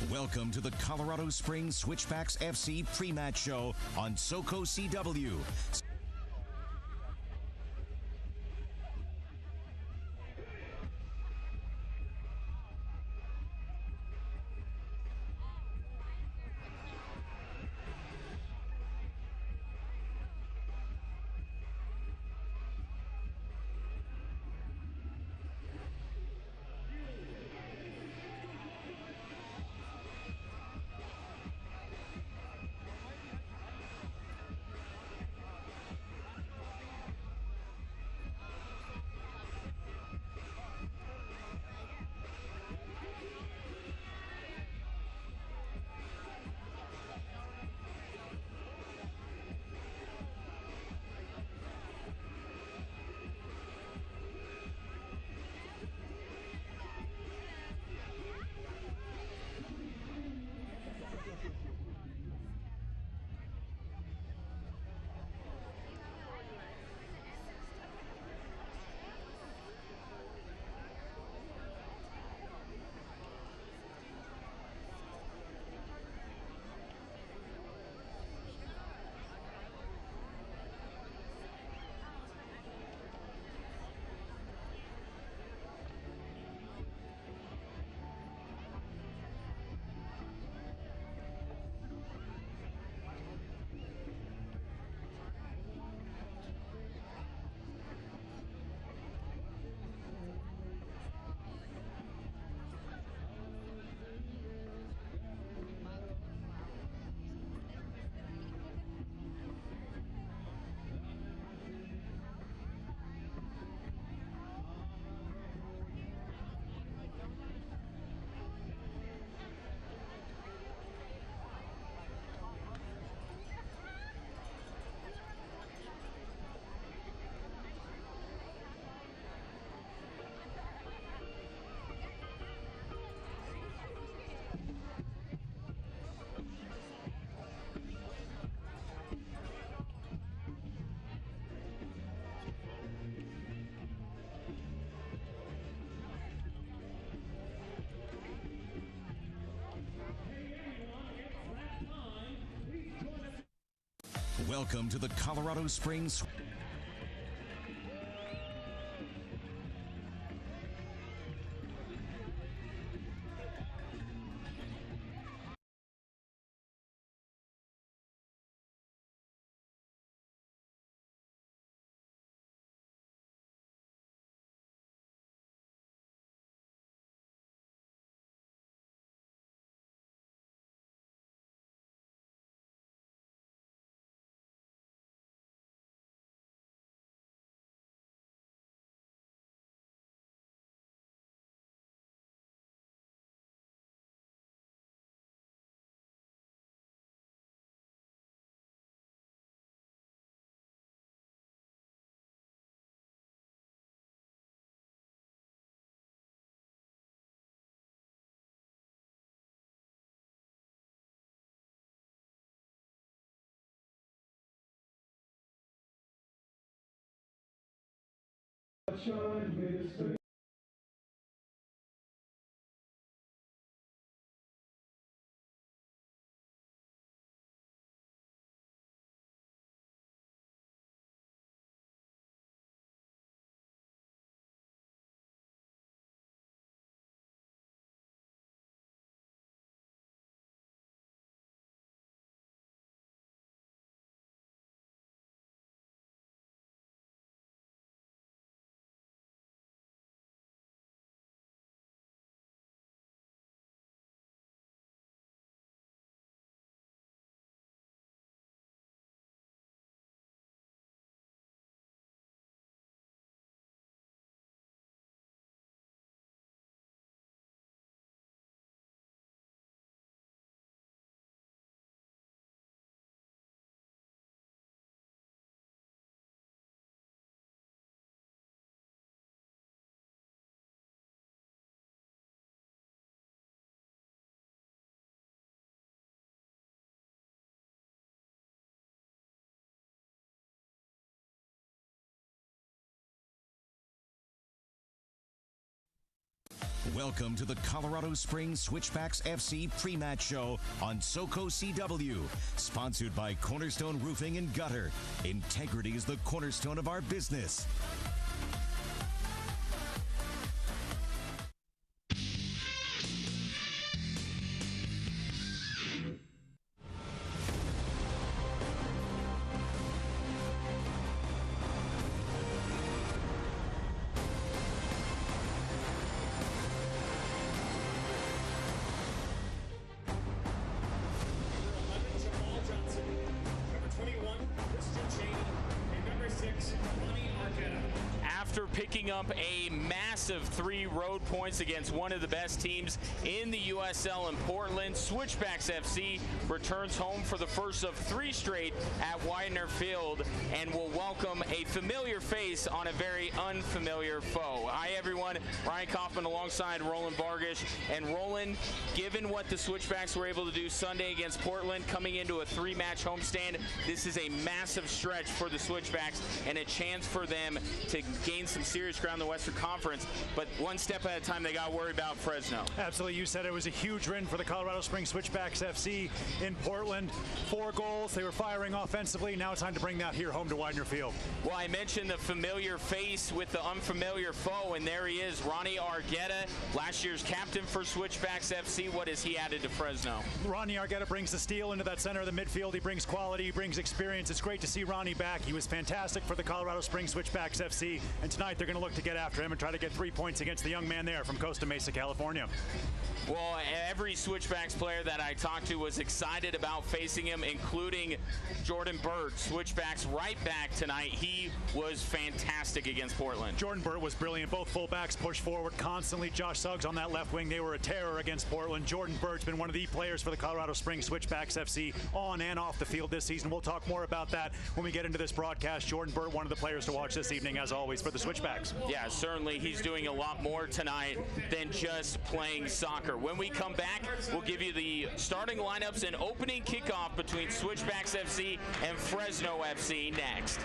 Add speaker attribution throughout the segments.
Speaker 1: Welcome to the Colorado Springs Switchbacks FC pre-match show on SoCo CW. Welcome to the Colorado Springs Welcome to the Colorado Springs Switchbacks FC pre-match show on SoCo CW. Sponsored by Cornerstone Roofing and Gutter. Integrity is the cornerstone of our business.
Speaker 2: After picking up a massive 3 road points against one of the best teams in the USL in Portland, Switchbacks FC returns home for the first of 3 straight at Widener Field and will welcome a familiar face on a very unfamiliar foe. Hi everyone, Ryan Kaufman alongside Roland Vargas. And Roland, given what the Switchbacks were able to do Sunday against Portland, coming into a 3-match homestand, this is a massive stretch for the Switchbacks and a chance for them to gain some serious ground in the Western Conference, but one step at a time they got worried about Fresno.
Speaker 3: Absolutely. You said it was a huge win for the Colorado Springs Switchbacks FC in Portland. 4 goals. They were firing offensively. Now it's time to bring that here home to Widener Field.
Speaker 2: Well, I mentioned the familiar face with the unfamiliar foe, and there he is, Ronnie Argueta, last year's captain for Switchbacks FC. What has he added to Fresno?
Speaker 3: Ronnie Argueta brings the steel into that center of the midfield. He brings quality. He brings experience. It's great to see Ronnie back. He was fantastic for the Colorado Springs Switchbacks FC, and tonight they're going to look to get after him and try to get 3 points against the young man there from Costa Mesa, California.
Speaker 2: Well, every Switchbacks player that I talked to was excited about facing him, including Jordan Burt, Switchbacks right back tonight. He was fantastic against Portland.
Speaker 3: Jordan Burt was brilliant. Both fullbacks pushed forward constantly. Josh Suggs on that left wing. They were a terror against Portland. Jordan Burt's been one of the players for the Colorado Springs Switchbacks FC on and off the field this season. We'll talk more about that when we get into this broadcast. Jordan Burt, one of the players to watch this evening, as always, for the Switchbacks.
Speaker 2: Yeah, certainly he's doing a lot more tonight than just playing soccer. When we come back, we'll give you the starting lineups and opening kickoff between Switchbacks FC and Fresno FC next.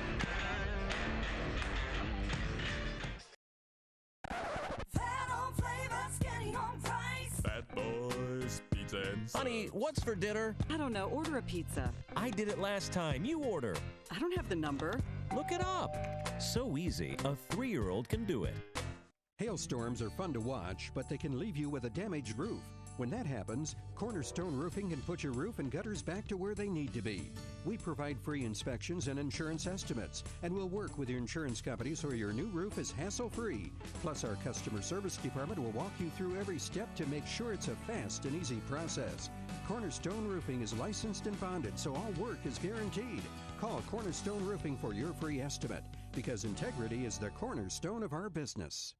Speaker 4: Fat Boys Pizza and
Speaker 5: Honey, what's for dinner?
Speaker 6: I don't know. Order a pizza.
Speaker 5: I did it last time. You order.
Speaker 6: I don't have the number.
Speaker 5: Look it up. So easy, a 3-year-old can do it.
Speaker 7: Hailstorms are fun to watch, but they can leave you with a damaged roof. When that happens, Cornerstone Roofing can put your roof and gutters back to where they need to be. We provide free inspections and insurance estimates, and we'll work with your insurance company so your new roof is hassle-free. Plus, our customer service department will walk you through every step to make sure it's a fast and easy process. Cornerstone Roofing is licensed and bonded, so all work is guaranteed. Call Cornerstone Roofing for your free estimate, because integrity is the cornerstone of our business.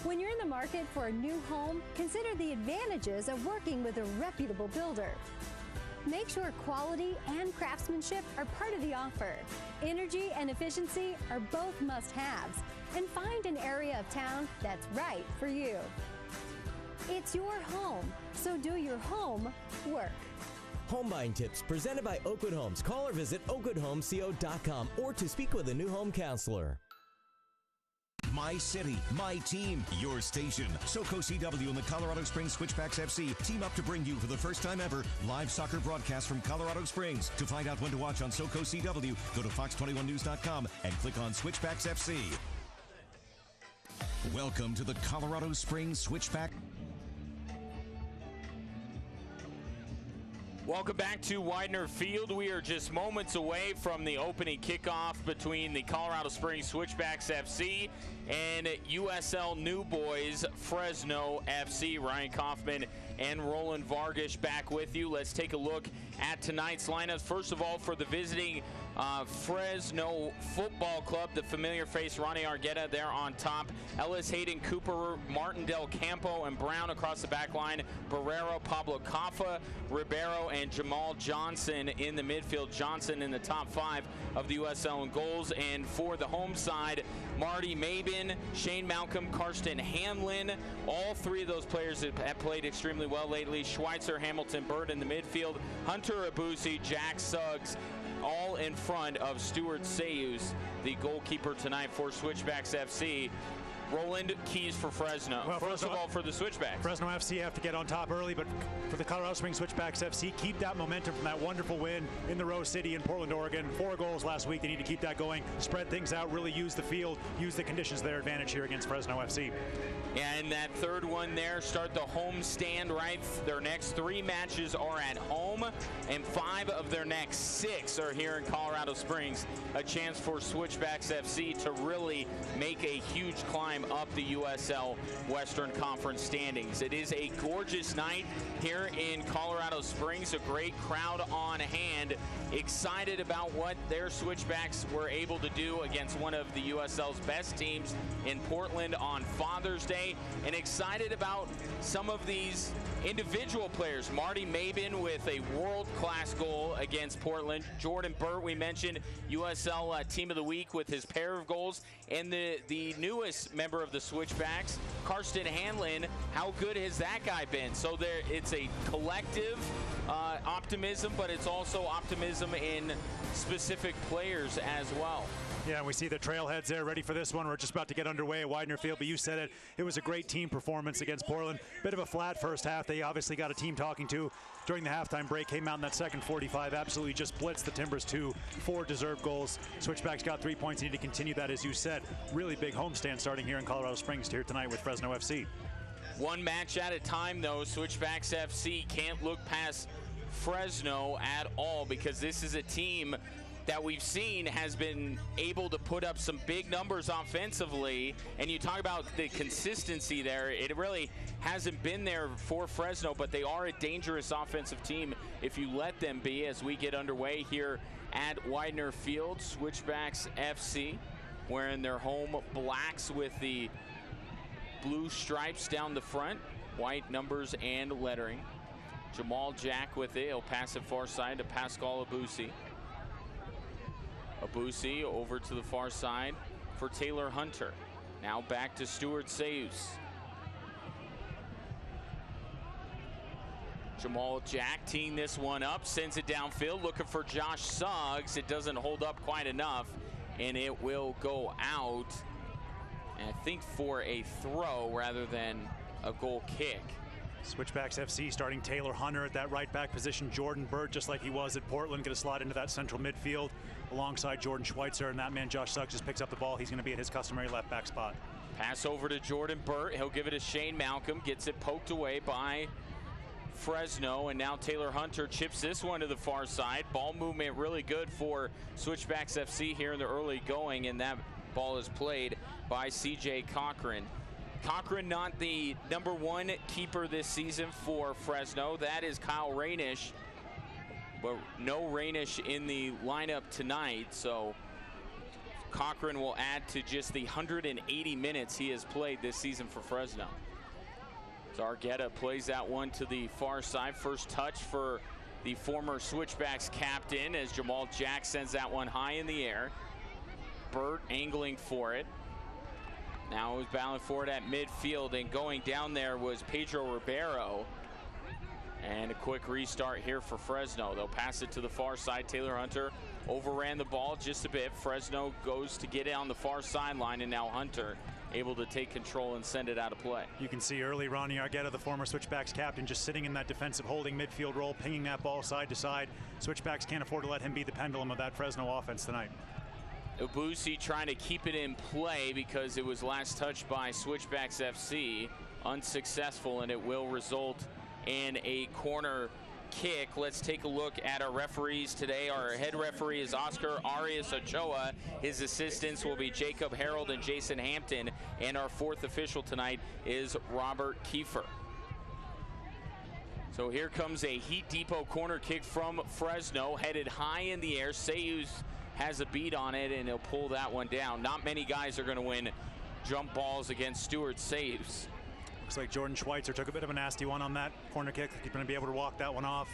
Speaker 8: When you're in the market for a new home, consider the advantages of working with a reputable builder. Make sure quality and craftsmanship are part of the offer. Energy and efficiency are both must-haves, and find an area of town that's right for you. It's your home, so do your home work.
Speaker 9: Home buying tips presented by Oakwood Homes. Call or visit oakwoodhomesco.com or to speak with a new home counselor.
Speaker 1: My city, my team, your station. SoCo CW and the Colorado Springs Switchbacks FC team up to bring you, for the first time ever, live soccer broadcast from Colorado Springs. To find out when to watch on SoCo CW, go to fox21news.com and click on Switchbacks FC. Welcome to the Colorado Springs Switchback.
Speaker 2: Welcome back to Widener Field. We are just moments away from the opening kickoff between the Colorado Springs Switchbacks FC and USL New Boys Fresno FC. Ryan Kaufman and Roland Vargas back with you. Let's take a look at tonight's lineups. First of all, for the visiting Fresno Football Club, the familiar face Ronnie Argueta there on top. Ellis, Hayden, Cooper, Martin Del Campo, and Brown across the back line. Barrero, Pablo Caffa, Ribeiro, and Jamal Johnson in the midfield. Johnson in the top 5 of the USL in goals. And for the home side, Marty Mabin, Shane Malcolm, Karsten Hanlon. All 3 of those players have played extremely well lately. Schweitzer, Hamilton, Bird in the midfield. Hunter Abusi, Jack Suggs, all in front of Stuart Sayus, the goalkeeper tonight for Switchbacks FC. Roland, keys for Fresno.
Speaker 3: Well,
Speaker 2: First of all, for the Switchbacks.
Speaker 3: Fresno FC have to get on top early, but for the Colorado Springs Switchbacks FC, keep that momentum from that wonderful win in the Rose City in Portland, Oregon. 4 goals last week. They need to keep that going, spread things out, really use the field, use the conditions to their advantage here against Fresno FC.
Speaker 2: And that third one there, start the home stand right. Their next 3 matches are at home, and 5 of their next 6 are here in Colorado Springs. A chance for Switchbacks FC to really make a huge climb up the USL Western Conference standings. It is a gorgeous night here in Colorado Springs. A great crowd on hand. Excited about what their Switchbacks were able to do against one of the USL's best teams in Portland on Father's Day. And excited about some of these individual players. Marty Mabin with a world-class goal against Portland. Jordan Burt, we mentioned, USL Team of the Week with his pair of goals. And the newest member of the Switchbacks, Karsten Hanlon. How good has that guy been? So it's a collective optimism, but it's also optimism in specific players as well.
Speaker 3: Yeah, and we see the Trailheads there ready for this one. We're just about to get underway at Widener Field, but you said it. It was a great team performance against Portland. Bit of a flat first half. They obviously got a team talking to during the halftime break. Came out in that second 45, absolutely just blitzed the Timbers. 4 deserved goals. Switchbacks got 3 points. Need to continue that, as you said. Really big homestand starting here in Colorado Springs here tonight with Fresno FC.
Speaker 2: One match at a time, though. Switchbacks FC can't look past Fresno at all, because this is a team that we've seen has been able to put up some big numbers offensively. And you talk about the consistency there. It really hasn't been there for Fresno, but they are a dangerous offensive team if you let them be, as we get underway here at Widener Field. Switchbacks FC wearing their home blacks with the blue stripes down the front, white numbers and lettering. Jamal Jack with it. He'll pass it far side to Pascal Abusi. Abusi over to the far side for Taylor Hunter. Now back to Stuart Sayus. Jamal Jack teeing this one up, sends it downfield, looking for Josh Suggs. It doesn't hold up quite enough, and it will go out, and I think for a throw rather than a goal kick.
Speaker 3: Switchbacks FC starting Taylor Hunter at that right back position. Jordan Burt, just like he was at Portland, going to slide into that central midfield alongside Jordan Schweitzer, and that man Josh Suggs just picks up the ball. He's going to be at his customary left back spot.
Speaker 2: Pass over to Jordan Burt. He'll give it to Shane Malcolm. Gets it poked away by Fresno, and now Taylor Hunter chips this one to the far side. Ball movement really good for Switchbacks FC here in the early going, and that ball is played by CJ Cochran. Cochran not the #1 keeper this season for Fresno. That is Kyle Rainish, but no Rainish in the lineup tonight, so Cochran will add to just the 180 minutes he has played this season for Fresno. Argueta plays that one to the far side. First touch for the former Switchbacks captain as Jamal Jack sends that one high in the air. Burt angling for it. Now was battling for it at midfield, and going down there was Pedro Ribeiro. And a quick restart here for Fresno. They'll pass it to the far side. Taylor Hunter overran the ball just a bit. Fresno goes to get it on the far sideline, and now Hunter able to take control and send it out of play.
Speaker 3: You can see early Ronnie Argueta, the former Switchbacks captain, just sitting in that defensive holding midfield role, pinging that ball side to side. Switchbacks can't afford to let him be the pendulum of that Fresno offense tonight.
Speaker 2: Abusi trying to keep it in play because it was last touched by Switchbacks FC. Unsuccessful, and it will result in a corner kick. Let's take a look at our referees today. Our head referee is Oscar Arias Ochoa. His assistants will be Jacob Harold and Jason Hampton. And our fourth official tonight is Robert Kiefer. So here comes a Heat Depot corner kick from Fresno, headed high in the air. Sayus has a beat on it, and he'll pull that one down. Not many guys are going to win jump balls against Stuart Sayus.
Speaker 3: Looks like Jordan Schweitzer took a bit of a nasty one on that corner kick. He's going to be able to walk that one off.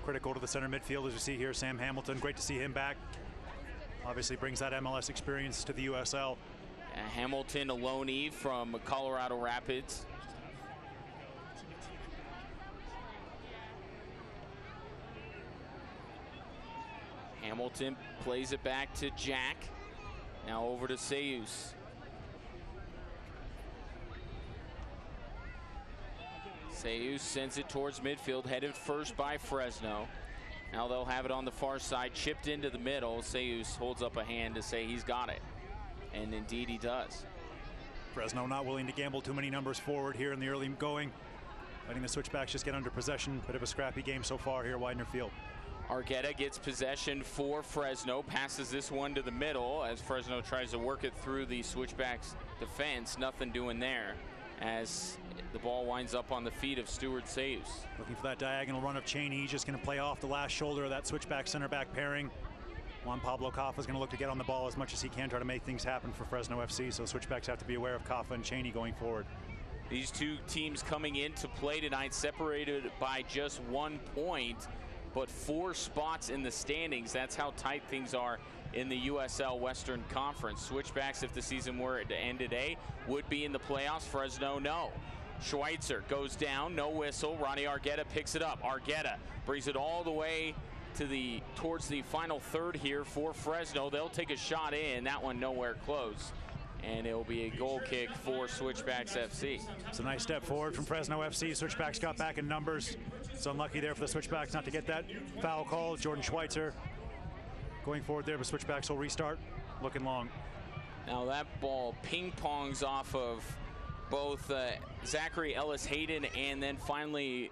Speaker 3: Critical to the center midfield, as you see here, Sam Hamilton. Great to see him back. Obviously brings that MLS experience to the USL.
Speaker 2: Hamilton, a loanee from Colorado Rapids. Hamilton plays it back to Jack. Now over to Sayus. Sayus sends it towards midfield, headed first by Fresno. Now they'll have it on the far side, chipped into the middle. Sayus holds up a hand to say he's got it. And indeed he does.
Speaker 3: Fresno not willing to gamble too many numbers forward here in the early going. Letting the Switchbacks just get under possession. Bit of a scrappy game so far here, Widener Field.
Speaker 2: Argueta gets possession for Fresno, passes this one to the middle as Fresno tries to work it through the Switchbacks defense. Nothing doing there as the ball winds up on the feet of Stuart Sayus.
Speaker 3: Looking for that diagonal run of Cheney. He's just going to play off the last shoulder of that Switchback center back pairing. Juan Pablo Kaffa is going to look to get on the ball as much as he can, try to make things happen for Fresno FC. So Switchbacks have to be aware of Kaffa and Cheney going forward.
Speaker 2: These two teams coming into play tonight separated by just 1 point, but 4 spots in the standings. That's how tight things are in the USL Western Conference. Switchbacks, if the season were to end today, would be in the playoffs. Fresno, no. Schweitzer goes down, no whistle. Ronnie Argueta picks it up. Argueta brings it all the way to towards the final third here for Fresno. They'll take a shot in. That one nowhere close. And it'll be a goal kick for Switchbacks FC.
Speaker 3: It's a nice step forward from Fresno FC. Switchbacks got back in numbers. It's unlucky there for the Switchbacks not to get that foul call. Jordan Schweitzer going forward there, but Switchbacks will restart. Looking long.
Speaker 2: Now that ball ping-pongs off of both Zachary Ellis-Hayden and then finally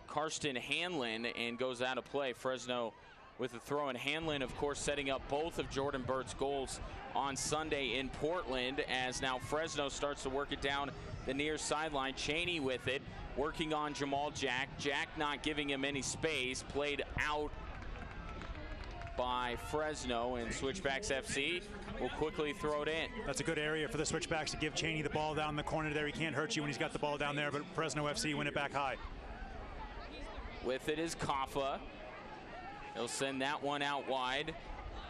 Speaker 2: Karsten Hanlon and goes out of play. Fresno with the throw, and Hanlon, of course, setting up both of Jordan Burt's goals on Sunday in Portland, as now Fresno starts to work it down the near sideline. Cheney with it, working on Jamal Jack. Jack not giving him any space, played out by Fresno, and Switchbacks FC will quickly throw it in.
Speaker 3: That's a good area for the Switchbacks to give Cheney the ball down the corner there. He can't hurt you when he's got the ball down there, but Fresno FC win it back high.
Speaker 2: With it is Kaffa. He'll send that one out wide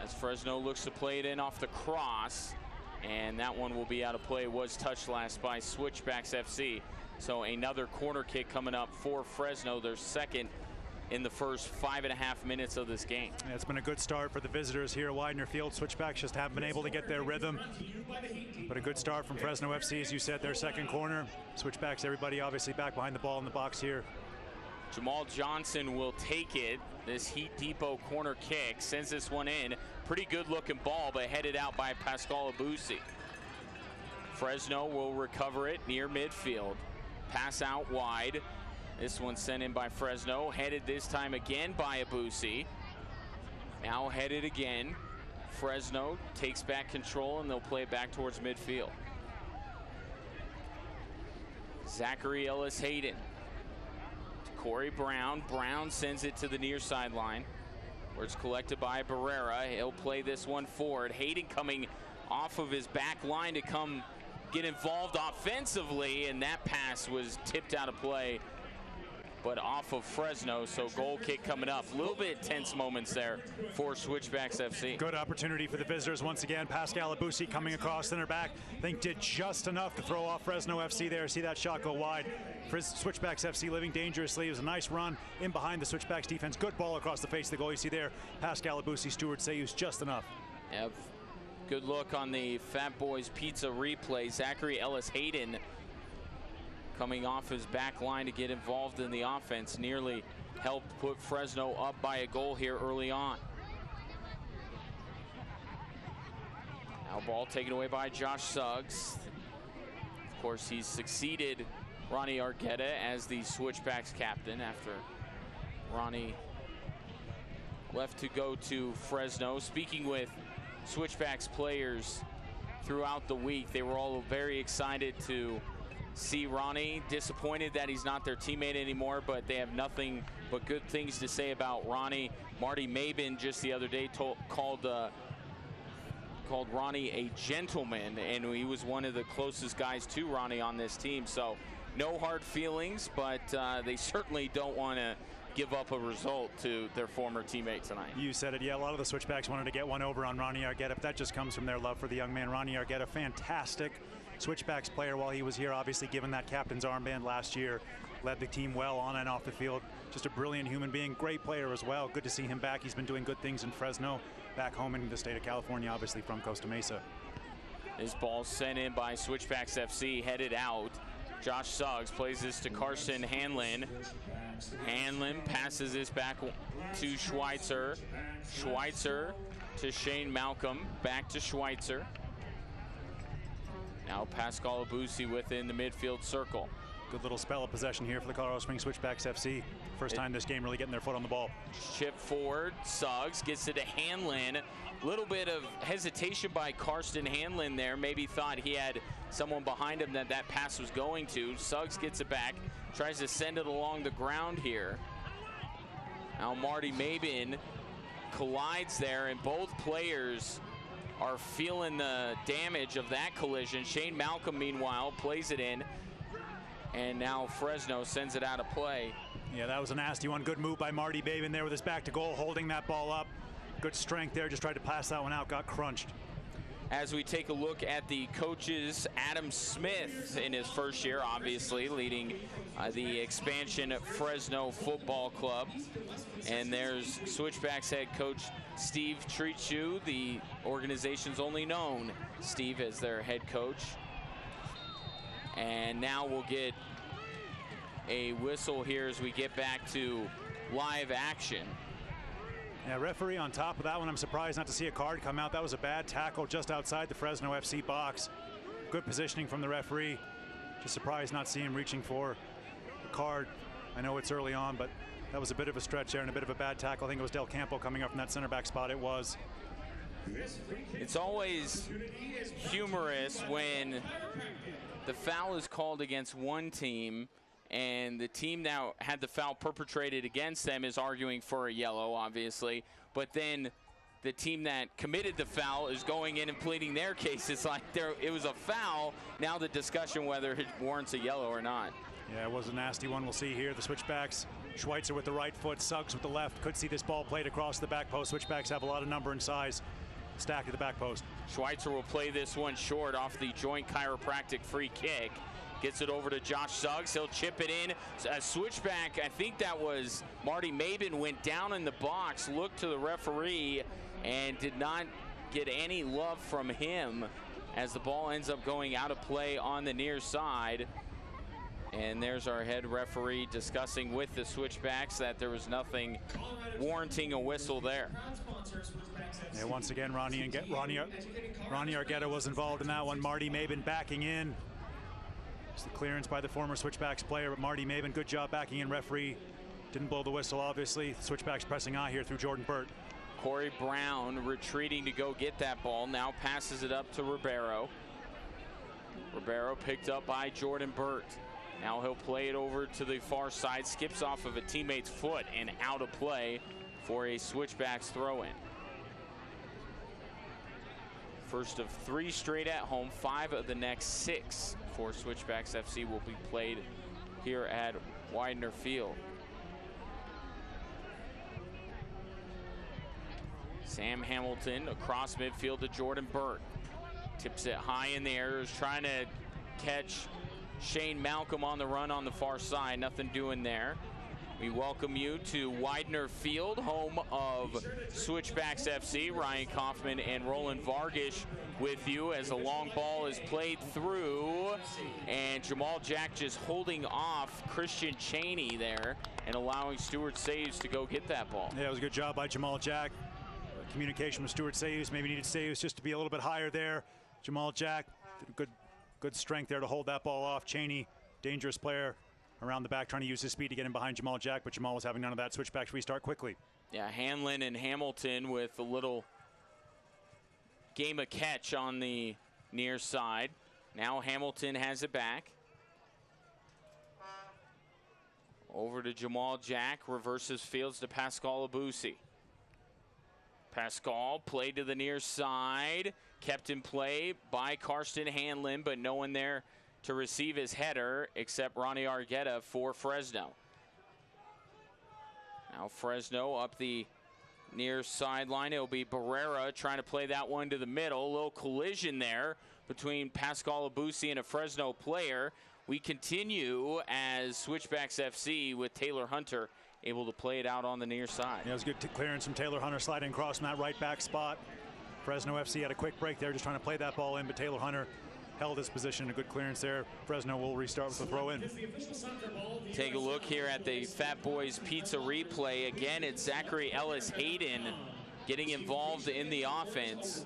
Speaker 2: as Fresno looks to play it in off the cross, and that one will be out of play. It was touched last by Switchbacks FC. So another corner kick coming up for Fresno, their second in the first 5.5 minutes of this game.
Speaker 3: Yeah, it's been a good start for the visitors here at Widener Field. Switchbacks just haven't been able to get their rhythm, but a good start from Fresno FC, as you said, their second corner. Switchbacks, everybody obviously back behind the ball in the box here.
Speaker 2: Jamal Johnson will take it. This Heat Depot corner kick sends this one in. Pretty good looking ball, but headed out by Pascal Abusi. Fresno will recover it near midfield. Pass out wide. This one sent in by Fresno. Headed this time again by Abusi. Now headed again. Fresno takes back control, and they'll play it back towards midfield. Zachary Ellis-Hayden. Corey Brown. Brown sends it to the near sideline, where it's collected by Barrera. He'll play this one forward. Hayden coming off of his back line to come get involved offensively, and that pass was tipped out of play, but off of Fresno. So goal kick coming up. A little bit tense moments there for Switchbacks FC.
Speaker 3: Good opportunity for the visitors once again. Pascal Abusi coming across center back. I think did just enough to throw off Fresno FC there. See that shot go wide. Switchbacks FC living dangerously. It was a nice run in behind the Switchbacks defense. Good ball across the face of the goal. You see there, Pascal Abusi, Stuart Sayus, just enough.
Speaker 2: Yep. Good look on the Fat Boys Pizza replay. Zachary Ellis-Hayden coming off his back line to get involved in the offense. Nearly helped put Fresno up by a goal here early on. Now ball taken away by Josh Suggs. Of course, he's succeeded Ronnie Argueta as the Switchbacks captain after Ronnie left to go to Fresno. Speaking with Switchbacks players throughout the week, they were all very excited to see Ronnie. Disappointed that he's not their teammate anymore, but they have nothing but good things to say about Ronnie. Marty Mabin just the other day called Ronnie a gentleman, and he was one of the closest guys to Ronnie on this team. So no hard feelings, but they certainly don't want to give up a result to their former teammate tonight.
Speaker 3: You said it, yeah, a lot of the Switchbacks wanted to get one over on Ronnie Argueta, but that just comes from their love for the young man. Ronnie Argueta, fantastic Switchbacks player while he was here, obviously given that captain's armband last year, led the team well on and off the field. Just a brilliant human being, great player as well. Good to see him back. He's been doing good things in Fresno, back home in the state of California, obviously from Costa Mesa.
Speaker 2: This ball sent in by Switchbacks FC, headed out. Josh Suggs plays this to Carson Hanlon. Hanlon passes this back to Schweitzer. Schweitzer to Shane Malcolm. Back to Schweitzer. Now Pascal Abusi within the midfield circle.
Speaker 3: Good little spell of possession here for the Colorado Springs Switchbacks FC. First time this game really getting their foot on the ball.
Speaker 2: Chip forward. Suggs gets it to Hanlon. Little bit of hesitation by Karsten Hanlon there. Maybe thought he had someone behind him that pass was going to. Suggs gets it back. Tries to send it along the ground here. Now Marty Mabin collides there, and both players are feeling the damage of that collision. Shane Malcolm, meanwhile, plays it in. And now Fresno sends it out of play.
Speaker 3: Yeah, that was a nasty one. Good move by Marty Mabin there with his back to goal, holding that ball up. Good strength there, just tried to pass that one out, got crunched.
Speaker 2: As we take a look at the coaches, Adam Smith in his first year, obviously, leading the expansion at Fresno Football Club. And there's Switchbacks head coach Steve Trichu, the organization's only known Steve as their head coach. And now we'll get a whistle here as we get back to live action.
Speaker 3: Yeah, referee on top of that one. I'm surprised not to see a card come out. That was a bad tackle just outside the Fresno FC box. Good positioning from the referee. Just surprised not seeing him reaching for a card. I know it's early on, but that was a bit of a stretch there and a bit of a bad tackle. I think it was Del Campo coming up from that center back spot. It was.
Speaker 2: It's always humorous when the foul is called against one team and the team that had the foul perpetrated against them is arguing for a yellow, obviously, but then the team that committed the foul is going in and pleading their case. It's like it was a foul. Now the discussion whether it warrants a yellow or not.
Speaker 3: Yeah, it was a nasty one. We'll see here. The Switchbacks, Schweitzer with the right foot, Suggs with the left. Could see this ball played across the back post. Switchbacks have a lot of number and size stacked at the back post.
Speaker 2: Schweitzer will play this one short off the joint chiropractic free kick. Gets it over to Josh Suggs. He'll chip it in. A switchback, I think that was Marty Mabin, went down in the box, looked to the referee, and did not get any love from him as the ball ends up going out of play on the near side. And there's our head referee discussing with the Switchbacks that there was nothing warranting a whistle there.
Speaker 3: Yeah, once again, Ronnie Argueta was involved in that one. Marty Mabin backing in. It's the clearance by the former Switchbacks player, but Marty Mabin, good job backing in. Referee didn't blow the whistle, obviously. Switchbacks pressing on here through Jordan Burt.
Speaker 2: Corey Brown retreating to go get that ball. Now passes it up to Ribeiro. Ribeiro picked up by Jordan Burt. Now he'll play it over to the far side. Skips off of a teammate's foot and out of play for a Switchbacks throw-in. First of 3 straight at home. 5 of the next 6 for Switchbacks FC will be played here at Widener Field. Sam Hamilton across midfield to Jordan Burt. Tips it high in the air. Is trying to catch Shane Malcolm on the run on the far side. Nothing doing there. We welcome you to Widener Field, home of Switchbacks FC. Ryan Kaufman and Roland Vargish with you as a long ball is played through. And Jamal Jack just holding off Christian Cheney there and allowing Stuart Saves to go get that ball.
Speaker 3: Yeah, it was a good job by Jamal Jack. Communication with Stuart Saves. Maybe needed Saves just to be a little bit higher there. Jamal Jack, good strength there to hold that ball off. Cheney, dangerous player. around the back, trying to use his speed to get in behind Jamal Jack, but Jamal was having none of that. Switchbacks restart quickly.
Speaker 2: Yeah, Hanlon and Hamilton with a little game of catch on the near side. Now Hamilton has it back. Over to Jamal Jack, reverses fields to Pascal Abusi. Pascal played to the near side, kept in play by Karsten Hanlon, but no one there to receive his header except Ronnie Argueta for Fresno. Now Fresno up the near sideline. It'll be Barrera trying to play that one to the middle. A little collision there between Pascal Abusi and a Fresno player. We continue as Switchbacks FC with Taylor Hunter able to play it out on the near side.
Speaker 3: Yeah, it was good clearance from Taylor Hunter, sliding across from that right back spot. Fresno FC had a quick break there, just trying to play that ball in, but Taylor Hunter held his position. A good clearance there. Fresno will restart with the throw in.
Speaker 2: Take a look here at the Fat Boys Pizza replay. Again, it's Zachary Ellis Hayden getting involved in the offense.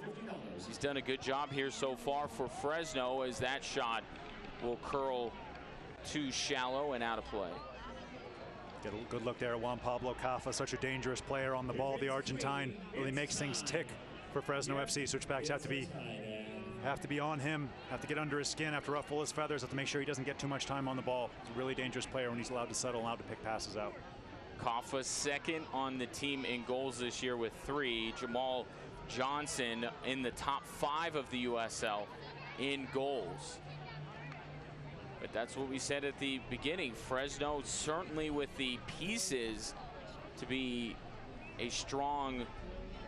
Speaker 2: He's done a good job here so far for Fresno, as that shot will curl too shallow and out of play.
Speaker 3: Get a good look there at Juan Pablo Cafa, such a dangerous player on the ball. The Argentine really makes things tick for Fresno FC. Switchbacks have to be on him, have to get under his skin, have to ruffle his feathers, have to make sure he doesn't get too much time on the ball. He's a really dangerous player when he's allowed to settle, allowed to pick passes out.
Speaker 2: Cafa second on the team in goals this year with 3. Jamal Johnson in the top 5 of the USL in goals. But that's what we said at the beginning. Fresno certainly with the pieces to be a strong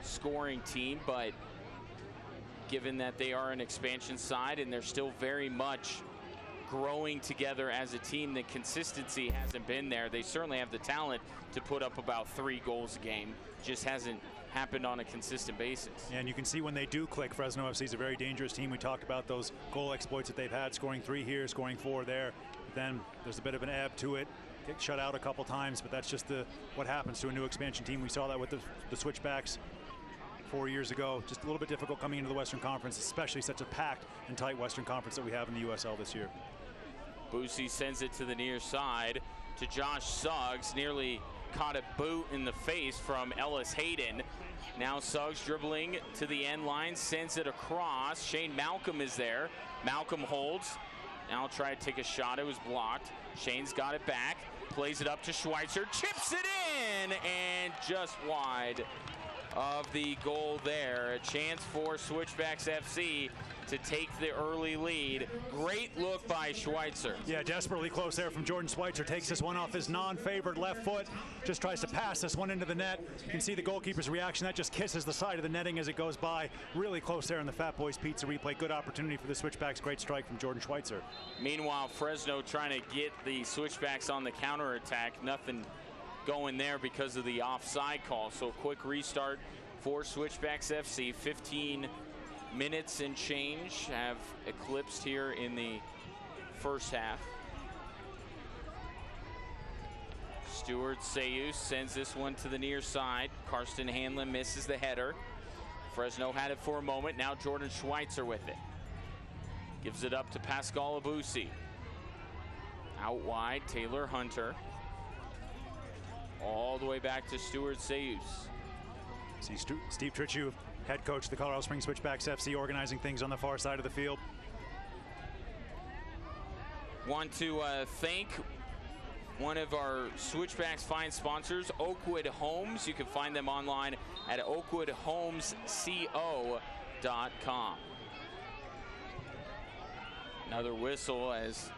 Speaker 2: scoring team, but given that they are an expansion side and they're still very much growing together as a team, the consistency hasn't been there. They certainly have the talent to put up about 3 goals a game. Just hasn't happened on a consistent basis.
Speaker 3: Yeah, and you can see when they do click, Fresno FC is a very dangerous team. We talked about those goal exploits that they've had, scoring 3 here, scoring 4 there. But then there's a bit of an ebb to it. Get shut out a couple times, but that's just what happens to a new expansion team. We saw that with the Switchbacks 4 years ago. Just a little bit difficult coming into the Western Conference, especially such a packed and tight Western Conference that we have in the USL this year.
Speaker 2: Boosie sends it to the near side to Josh Suggs. Nearly caught a boot in the face from Ellis Hayden. Now Suggs dribbling to the end line, sends it across. Shane Malcolm is there. Malcolm holds. Now try to take a shot. It was blocked. Shane's got it back. Plays it up to Schweitzer. Chips it in, and just wide of the goal there. A chance for Switchbacks FC to take the early lead. Great look by Schweitzer.
Speaker 3: Yeah, desperately close there from Jordan Schweitzer. Takes this one off his non-favored left foot. Just tries to pass this one into the net. You can see the goalkeeper's reaction. That just kisses the side of the netting as it goes by. Really close there in the Fat Boys Pizza replay. Good opportunity for the Switchbacks. Great strike from Jordan Schweitzer.
Speaker 2: Meanwhile, Fresno trying to get the Switchbacks on the counterattack. Nothing going there because of the offside call. So quick restart for Switchbacks FC. 15 minutes and change have eclipsed here in the first half. Stuart Sayus sends this one to the near side. Karsten Hanlon misses the header. Fresno had it for a moment. Now Jordan Schweitzer with it. Gives it up to Pascal Abusi. Out wide, Taylor Hunter. All the way back to Stuart Sayus.
Speaker 3: See Steve Tritchu, head coach of the Colorado Springs Switchbacks FC, organizing things on the far side of the field.
Speaker 2: Want to thank one of our Switchbacks fine sponsors, Oakwood Homes. You can find them online at oakwoodhomesco.com. Another whistle, as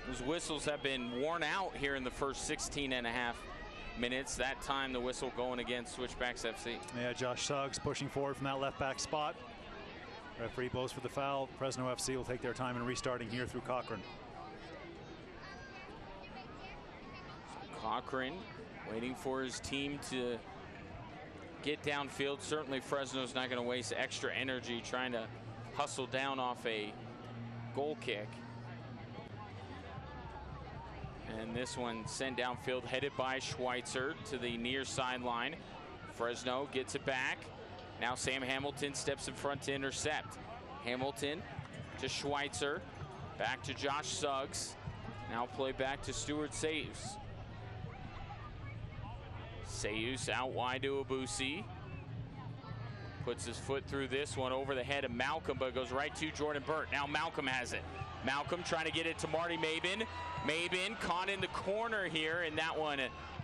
Speaker 2: those whistles have been worn out here in the first 16 and a half minutes. That time the whistle going against Switchbacks FC.
Speaker 3: Yeah, Josh Suggs pushing forward from that left back spot. Referee blows for the foul. Fresno FC will take their time in restarting here through Cochran.
Speaker 2: So Cochran waiting for his team to get downfield. Certainly Fresno's not going to waste extra energy trying to hustle down off a goal kick. And this one sent downfield, headed by Schweitzer to the near sideline. Fresno gets it back. Now Sam Hamilton steps in front to intercept. Hamilton to Schweitzer. Back to Josh Suggs. Now play back to Stuart Sayus. Sayus out wide to Abusi. Puts his foot through this one over the head of Malcolm, but goes right to Jordan Burt. Now Malcolm has it. Malcolm trying to get it to Marty Mabin. Mabin caught in the corner here, and that one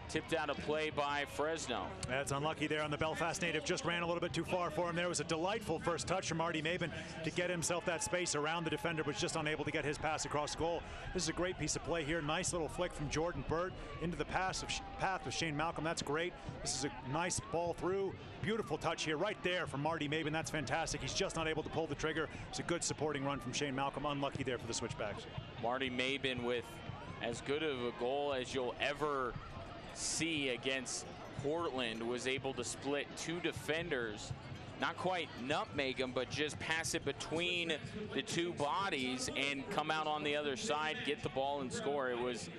Speaker 2: tipped out of play by Fresno.
Speaker 3: That's unlucky there on the Belfast native. Just ran a little bit too far for him. There was a delightful first touch from Marty Mabin to get himself that space around the defender, but just unable to get his pass across goal. This is a great piece of play here. Nice little flick from Jordan Burt into the path of Shane Malcolm. That's great. This is a nice ball through. Beautiful touch here right there from Marty Mabin. That's fantastic. He's just not able to pull the trigger. It's a good supporting run from Shane Malcolm. Unlucky there for the Switchbacks.
Speaker 2: Marty Mabin with as good of a goal as you'll ever see against Portland. Was able to split two defenders, not quite nutmeg them, but just pass it between the two bodies and come out on the other side, get the ball and score. It was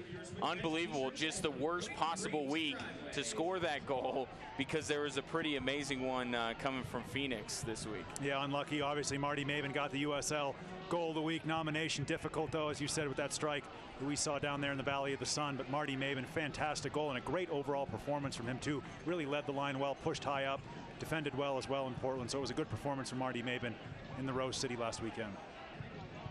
Speaker 2: unbelievable. Just the worst possible week to score that goal, because there was a pretty amazing one coming from Phoenix this week.
Speaker 3: Yeah, unlucky. Obviously, Marty Mabin got the USL Goal of the Week nomination. Difficult, though, as you said, with that strike that we saw down there in the Valley of the Sun. But Marty Mabin, fantastic goal and a great overall performance from him, too. Really led the line well, pushed high up, defended well as well in Portland. So it was a good performance from Marty Mabin in the Rose City last weekend.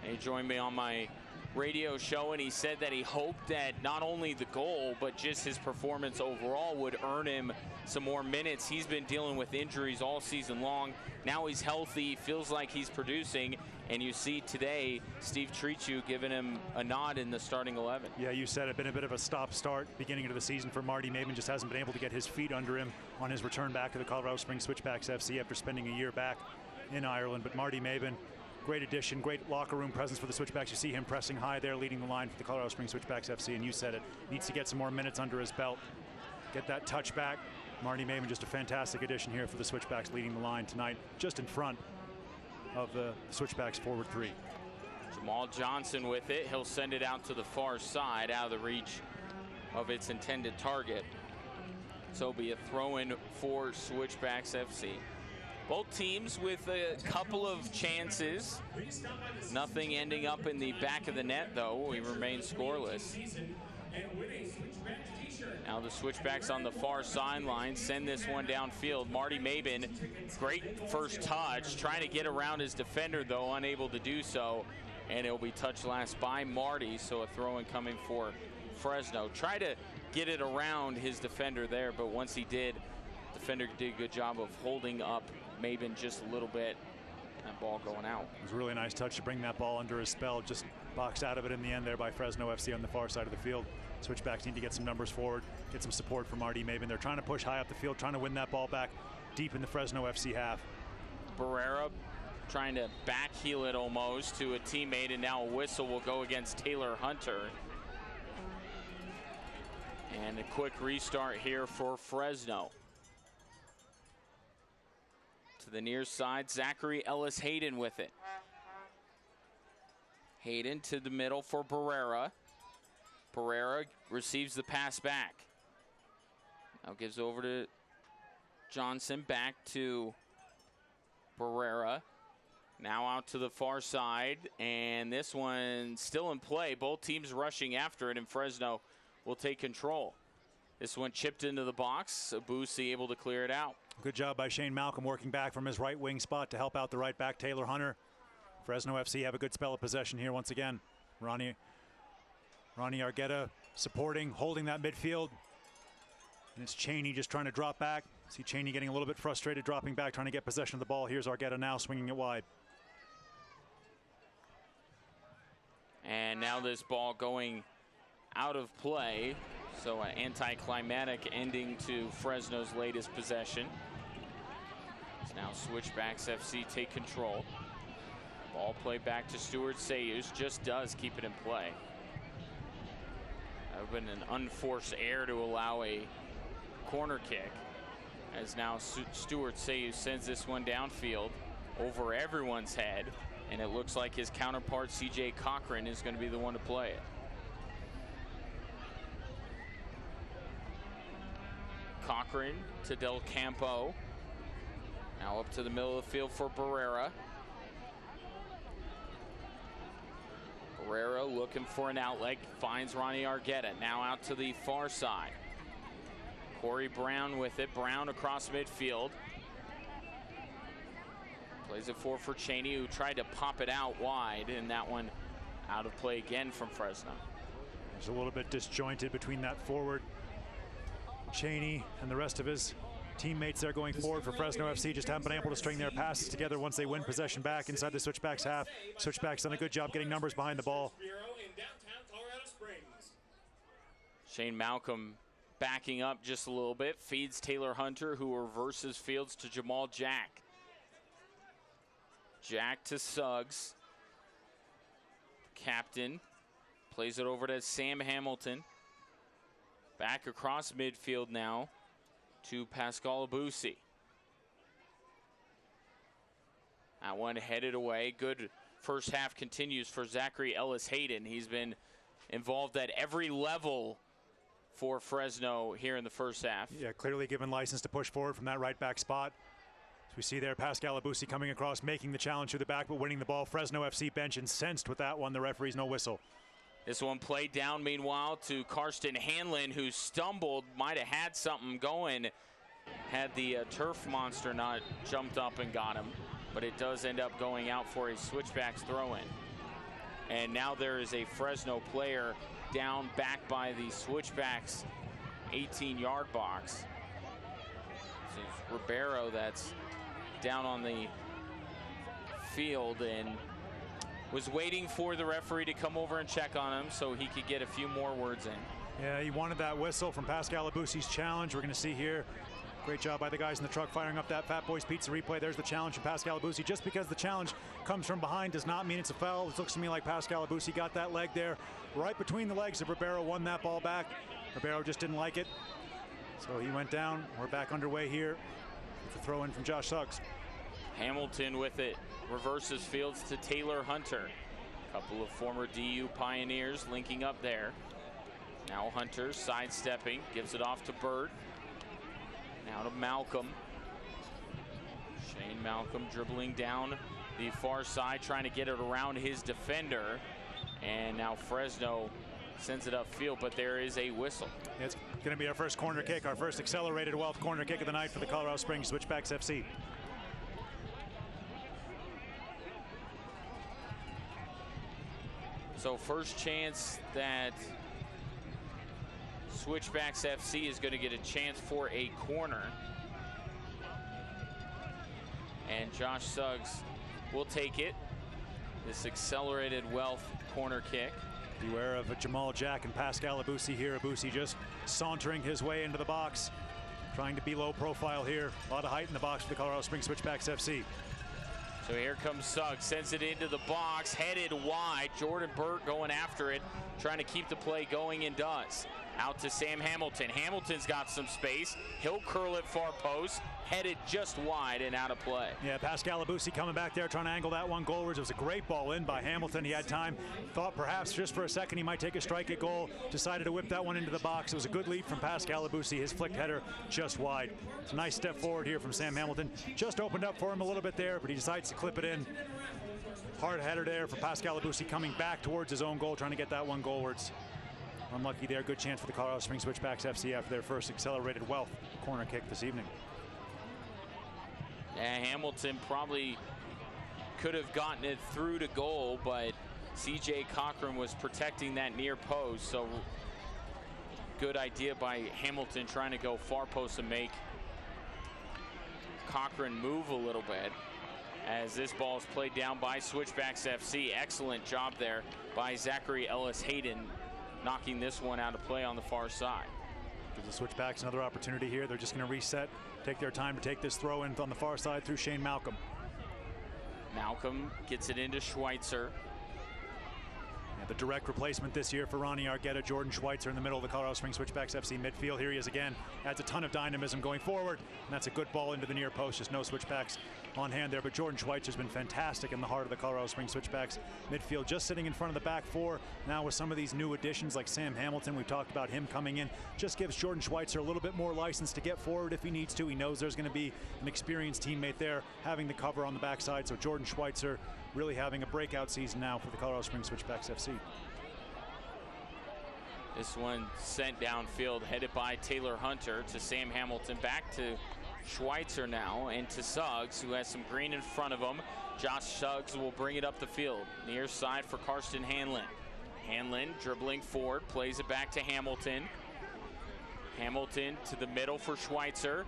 Speaker 2: He joined me on my radio show, and he said that he hoped that not only the goal but just his performance overall would earn him some more minutes. He's been dealing with injuries all season long. Now he's healthy, feels like he's producing, and you see today Steve Treachu giving him a nod in the starting 11.
Speaker 3: Yeah, you said it, been a bit of a stop-start beginning of the season for Marty Mabin. Just hasn't been able to get his feet under him on his return back to the Colorado Springs Switchbacks FC after spending a year back in Ireland. But Marty Mabin, great addition, great locker room presence for the Switchbacks. You see him pressing high there, leading the line for the Colorado Springs Switchbacks FC, and you said it, needs to get some more minutes under his belt, get that touch back. Marty Mabin, just a fantastic addition here for the Switchbacks, leading the line tonight, just in front of the Switchbacks forward three.
Speaker 2: Jamal Johnson with it. He'll send it out to the far side, out of the reach of its intended target. So it'll be a throw-in for Switchbacks FC. Both teams with a couple of chances. Nothing ending up in the back of the net, though. We remain scoreless. Now the Switchbacks on the far sideline send this one downfield. Marty Mabin, great first touch, trying to get around his defender, though, unable to do so. And it'll be touched last by Marty, so a throw-in coming for Fresno. Try to get it around his defender there, but once he did, defender did a good job of holding up Mabin just a little bit. That ball going out.
Speaker 3: It was a really nice touch to bring that ball under his spell. Just boxed out of it in the end there by Fresno FC on the far side of the field. Switchbacks need to get some numbers forward, get some support from Marty Mabin. They're trying to push high up the field, trying to win that ball back deep in the Fresno FC half.
Speaker 2: Barrera trying to back heel it almost to a teammate, and now a whistle will go against Taylor Hunter. And a quick restart here for Fresno. To the near side, Zachary Ellis Hayden with it. Hayden to the middle for Barrera. Barrera receives the pass back. Now gives over to Johnson, back to Barrera. Now out to the far side, and this one still in play. Both teams rushing after it, and Fresno will take control. This one chipped into the box. Abusi able to clear it out.
Speaker 3: Good job by Shane Malcolm working back from his right wing spot to help out the right back, Taylor Hunter. Fresno FC have a good spell of possession here once again. Ronnie Argueta supporting, holding that midfield. And it's Cheney just trying to drop back. See Cheney getting a little bit frustrated, dropping back, trying to get possession of the ball. Here's Argueta now swinging it wide.
Speaker 2: And now this ball going out of play. So an anticlimactic ending to Fresno's latest possession. It's now Switchbacks FC take control. Ball played back to Stuart Sayus, just does keep it in play. That would have been an unforced error to allow a corner kick. As now Stuart Sayus sends this one downfield over everyone's head. And it looks like his counterpart, CJ Cochran, is going to be the one to play it. Cochran to Del Campo. Now up to the middle of the field for Barrera. Guerrero looking for an outlet, finds Ronnie Argueta. Now out to the far side. Corey Brown with it. Brown across midfield. Plays it for Cheney, who tried to pop it out wide, and that one out of play again from Fresno.
Speaker 3: There's a little bit disjointed between that forward Cheney and the rest of his teammates there going forward for Fresno FC. Just haven't been able to string their passes together once they win possession back inside the Switchbacks half. Switchbacks done a good job getting numbers behind the ball.
Speaker 2: Shane Malcolm backing up just a little bit, feeds Taylor Hunter, who reverses fields to Jamal Jack. Jack to Suggs. Captain plays it over to Sam Hamilton. Back across midfield now to Pascal Abusi. That one headed away. Good first half continues for Zachary Ellis-Hayden. He's been involved at every level for Fresno here in the first half.
Speaker 3: Yeah, clearly given license to push forward from that right back spot. As we see there, Pascal Abusi coming across, making the challenge through the back, but winning the ball. Fresno FC bench incensed with that one. The referee's no whistle.
Speaker 2: This one played down, meanwhile, to Karsten Hanlon, who stumbled, might have had something going, had the turf monster not jumped up and got him, but it does end up going out for a Switchbacks throw-in. And now there is a Fresno player down back by the Switchbacks 18-yard box. It's Ribeiro that's down on the field and was waiting for the referee to come over and check on him so he could get a few more words in.
Speaker 3: Yeah, he wanted that whistle from Pascal Abusi's challenge. We're going to see here. Great job by the guys in the truck firing up that Fat Boys Pizza replay. There's the challenge from Pascal Abusi. Just because the challenge comes from behind does not mean it's a foul. It looks to me like Pascal Abusi got that leg there right between the legs of Ribeiro, won that ball back. Ribeiro just didn't like it, so he went down. We're back underway here with the throw in from Josh Suggs.
Speaker 2: Hamilton with it, reverses fields to Taylor Hunter. A couple of former DU Pioneers linking up there. Now Hunter sidestepping, gives it off to Bird. Now to Malcolm. Shane Malcolm dribbling down the far side, trying to get it around his defender. And now Fresno sends it upfield, but there is a whistle.
Speaker 3: It's going to be our first corner kick, our first accelerated wealth corner kick of the night for the Colorado Springs Switchbacks FC.
Speaker 2: So first chance that Switchbacks FC is going to get a chance for a corner. And Josh Suggs will take it. This accelerated wealth corner kick.
Speaker 3: Beware of Jamal Jack and Pascal Abusi here. Abusi just sauntering his way into the box, trying to be low profile here. A lot of height in the box for the Colorado Springs Switchbacks FC.
Speaker 2: So here comes Suggs, sends it into the box, headed wide. Jordan Burt going after it, trying to keep the play going, and does. Out to Sam Hamilton. Hamilton's got some space. He'll curl it far post, headed just wide and out of play.
Speaker 3: Yeah, Pascal Abusi coming back there, trying to angle that one goalwards. It was a great ball in by Hamilton. He had time, thought perhaps just for a second he might take a strike at goal, decided to whip that one into the box. It was a good lead from Pascal Abusi. His flicked header just wide. It's a nice step forward here from Sam Hamilton. Just opened up for him a little bit there, but he decides to clip it in. Hard header there for Pascal Abusi, coming back towards his own goal, trying to get that one goalwards. Unlucky there. Good chance for the Colorado Springs Switchbacks FC after their first accelerated wealth corner kick this evening.
Speaker 2: And Hamilton probably could have gotten it through to goal, but CJ Cochran was protecting that near post. So good idea by Hamilton, trying to go far post and make Cochran move a little bit. As this ball is played down by Switchbacks FC. Excellent job there by Zachary Ellis-Hayden, knocking this one out of play on the far side.
Speaker 3: Gives the Switchbacks another opportunity here. They're just going to reset, take their time to take this throw in on the far side through Shane Malcolm.
Speaker 2: Malcolm gets it into Schweitzer.
Speaker 3: Yeah, the direct replacement this year for Ronnie Argueta, Jordan Schweitzer in the middle of the Colorado Springs Switchbacks FC midfield. Here he is again. Adds a ton of dynamism going forward, and that's a good ball into the near post. Just no Switchbacks on hand there, but Jordan Schweitzer's been fantastic in the heart of the Colorado Springs Switchbacks midfield, just sitting in front of the back four. Now with some of these new additions like Sam Hamilton, we've talked about him coming in, just gives Jordan Schweitzer a little bit more license to get forward if he needs to. He knows there's going to be an experienced teammate there having the cover on the backside, so Jordan Schweitzer really having a breakout season now for the Colorado Springs Switchbacks FC.
Speaker 2: This one sent downfield, headed by Taylor Hunter to Sam Hamilton, back to Schweitzer now, and to Suggs, who has some green in front of him. Josh Suggs will bring it up the field, near side for Karsten Hanlon. Hanlon dribbling forward, plays it back to Hamilton. Hamilton to the middle for Schweitzer.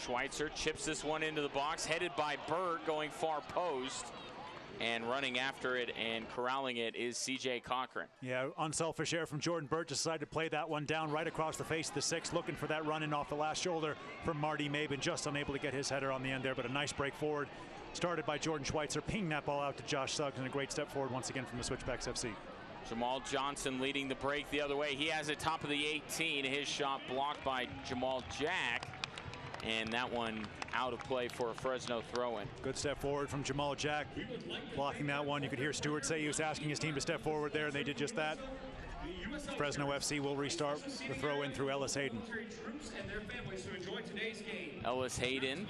Speaker 2: Schweitzer chips this one into the box, headed by Burt, going far post. And running after it and corralling it is CJ Cochran.
Speaker 3: Yeah, unselfish air from Jordan Burt. Decided to play that one down right across the face of the six, looking for that run in off the last shoulder from Marty Maben. Just unable to get his header on the end there, but a nice break forward. Started by Jordan Schweitzer, pinging that ball out to Josh Suggs, and a great step forward once again from the Switchbacks FC.
Speaker 2: Jamal Johnson leading the break the other way. He has it top of the 18. His shot blocked by Jamal Jack. And that one out of play for a Fresno throw-in.
Speaker 3: Good step forward from Jamal Jack, blocking that one. You could hear Stewart say he was asking his team to step forward there, and they did just that. Fresno FC will restart the throw-in through Ellis Hayden.
Speaker 2: Ellis Hayden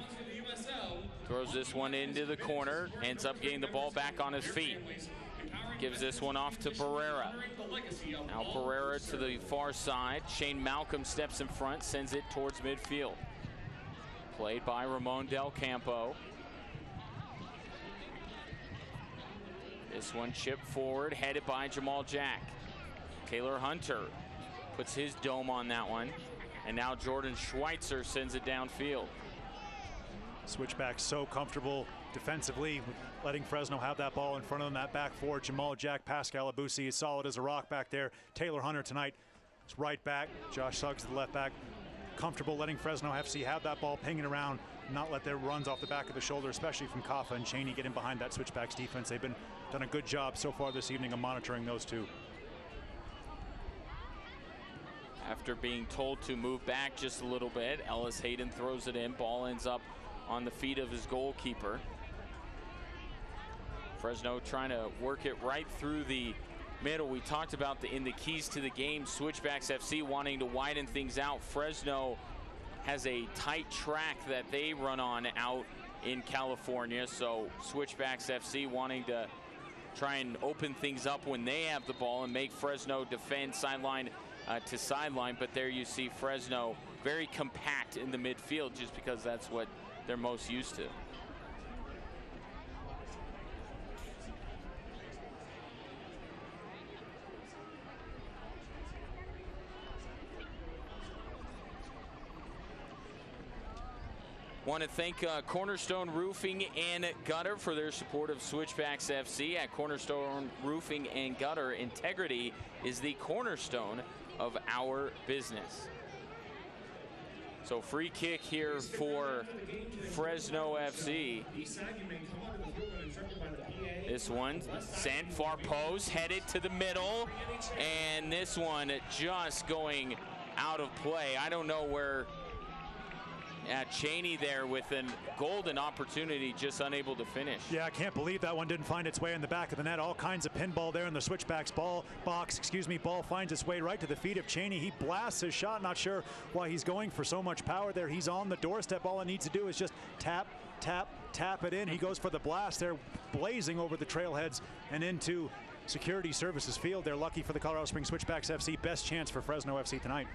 Speaker 2: throws this one into the corner, ends up getting the ball back on his feet. Gives this one off to Barrera. Now Barrera to the far side. Shane Malcolm steps in front, sends it towards midfield. Played by Ramon Del Campo. This one chipped forward, headed by Jamal Jack. Taylor Hunter puts his dome on that one. And now Jordan Schweitzer sends it downfield.
Speaker 3: Switchback so comfortable defensively, letting Fresno have that ball in front of them. That back four, Jamal Jack, Pascal Abusi is solid as a rock back there. Taylor Hunter tonight is right back. Josh Suggs, the left back. Comfortable letting Fresno FC have that ball pinging around, not let their runs off the back of the shoulder, especially from Kaffa and Cheney getting behind that Switchbacks defense. They've done a good job so far this evening of monitoring those two.
Speaker 2: After being told to move back just a little bit, Ellis Hayden throws it in. Ball ends up on the feet of his goalkeeper. Fresno trying to work it right through the middle. We talked about in the keys to the game, Switchbacks FC wanting to widen things out. Fresno has a tight track that they run on out in California, so Switchbacks FC wanting to try and open things up when they have the ball and make Fresno defend sideline to sideline. But there you see Fresno very compact in the midfield, just because that's what they're most used to. Want to thank Cornerstone Roofing and Gutter for their support of Switchbacks FC. At Cornerstone Roofing and Gutter, integrity is the cornerstone of our business. So free kick here for Fresno FC. This one sent far post, headed to the middle, and this one just going out of play. I don't know where Cheney there with a golden opportunity, just unable to finish.
Speaker 3: Yeah, I can't believe that one didn't find its way in the back of the net. All kinds of pinball there in the Switchbacks ball finds its way right to the feet of Cheney. He blasts his shot. Not sure why he's going for so much power there. He's on the doorstep. All it needs to do is just tap, tap, tap it in. He goes for the blast there, blazing over the trailheads and into Security Services Field. They're lucky for the Colorado Springs Switchbacks FC. Best chance for Fresno FC tonight.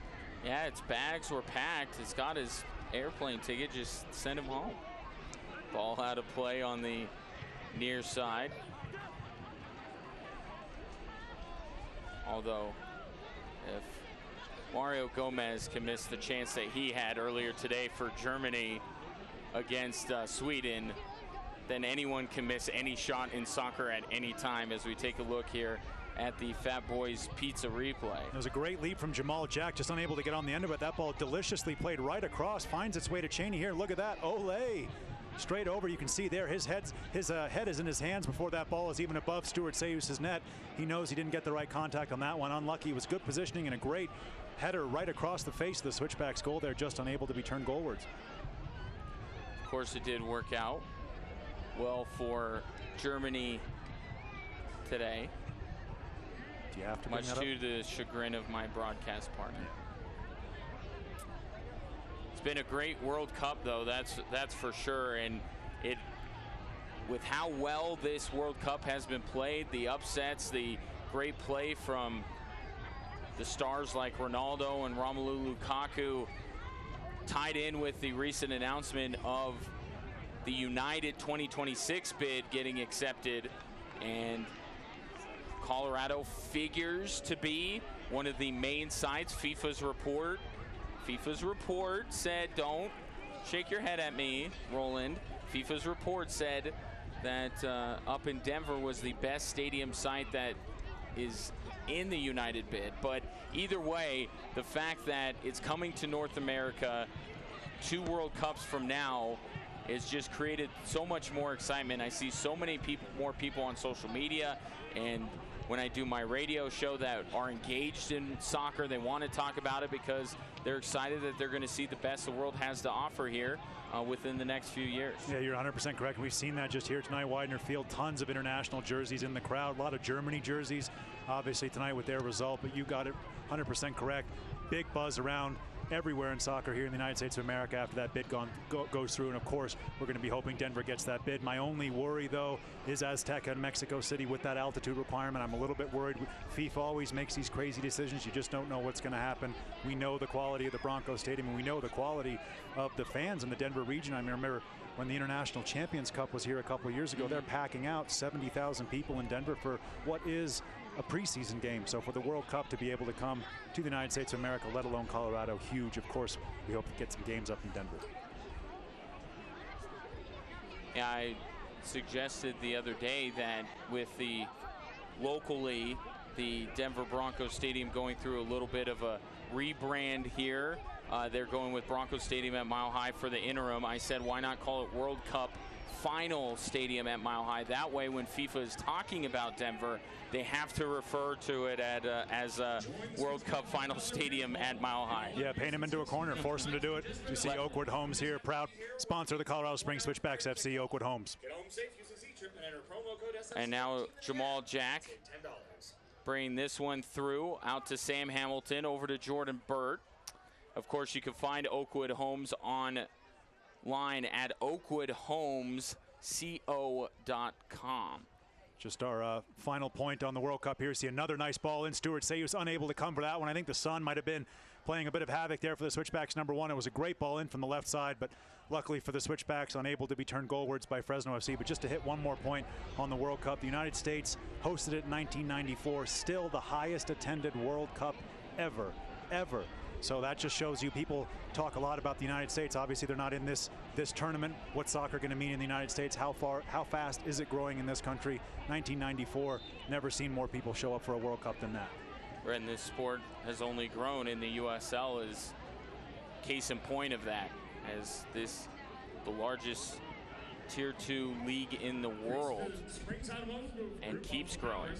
Speaker 2: Yeah, its bags were packed. It's got his airplane ticket, just send him home. Ball out of play on the near side. Although if Mario Gomez can miss the chance that he had earlier today for Germany against Sweden, then anyone can miss any shot in soccer at any time, as we take a look here at the Fat Boys Pizza replay. It
Speaker 3: was a great leap from Jamal Jack, just unable to get on the end of it. That ball deliciously played right across, finds its way to Cheney here. Look at that, Ole. Straight over, you can see there his head is in his hands before that ball is even above Stuart Sayus' net. He knows he didn't get the right contact on that one. Unlucky. It was good positioning and a great header right across the face of the Switchbacks goal there, just unable to be turned goalwards.
Speaker 2: Of course it did work out. well for Germany today.
Speaker 3: Do you have to
Speaker 2: much to the chagrin of my broadcast partner. It's been a great World Cup, though. That's for sure. And with how well this World Cup has been played, the upsets, the great play from the stars like Ronaldo and Romelu Lukaku, tied in with the recent announcement of the United 2026 bid getting accepted, and Colorado figures to be one of the main sites. FIFA's report said, don't shake your head at me, Roland. FIFA's report said that up in Denver was the best stadium site that is in the United bid. But either way, the fact that it's coming to North America 2 World Cups from now has just created so much more excitement. I see so many more people on social media, and when I do my radio show that are engaged in soccer, they want to talk about it because they're excited that they're going to see the best the world has to offer here within the next few years. Yeah,
Speaker 3: you're 100% correct. We've seen that just here tonight, Widener Field. Tons of international jerseys in the crowd. A lot of Germany jerseys, obviously, tonight with their result. But you got it 100% correct. Big buzz around everywhere in soccer here in the United States of America after that bid goes through. And, of course, we're going to be hoping Denver gets that bid. My only worry, though, is Azteca and Mexico City with that altitude requirement. I'm a little bit worried. FIFA always makes these crazy decisions. You just don't know what's going to happen. We know the quality of the Broncos Stadium, and we know the quality of the fans in the Denver region. I remember when the International Champions Cup was here a couple of years ago, they're packing out 70,000 people in Denver for what is a preseason game. So for the World Cup to be able to come to the United States of America, let alone Colorado, huge. Of course, we hope to get some games up in Denver.
Speaker 2: Yeah, I suggested the other day that with the locally, the Denver Broncos Stadium going through a little bit of a rebrand here. They're going with Broncos Stadium at Mile High for the interim. I said, why not call it World Cup Final Stadium at Mile High? That way, when FIFA is talking about Denver, they have to refer to it as a World Cup Final Stadium at Mile High.
Speaker 3: Yeah, paint him into a corner, force him to do it. You see Oakwood Homes here, proud sponsor of the Colorado Springs Switchbacks FC, Oakwood Homes.
Speaker 2: And now Jamal Jack bringing this one through, out to Sam Hamilton, over to Jordan Burt. Of course, you can find Oakwood Homes online at oakwoodhomesco.com.
Speaker 3: Just our final point on the World Cup here. See another nice ball in. Stuart Say he was unable to come for that one. I think the sun might have been playing a bit of havoc there for the Switchbacks. Number one, it was a great ball in from the left side, but luckily for the Switchbacks, unable to be turned goalwards by Fresno FC. But just to hit one more point on the World Cup, the United States hosted it in 1994, still the highest attended World Cup ever. So that just shows you, people talk a lot about the United States. Obviously, they're not in this tournament. What's soccer going to mean in the United States? How fast is it growing in this country? 1994, never seen more people show up for a World Cup than that.
Speaker 2: And this sport has only grown, in the USL is case in point of that, as this the largest Tier 2 league in the world and keeps growing.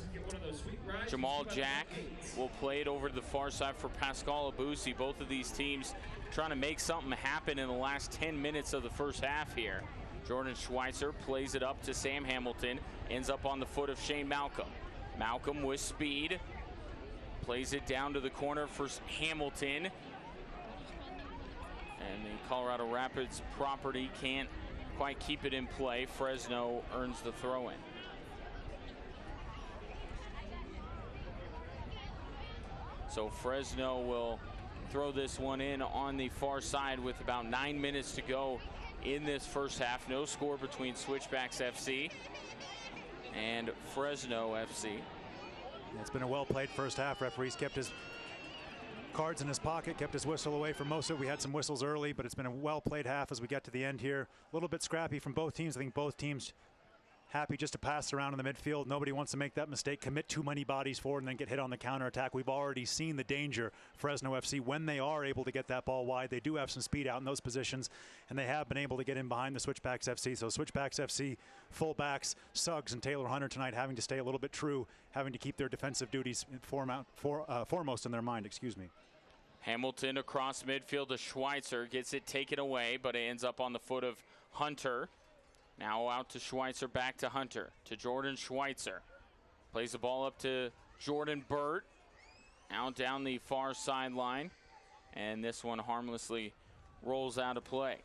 Speaker 2: Jamal Jack will play it over to the far side for Pascal Abusi. Both of these teams trying to make something happen in the last 10 minutes of the first half here. Jordan Schweitzer plays it up to Sam Hamilton, ends up on the foot of Shane Malcolm. Malcolm with speed, plays it down to the corner for Hamilton. And the Colorado Rapids property can't quite keep it in play. Fresno earns the throw-in. So Fresno will throw this one in on the far side with about 9 minutes to go in this first half. No score between Switchbacks FC and Fresno FC.
Speaker 3: It's been a well-played first half. Referees kept his cards in his pocket, kept his whistle away from most of it. We had some whistles early, but it's been a well-played half as we get to the end here. A little bit scrappy from both teams. I think both teams happy just to pass around in the midfield. Nobody wants to make that mistake, commit too many bodies forward and then get hit on the counterattack. We've already seen the danger. Fresno FC, when they are able to get that ball wide, they do have some speed out in those positions, and they have been able to get in behind the Switchbacks FC. So Switchbacks FC fullbacks, Suggs and Taylor Hunter tonight having to stay a little bit true, having to keep their defensive duties foremost in their mind, excuse me.
Speaker 2: Hamilton across midfield to Schweitzer, gets it taken away, but it ends up on the foot of Hunter. Now out to Schweitzer, back to Hunter, to Jordan Schweitzer. Plays the ball up to Jordan Burt. Out down the far sideline. And this one harmlessly rolls out of play.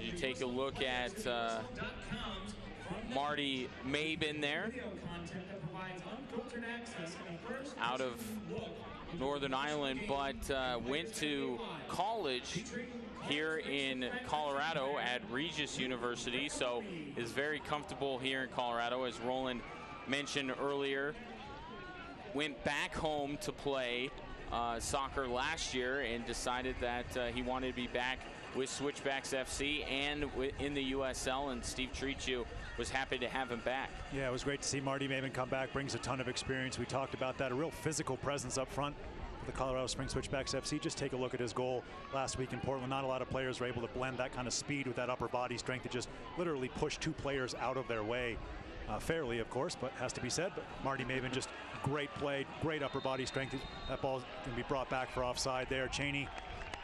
Speaker 2: You take a look at Marty Mabin there, out of Northern Ireland, but went to college here in Colorado at Regis University, so is very comfortable here in Colorado. As Roland mentioned earlier, went back home to play soccer last year and decided that he wanted to be back with Switchbacks FC and in the USL, and Steve Treachu was happy to have him back.
Speaker 3: Yeah, it was great to see Marty Mabin come back, brings a ton of experience. We talked about that, a real physical presence up front for the Colorado Springs Switchbacks FC. Just take a look at his goal last week in Portland. Not a lot of players were able to blend that kind of speed with that upper body strength to just literally push two players out of their way. Fairly, of course, but has to be said. But Marty Mabin, just great play, great upper body strength. That ball can be brought back for offside there. Cheney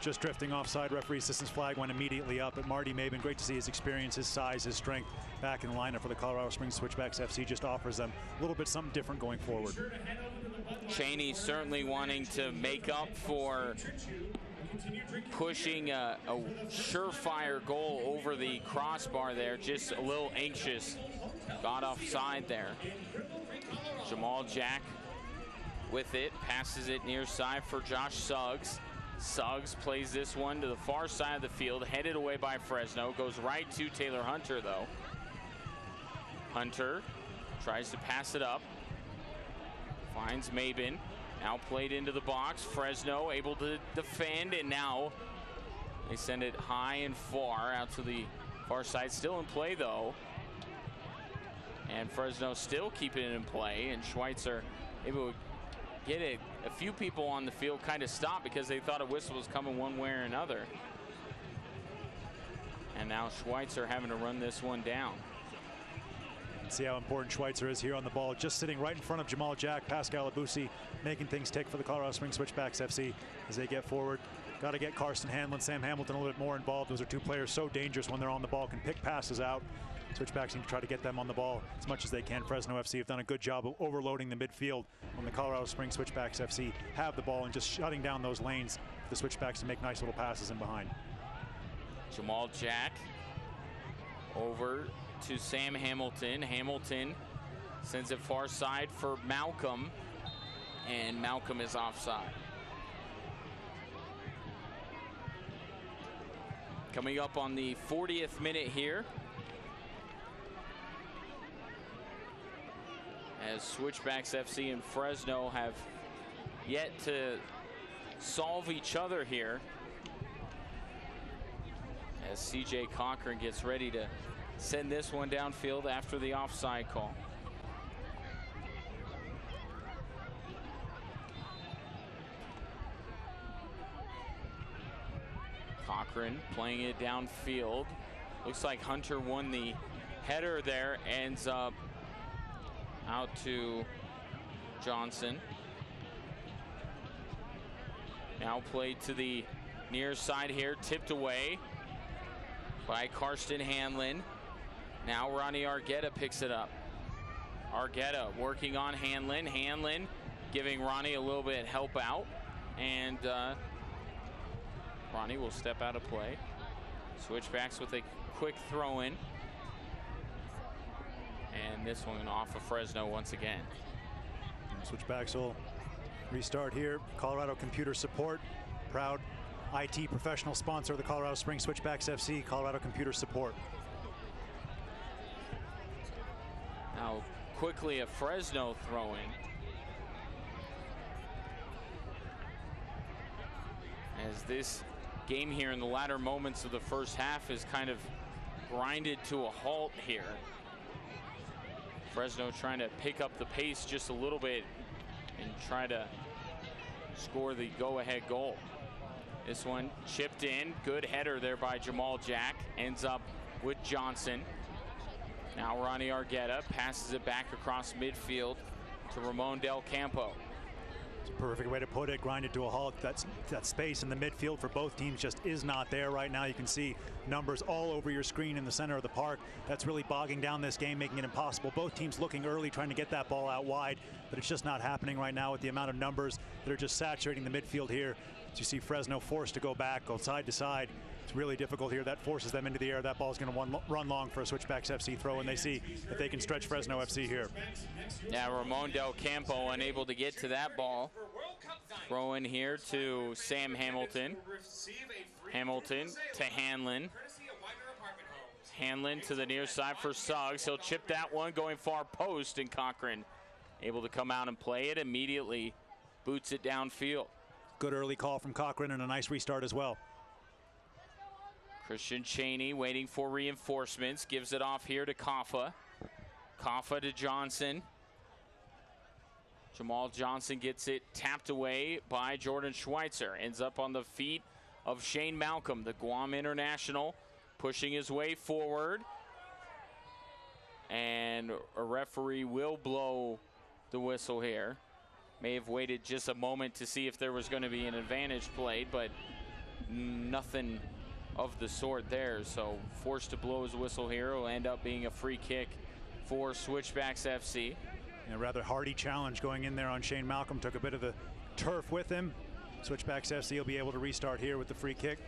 Speaker 3: just drifting offside. Referee assistance flag went immediately up. But Marty Mabin, great to see his experience, his size, his strength back in the lineup for the Colorado Springs Switchbacks FC. Just offers them a little bit something different going forward.
Speaker 2: Cheney certainly wanting to make up for pushing a surefire goal over the crossbar there. Just a little anxious. Got offside there. Jamal Jack with it, passes it near side for Josh Suggs. Suggs plays this one to the far side of the field, headed away by Fresno. Goes right to Taylor Hunter, though. Hunter tries to pass it up. Finds Mabin. Now played into the box. Fresno able to defend, and now they send it high and far out to the far side. Still in play, though. And Fresno still keeping it in play, and Schweitzer able to get a few people on the field kind of stopped because they thought a whistle was coming one way or another. And now Schweitzer having to run this one down.
Speaker 3: See how important Schweitzer is here on the ball, just sitting right in front of Jamal Jack. Pascal Abusi making things tick for the Colorado Springs Switchbacks FC as they get forward. Got to get Karsten Hanlon, Sam Hamilton a little bit more involved. Those are two players so dangerous when they're on the ball, can pick passes out. Switchbacks need to try to get them on the ball as much as they can. Fresno FC have done a good job of overloading the midfield when the Colorado Springs Switchbacks FC have the ball and just shutting down those lanes for the Switchbacks to make nice little passes in behind.
Speaker 2: Jamal Jack over to Sam Hamilton. Hamilton sends it far side for Malcolm, and Malcolm is offside. Coming up on the 40th minute here, as Switchbacks FC and Fresno have yet to solve each other here, as CJ Cochran gets ready to send this one downfield after the offside call. Cochran playing it downfield. Looks like Hunter won the header there, ends up out to Johnson. Now played to the near side here, tipped away by Karsten Hanlon. Now Ronnie Argueta picks it up. Argueta working on Hanlon. Hanlon giving Ronnie a little bit help out, and Ronnie will step out of play. Switchbacks with a quick throw in. And this one off of Fresno once again.
Speaker 3: Switchbacks will restart here. Colorado Computer Support, proud IT professional sponsor of the Colorado Springs Switchbacks FC, Colorado Computer Support.
Speaker 2: Now quickly a Fresno throw-in. As this game here in the latter moments of the first half is kind of grinded to a halt here. Fresno trying to pick up the pace just a little bit and try to score the go-ahead goal. This one chipped in. Good header there by Jamal Jack. Ends up with Johnson. Now Ronnie Argueta passes it back across midfield to Ramon Del Campo.
Speaker 3: It's a perfect way to put it. Grind it to a halt. That space in the midfield for both teams just is not there right now. You can see numbers all over your screen in the center of the park. That's really bogging down this game, making it impossible. Both teams looking early, trying to get that ball out wide, but it's just not happening right now with the amount of numbers that are just saturating the midfield here. As you see Fresno forced to go back, go side to side. It's really difficult here. That forces them into the air. That ball is going to run long for a Switchbacks FC throw, and they see if they can stretch Fresno FC here.
Speaker 2: Yeah, Ramon Del Campo unable to get to that ball. Throw in here to Sam Hamilton. Hamilton to Hanlon. Hanlon to the near side for Suggs. He'll chip that one going far post, and Cochran able to come out and play it immediately. Boots it downfield.
Speaker 3: Good early call from Cochran and a nice restart as well.
Speaker 2: Christian Cheney waiting for reinforcements. Gives it off here to Kaffa. Kaffa to Johnson. Jamal Johnson gets it tapped away by Jordan Schweitzer. Ends up on the feet of Shane Malcolm, the Guam international, pushing his way forward. And a referee will blow the whistle here. May have waited just a moment to see if there was going to be an advantage played, but nothing of the sort there. So forced to blow his whistle here. Will end up being a free kick for Switchbacks FC.
Speaker 3: A rather hardy challenge going in there on Shane Malcolm. Took a bit of the turf with him. Switchbacks FC will be able to restart here with the free kick.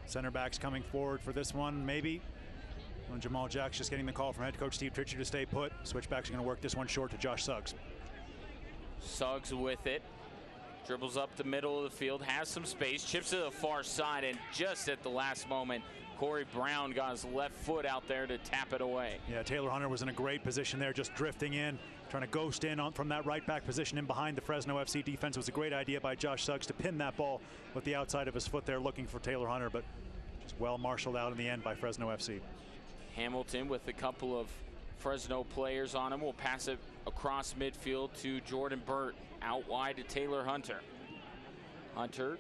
Speaker 3: Center backs coming forward for this one, maybe. And Jamal Jacks just getting the call from head coach Steve Tritchard to stay put. Switchbacks are going to work this one short to Josh Suggs.
Speaker 2: Suggs with it. Dribbles up the middle of the field, has some space, chips to the far side, and just at the last moment, Corey Brown got his left foot out there to tap it away.
Speaker 3: Yeah, Taylor Hunter was in a great position there, just drifting in, trying to ghost in from that right back position in behind the Fresno FC defense. It was a great idea by Josh Suggs to pin that ball with the outside of his foot there, looking for Taylor Hunter, but just well marshaled out in the end by Fresno FC.
Speaker 2: Hamilton with a couple of Fresno players on him will pass it across midfield to Jordan Burt. Out wide to Taylor Hunter. Hunter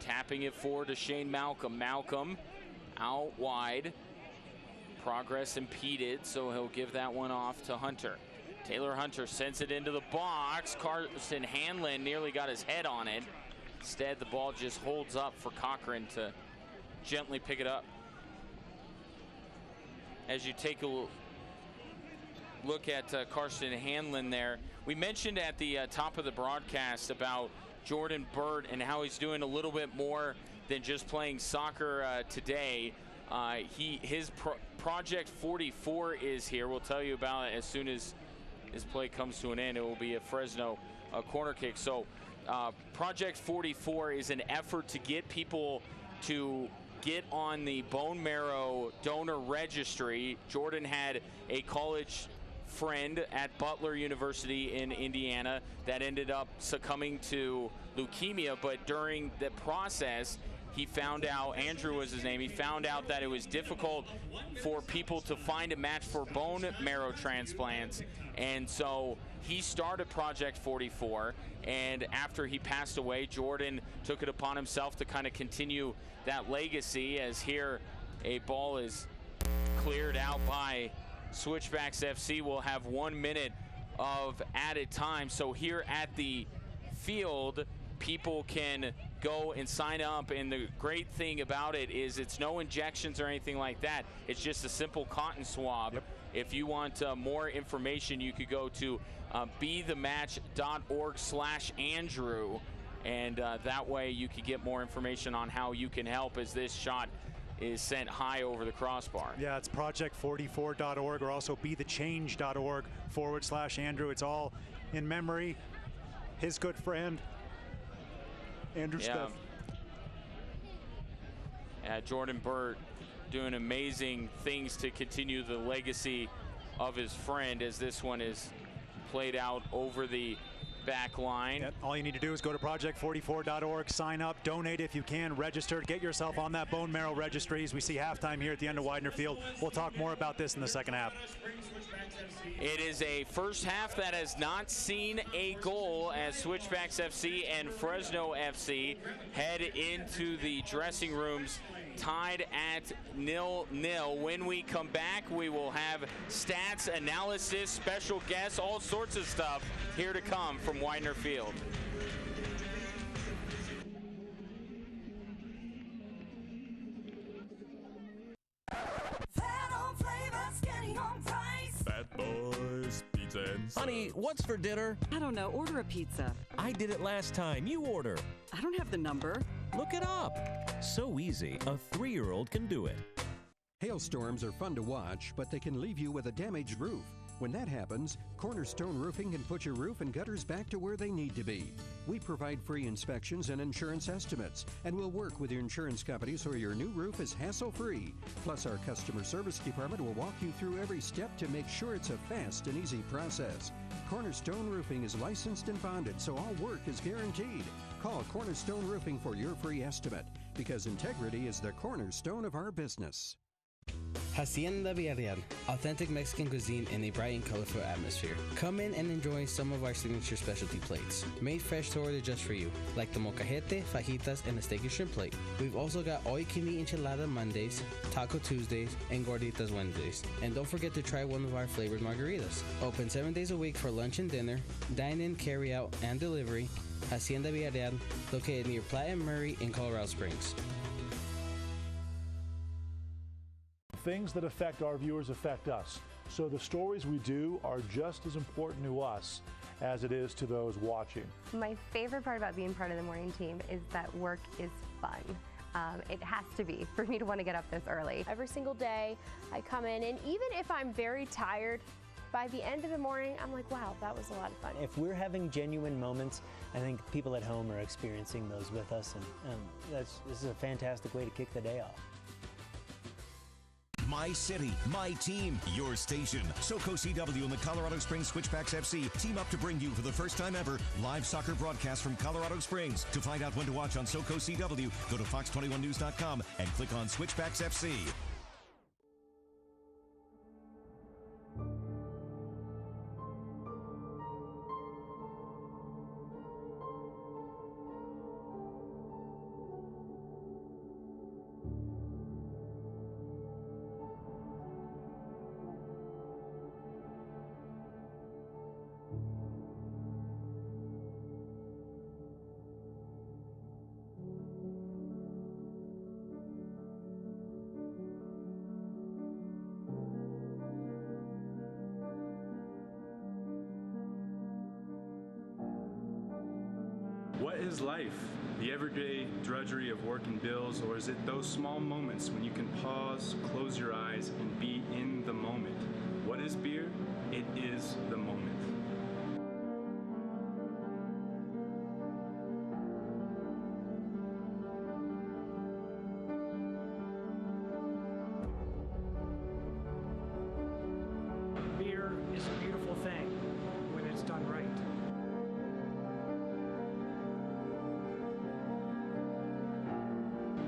Speaker 2: tapping it forward to Shane Malcolm. Malcolm out wide. Progress impeded, so he'll give that one off to Hunter. Taylor Hunter sends it into the box. Carson Hanlon nearly got his head on it. Instead, the ball just holds up for Cochran to gently pick it up. As you take a look at Carson Hanlon there, we mentioned at the top of the broadcast about Jordan Burt and how he's doing a little bit more than just playing soccer today. His Project 44 is here. We'll tell you about it as soon as his play comes to an end. It will be a Fresno corner kick. So Project 44 is an effort to get people to get on the bone marrow donor registry. Jordan had a college friend at Butler University in Indiana that ended up succumbing to leukemia, but during the process he found out, Andrew was his name, he found out that it was difficult for people to find a match for bone marrow transplants, and so he started Project 44, and after he passed away, Jordan took it upon himself to kind of continue that legacy, as here a ball is cleared out by Switchbacks FC. Will have 1 minute of added time. So here at the field, people can go and sign up, and the great thing about it is it's no injections or anything like that. It's just a simple cotton swab. Yep. If you want more information, you could go to bethematch.org/Andrew, and that way you could get more information on how you can help as this shot is sent high over the crossbar.
Speaker 3: Yeah, it's project44.org, or also bethechange.org/Andrew. It's all in memory. His good friend, Andrew Steff.
Speaker 2: Yeah, Jordan Burt doing amazing things to continue the legacy of his friend, as this one is played out over the back line.
Speaker 3: Yep. All you need to do is go to project44.org, sign up, donate if you can, register, get yourself on that bone marrow registry. As we see halftime here at the end of Widener Field. We'll talk more about this in the second half.
Speaker 2: It is a first half that has not seen a goal, as Switchbacks FC and Fresno FC head into the dressing rooms tied at 0-0. When we come back, we will have stats, analysis, special guests, all sorts of stuff here to come from from Widener Field.
Speaker 4: Bad Boys Pizza and
Speaker 5: Honey, what's for dinner?
Speaker 6: I don't know. Order a pizza.
Speaker 5: I did it last time. You order.
Speaker 6: I don't have the number.
Speaker 5: Look it up. So easy, a 3-year-old can do it.
Speaker 7: Hailstorms are fun to watch, but they can leave you with a damaged roof. When that happens, Cornerstone Roofing can put your roof and gutters back to where they need to be. We provide free inspections and insurance estimates, and we'll work with your insurance company so your new roof is hassle-free. Plus, our customer service department will walk you through every step to make sure it's a fast and easy process. Cornerstone Roofing is licensed and bonded, so all work is guaranteed. Call Cornerstone Roofing for your free estimate, because integrity is the cornerstone of our business.
Speaker 10: Hacienda Villarreal, authentic Mexican cuisine in a bright and colorful atmosphere. Come in and enjoy some of our signature specialty plates, made fresh to order just for you, like the molcajete, fajitas, and the steak and shrimp plate. We've also got all-you-can-eat enchilada Mondays, Taco Tuesdays, and Gorditas Wednesdays. And don't forget to try one of our flavored margaritas. Open 7 days a week for lunch and dinner, dine-in, carry-out, and delivery. Hacienda Villarreal, located near Platte and Murray in Colorado Springs.
Speaker 11: Things that affect our viewers affect us. So the stories we do are just as important to us as it is to those watching.
Speaker 12: My favorite part about being part of the morning team is that work is fun. It has to be for me to want to get up this early.
Speaker 13: Every single day I come in, and even if I'm very tired, by the end of the morning, I'm like, wow, that was a lot of fun.
Speaker 14: If we're having genuine moments, I think people at home are experiencing those with us, and this is a fantastic way to kick the day off.
Speaker 1: My city, my team, your station. SoCo CW and the Colorado Springs Switchbacks FC team up to bring you, for the first time ever, live soccer broadcast from Colorado Springs. To find out when to watch on SoCo CW, go to fox21news.com and click on Switchbacks FC.
Speaker 15: What is life? The everyday drudgery of work and bills, or is it those small moments when you can pause, close your eyes, and be in the moment? What is beer? It is the moment.
Speaker 16: Beer is a beautiful thing when it's done right.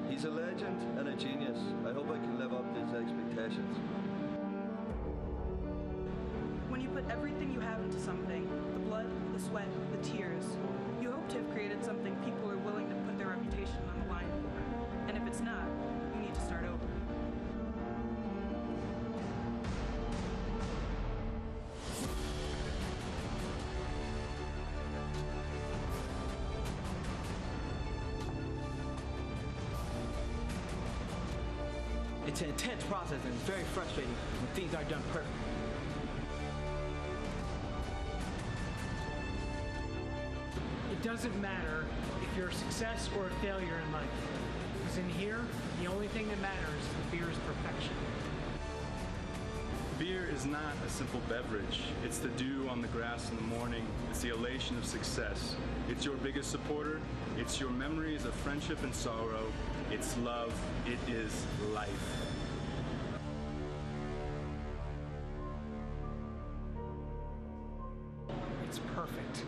Speaker 17: He's a legend and a genius. I hope I can live up to his expectations.
Speaker 18: When you put everything you have into something, the blood, the sweat, the tears, you hope to have created something people are willing to put their reputation on the line for. And if it's not, you need to start over.
Speaker 19: It's an intense process and it's very frustrating when things aren't done perfectly.
Speaker 16: It doesn't matter if you're a success or a failure in life. Because in here, the only thing that matters is beer's perfection.
Speaker 15: Beer is not a simple beverage. It's the dew on the grass in the morning. It's the elation of success. It's your biggest supporter. It's your memories of friendship and sorrow. It's love. It is life.
Speaker 16: It's perfect.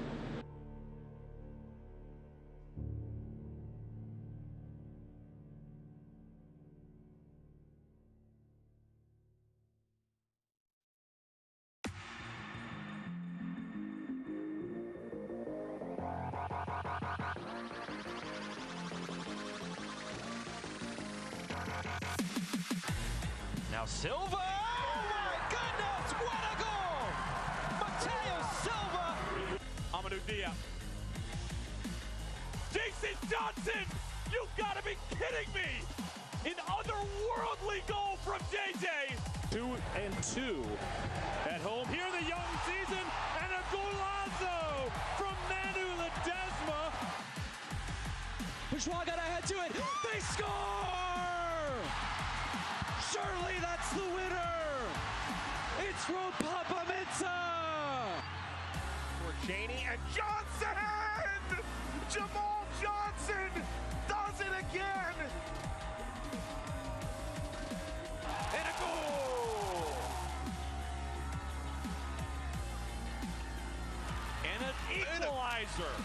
Speaker 20: Now Silva! Oh my goodness, what a goal! Mateo Silva!
Speaker 3: Amadou
Speaker 21: Dia. Jason Johnson! You've got to be kidding me! An otherworldly goal from JJ! 2-2 at home. Here the young season, and a golazo from Manu Ledesma.
Speaker 22: Bourgeois got ahead to it. They score! Surely that's the winner! It's Ropapa Mensah!
Speaker 21: For Cheney and Johnson! Jamal Johnson does it again! And a goal! And an equalizer!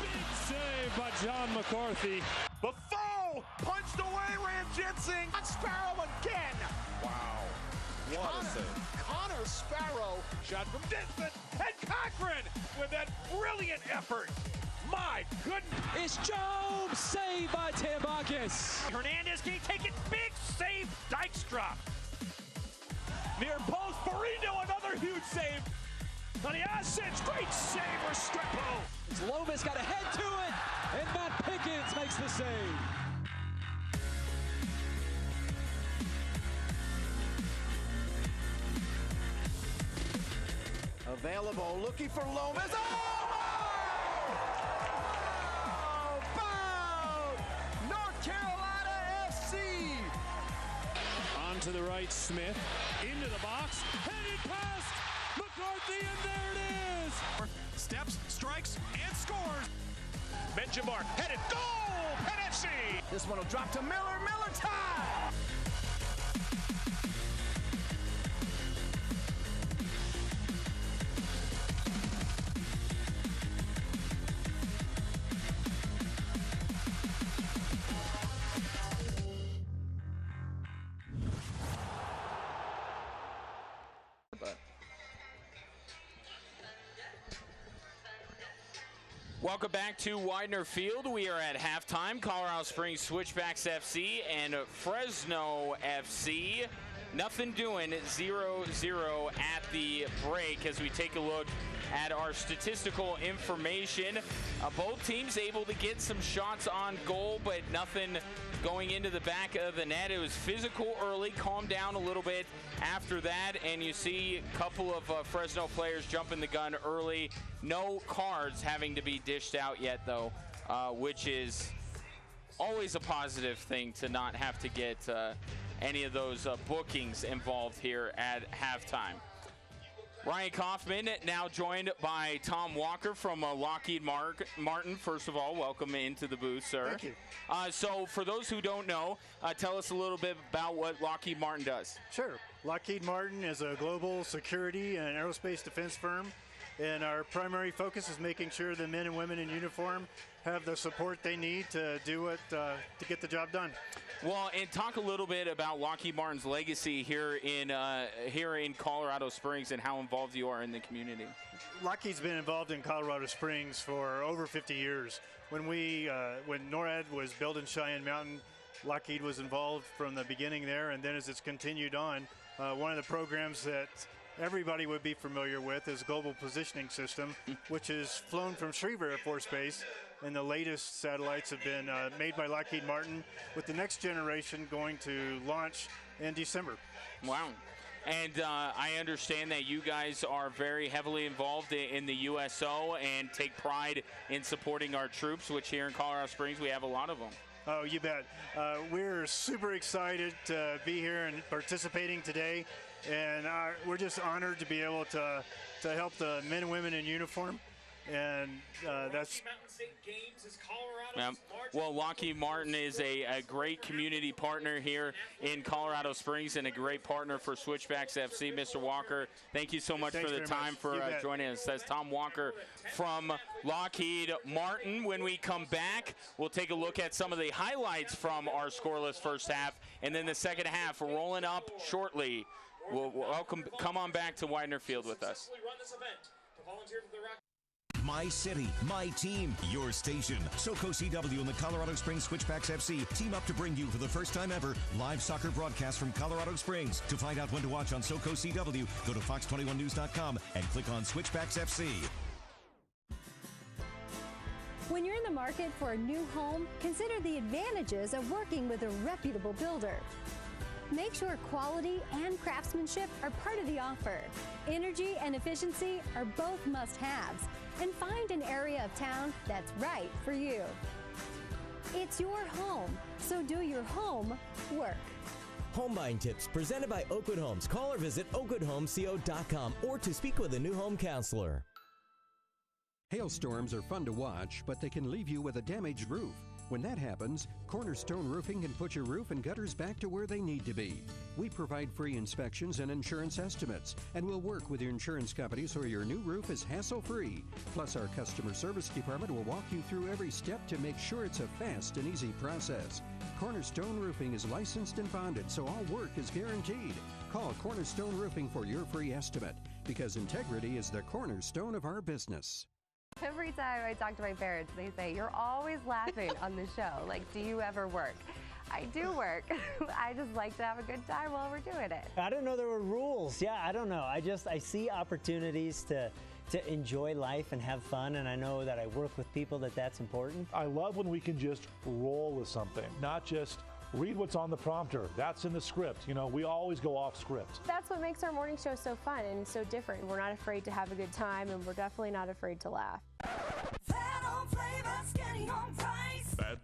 Speaker 21: Big save by John McCarthy. Buffon punched away Ranjitsing. Sparrow again! Wow. What a save. Connor Sparrow shot from distance, and Cochran with that brilliant effort. My goodness.
Speaker 22: It's Jones, saved by Tambakis.
Speaker 21: Hernandez can take it, big save, Dykstra. Near post, Barrino, another huge save. On the assets, great save, Restrepo.
Speaker 22: Lomas got ahead to it, and Matt Pickens makes the save.
Speaker 21: Available, looking for Lomas. To the right, Smith into the box, headed past McCarthy, and there it is.
Speaker 23: Steps, strikes, and scores.
Speaker 21: Benjamar headed, goal, Penn FC.
Speaker 23: This one will drop to Miller. Miller tie.
Speaker 2: Welcome back to Widener Field. We are at halftime. Colorado Springs Switchbacks FC and Fresno FC. Nothing doing, 0-0 at the break as we take a look at our statistical information. Both teams able to get some shots on goal, but nothing going into the back of the net. It was physical early, calmed down a little bit after that, and you see a couple of Fresno players jumping the gun early. No cards having to be dished out yet, though, which is always a positive thing to not have to get any of those bookings involved here at halftime. Ryan Kaufman now joined by Tom Walker from Lockheed Martin. First of all, welcome into the booth, sir.
Speaker 24: Thank you.
Speaker 2: So for those who don't know, tell us a little bit about what Lockheed Martin does.
Speaker 24: Sure. Lockheed Martin is a global security and aerospace defense firm, and our primary focus is making sure the men and women in uniform have the support they need to do what to get the job done.
Speaker 2: Well, and talk a little bit about Lockheed Martin's legacy here in Colorado Springs and how involved you are in the community.
Speaker 24: Lockheed's been involved in Colorado Springs for over 50 years. When NORAD was built in Cheyenne Mountain, Lockheed was involved from the beginning there, and then as it's continued on, one of the programs that everybody would be familiar with is Global Positioning System, which is flown from Schriever Air Force Base, and the latest satellites have been made by Lockheed Martin, with the next generation going to launch in December.
Speaker 2: Wow. And I understand that you guys are very heavily involved in the USO and take pride in supporting our troops, which here in Colorado Springs, we have a lot of them.
Speaker 24: Oh, you bet. We're super excited to be here and participating today, and we're just honored to be able to help the men and women in uniform. And that's
Speaker 21: Mountain State Games is Colorado's
Speaker 2: well, Lockheed Martin is a great community partner here in Colorado Springs and a great partner for Switchbacks FC. Mr. Walker, thank you so much for the time for joining us. That's Tom Walker from Lockheed Martin. When we come back, we'll take a look at some of the highlights from our scoreless first half, and then the second half rolling up shortly. We'll come on back to Widener Field with us.
Speaker 1: My city, my team, your station. SoCo CW and the Colorado Springs Switchbacks FC team up to bring you for the first time ever live soccer broadcast from Colorado Springs. To find out when to watch on SoCo CW, go to fox21news.com and click on Switchbacks FC.
Speaker 4: When you're in the market for a new home, consider the advantages of working with a reputable builder. Make sure quality and craftsmanship are part of the offer. Energy and efficiency are both must-haves. And find an area of town that's right for you. It's your home, so do your home work.
Speaker 6: Home buying tips presented by Oakwood Homes. Call or visit oakwoodhomesco.com or to speak with a new home counselor.
Speaker 7: Hailstorms are fun to watch, but they can leave you with a damaged roof. When that happens, Cornerstone Roofing can put your roof and gutters back to where they need to be. We provide free inspections and insurance estimates, and we'll work with your insurance company so your new roof is hassle-free. Plus, our customer service department will walk you through every step to make sure it's a fast and easy process. Cornerstone Roofing is licensed and bonded, so all work is guaranteed. Call Cornerstone Roofing for your free estimate, because integrity is the cornerstone of our business.
Speaker 12: Every time I talk to my parents, they say, you're always laughing on the show. Like, do you ever work? I do work. I just like to have a good time while we're doing it.
Speaker 14: I didn't know there were rules. Yeah, I don't know. I see opportunities to enjoy life and have fun, and I know that I work with people that's important.
Speaker 11: I love when we can just roll with something, not just read what's on the prompter. That's in the script. You know, we always go off script.
Speaker 13: That's what makes our morning show so fun and so different. We're not afraid to have a good time, and we're definitely not afraid to laugh.
Speaker 8: Fat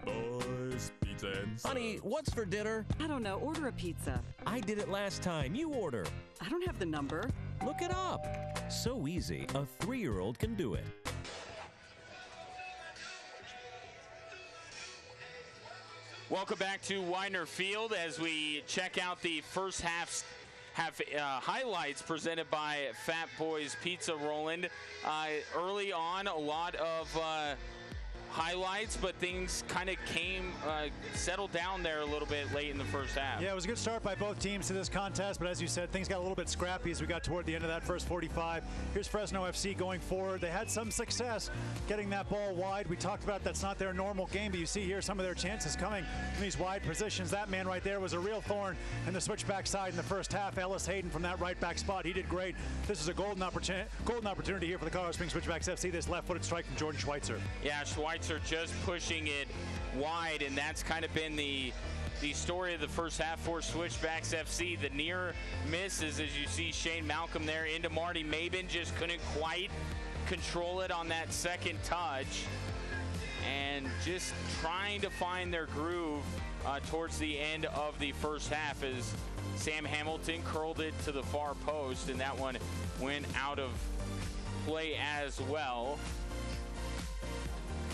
Speaker 8: Boys Pizza and
Speaker 5: Honey, what's for dinner?
Speaker 9: I don't know. Order a pizza.
Speaker 5: I did it last time. You order.
Speaker 9: I don't have the number.
Speaker 5: Look it up. So easy, a 3-year-old can do it.
Speaker 2: Welcome back to Widener Field as we check out the first half highlights presented by Fat Boys Pizza. Roland, early on, a lot of highlights, but things kind of settled down there a little bit late in the first half.
Speaker 3: Yeah, it was a good start by both teams to this contest, but as you said, things got a little bit scrappy as we got toward the end of that first 45. Here's Fresno FC going forward. They had some success getting that ball wide. We talked about that's not their normal game, but you see here some of their chances coming from these wide positions. That man right there was a real thorn in the switchback side in the first half. Ellis Hayden from that right back spot. He did great. This is a golden opportunity here for the Colorado Springs Switchbacks FC. This left-footed strike from Jordan Schweitzer.
Speaker 2: Yeah, Schweitzer just pushing it wide, and that's kind of been the story of the first half for Switchbacks FC. The near misses, as you see Shane Malcolm there into Marty Mabin, just couldn't quite control it on that second touch, and just trying to find their groove towards the end of the first half as Sam Hamilton curled it to the far post, and that one went out of play as well.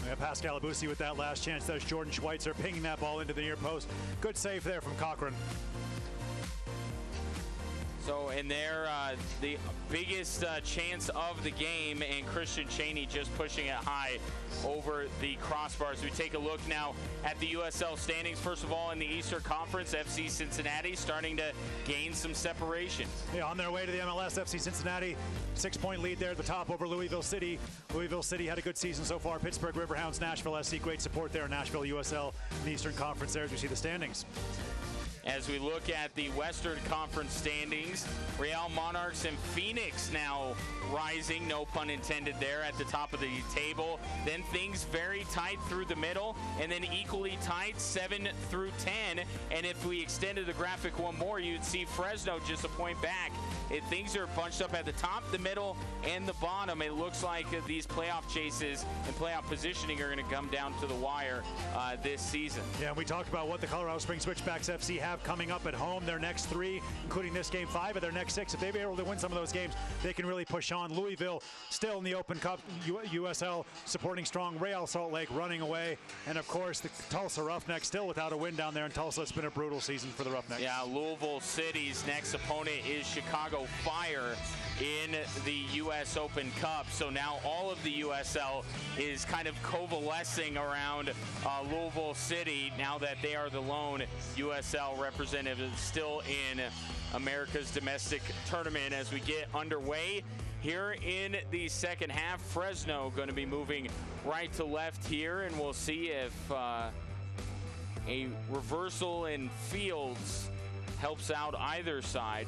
Speaker 3: Yeah, Pascal Abusi with that last chance. There's Jordan Schweitzer pinging that ball into the near post. Good save there from Cochran.
Speaker 2: So, and there, the biggest chance of the game, and Christian Cheney just pushing it high over the crossbars. We take a look now at the USL standings. First of all, in the Eastern Conference, FC Cincinnati starting to gain some separation.
Speaker 3: Yeah, on their way to the MLS, FC Cincinnati, 6-point lead there at the top over Louisville City. Louisville City had a good season so far. Pittsburgh Riverhounds, Nashville SC, great support there. Nashville USL in the Eastern Conference there as we see the standings.
Speaker 2: As we look at the Western Conference standings, Real Monarchs and Phoenix now rising, no pun intended there, at the top of the table. Then things very tight through the middle, and then equally tight 7 through 10. And if we extended the graphic one more, you'd see Fresno just a point back. Things are bunched up at the top, the middle, and the bottom. It looks like these playoff chases and playoff positioning are going to come down to the wire this season.
Speaker 3: Yeah, and we talked about what the Colorado Springs Switchbacks FC have coming up at home. Their next 3, including this game, 5 of their next 6. If they're able to win some of those games, they can really push on. Louisville still in the Open Cup, USL supporting strong. Real Salt Lake running away. And, of course, the Tulsa Roughnecks still without a win down there in Tulsa. It's been a brutal season for the Roughnecks.
Speaker 2: Yeah, Louisville City's next opponent is Chicago Fire in the U.S. Open Cup. So now all of the USL is kind of coalescing around Louisville City now that they are the lone USL representative still in America's domestic tournament. As we get underway here in the second half, Fresno going to be moving right to left here, and we'll see if a reversal in Fields helps out either side.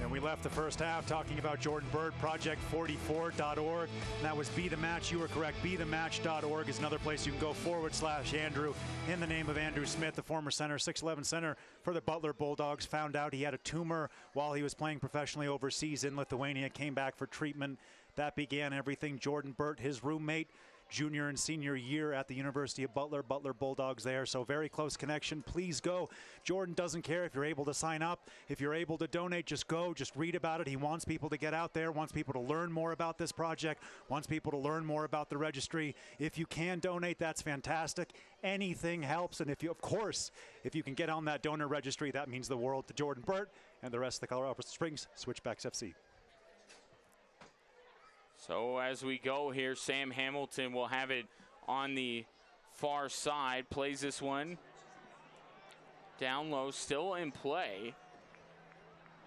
Speaker 3: And we left the first half talking about Jordan Bird, project44.org. And that was Be The Match. You were correct. BeTheMatch.org is another place you can go /Andrew in the name of Andrew Smith, the former center, 6'11" center for the Butler Bulldogs. Found out he had a tumor while he was playing professionally overseas in Lithuania. Came back for treatment. That began everything. Jordan Burt, his roommate, junior and senior year at the University of Butler Bulldogs there. So very close connection. Please go. Jordan doesn't care if you're able to sign up. If you're able to donate, just go. Just read about it. He wants people to get out there, wants people to learn more about this project, wants people to learn more about the registry. If you can donate, that's fantastic. Anything helps. And if you, of course, if you can get on that donor registry, that means the world to Jordan Burt and the rest of the Colorado Springs Switchbacks FC.
Speaker 2: So as we go here, Sam Hamilton will have it on the far side. Plays this one down low, still in play.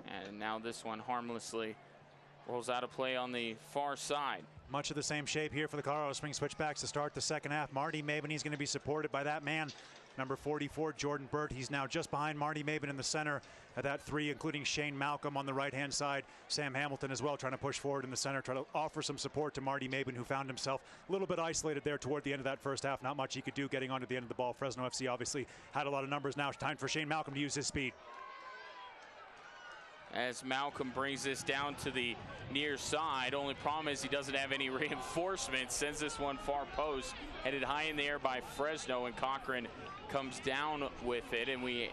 Speaker 2: And now this one harmlessly rolls out of play on the far side.
Speaker 3: Much of the same shape here for the Colorado Springs Switchbacks to start the second half. Marty Maben, he's going to be supported by that man, number 44, Jordan Burt. He's now just behind Marty Maben in the center at that three, including Shane Malcolm on the right-hand side. Sam Hamilton as well, trying to push forward in the center, try to offer some support to Marty Maben, who found himself a little bit isolated there toward the end of that first half. Not much he could do getting onto the end of the ball. Fresno FC obviously had a lot of numbers. Now it's time for Shane Malcolm to use his speed.
Speaker 2: As Malcolm brings this down to the near side. Only problem is he doesn't have any reinforcements. Sends this one far post, headed high in the air by Fresno, and Cochran comes down with it. And we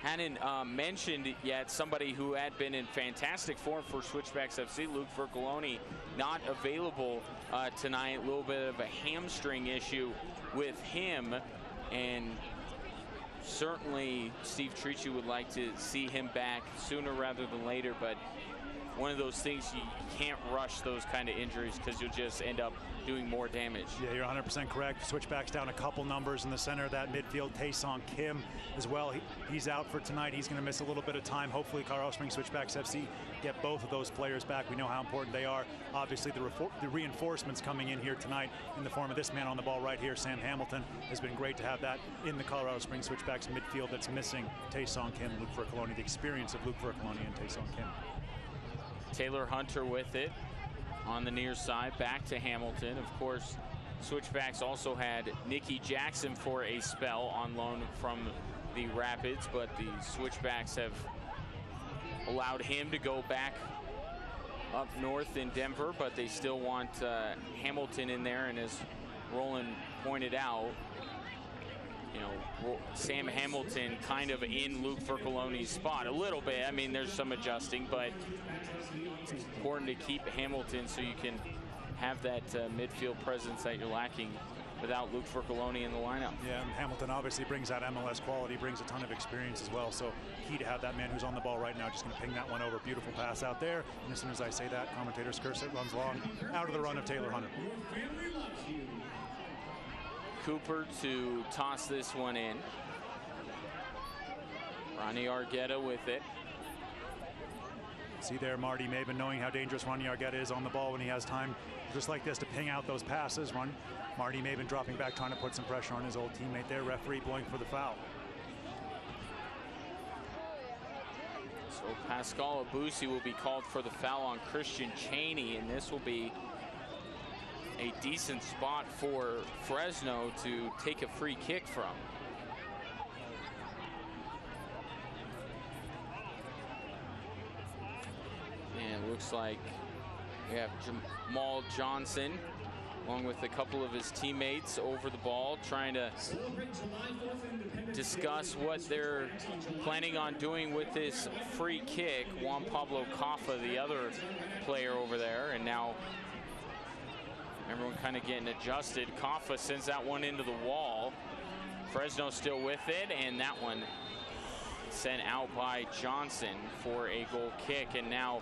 Speaker 2: hadn't mentioned yet somebody who had been in fantastic form for Switchbacks FC, Luke Vercoloni, not available tonight. A little bit of a hamstring issue with him, and certainly Steve Tricci would like to see him back sooner rather than later, but one of those things, you can't rush those kind of injuries because you'll just end up doing more damage.
Speaker 3: Yeah, you're 100% correct. Switchbacks down a couple numbers in the center of that midfield. Tae-Song Kim as well. He's out for tonight. He's going to miss a little bit of time. Hopefully Colorado Springs Switchbacks FC get both of those players back. We know how important they are. Obviously the reinforcements coming in here tonight in the form of this man on the ball right here, Sam Hamilton. Has been great to have that in the Colorado Springs Switchbacks midfield that's missing Tae-Song Kim, Luke Vercoloni, the experience of Luke Vercoloni and Tae-Song Kim.
Speaker 2: Taylor Hunter with it on the near side, back to Hamilton. Of course, Switchbacks also had Nicky Jackson for a spell on loan from the Rapids, but the Switchbacks have allowed him to go back up north in Denver, but they still want Hamilton in there. And as Roland pointed out, you know, Sam Hamilton kind of in Luke Vercoloni's spot a little bit. I mean, there's some adjusting, but it's important to keep Hamilton so you can have that midfield presence that you're lacking without Luke Vercoloni in the lineup.
Speaker 3: Yeah, and Hamilton obviously brings that MLS quality, brings a ton of experience as well. So key to have that man who's on the ball right now. Just going to ping that one over. Beautiful pass out there. And as soon as I say that, commentator's curse, it runs long out of the run of Taylor Hunter.
Speaker 2: Cooper to toss this one in. Ronnie Argueta with it.
Speaker 3: See there Marty Maben knowing how dangerous Ronnie Argueta is on the ball when he has time just like this to ping out those passes. Marty Maben dropping back, trying to put some pressure on his old teammate there. Referee blowing for the foul.
Speaker 2: So Pascal Abusi will be called for the foul on Christian Cheney, and this will be a decent spot for Fresno to take a free kick from. And it looks like we have Jamal Johnson along with a couple of his teammates over the ball, trying to discuss what they're planning on doing with this free kick. Juan Pablo Caffa, the other player over there, and now everyone kind of getting adjusted. Caffa sends that one into the wall. Fresno still with it, and that one sent out by Johnson for a goal kick. And now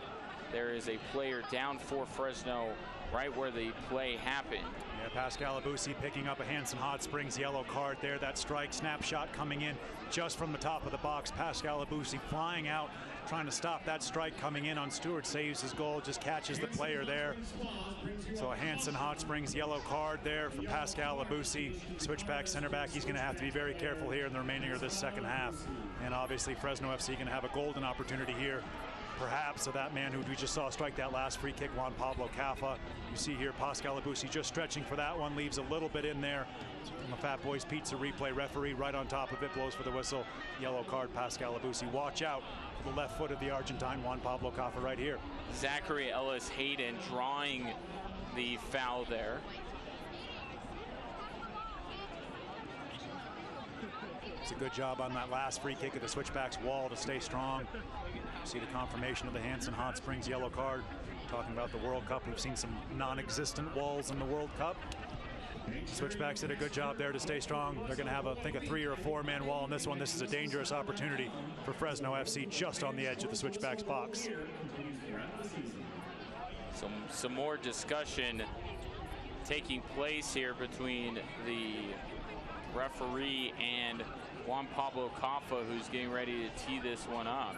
Speaker 2: there is a player down for Fresno right where the play happened.
Speaker 3: Yeah, Pascal Abusi picking up a Hanson Hot Springs yellow card there. That strike snapshot coming in just from the top of the box. Pascal Abusi flying out, trying to stop that strike coming in on Stewart. Saves his goal, just catches the player there. So a Hanson Hot Springs yellow card there for Pascal Abusi. Switchback center back. He's going to have to be very careful here in the remaining of this second half. And obviously Fresno FC going to have a golden opportunity here perhaps of that man who we just saw strike that last free kick, Juan Pablo Caffa. You see here Pascal Abusi just stretching for that one, leaves a little bit in there. From the Fat Boys Pizza replay, referee right on top of it, blows for the whistle. Yellow card, Pascal Abusi. Watch out for the left foot of the Argentine, Juan Pablo Caffa, right here.
Speaker 2: Zachary Ellis Hayden drawing the foul there.
Speaker 3: It's a good job on that last free kick of the Switchbacks wall to stay strong. See the confirmation of the Hanson Hot Springs yellow card. Talking about the World Cup, we've seen some non-existent walls in the World Cup. Switchbacks did a good job there to stay strong. They're going to have, I think, a 3 or a 4-man wall in this one. This is a dangerous opportunity for Fresno FC just on the edge of the Switchbacks box.
Speaker 2: Some more discussion taking place here between the referee and Juan Pablo Caffa, who's getting ready to tee this one up.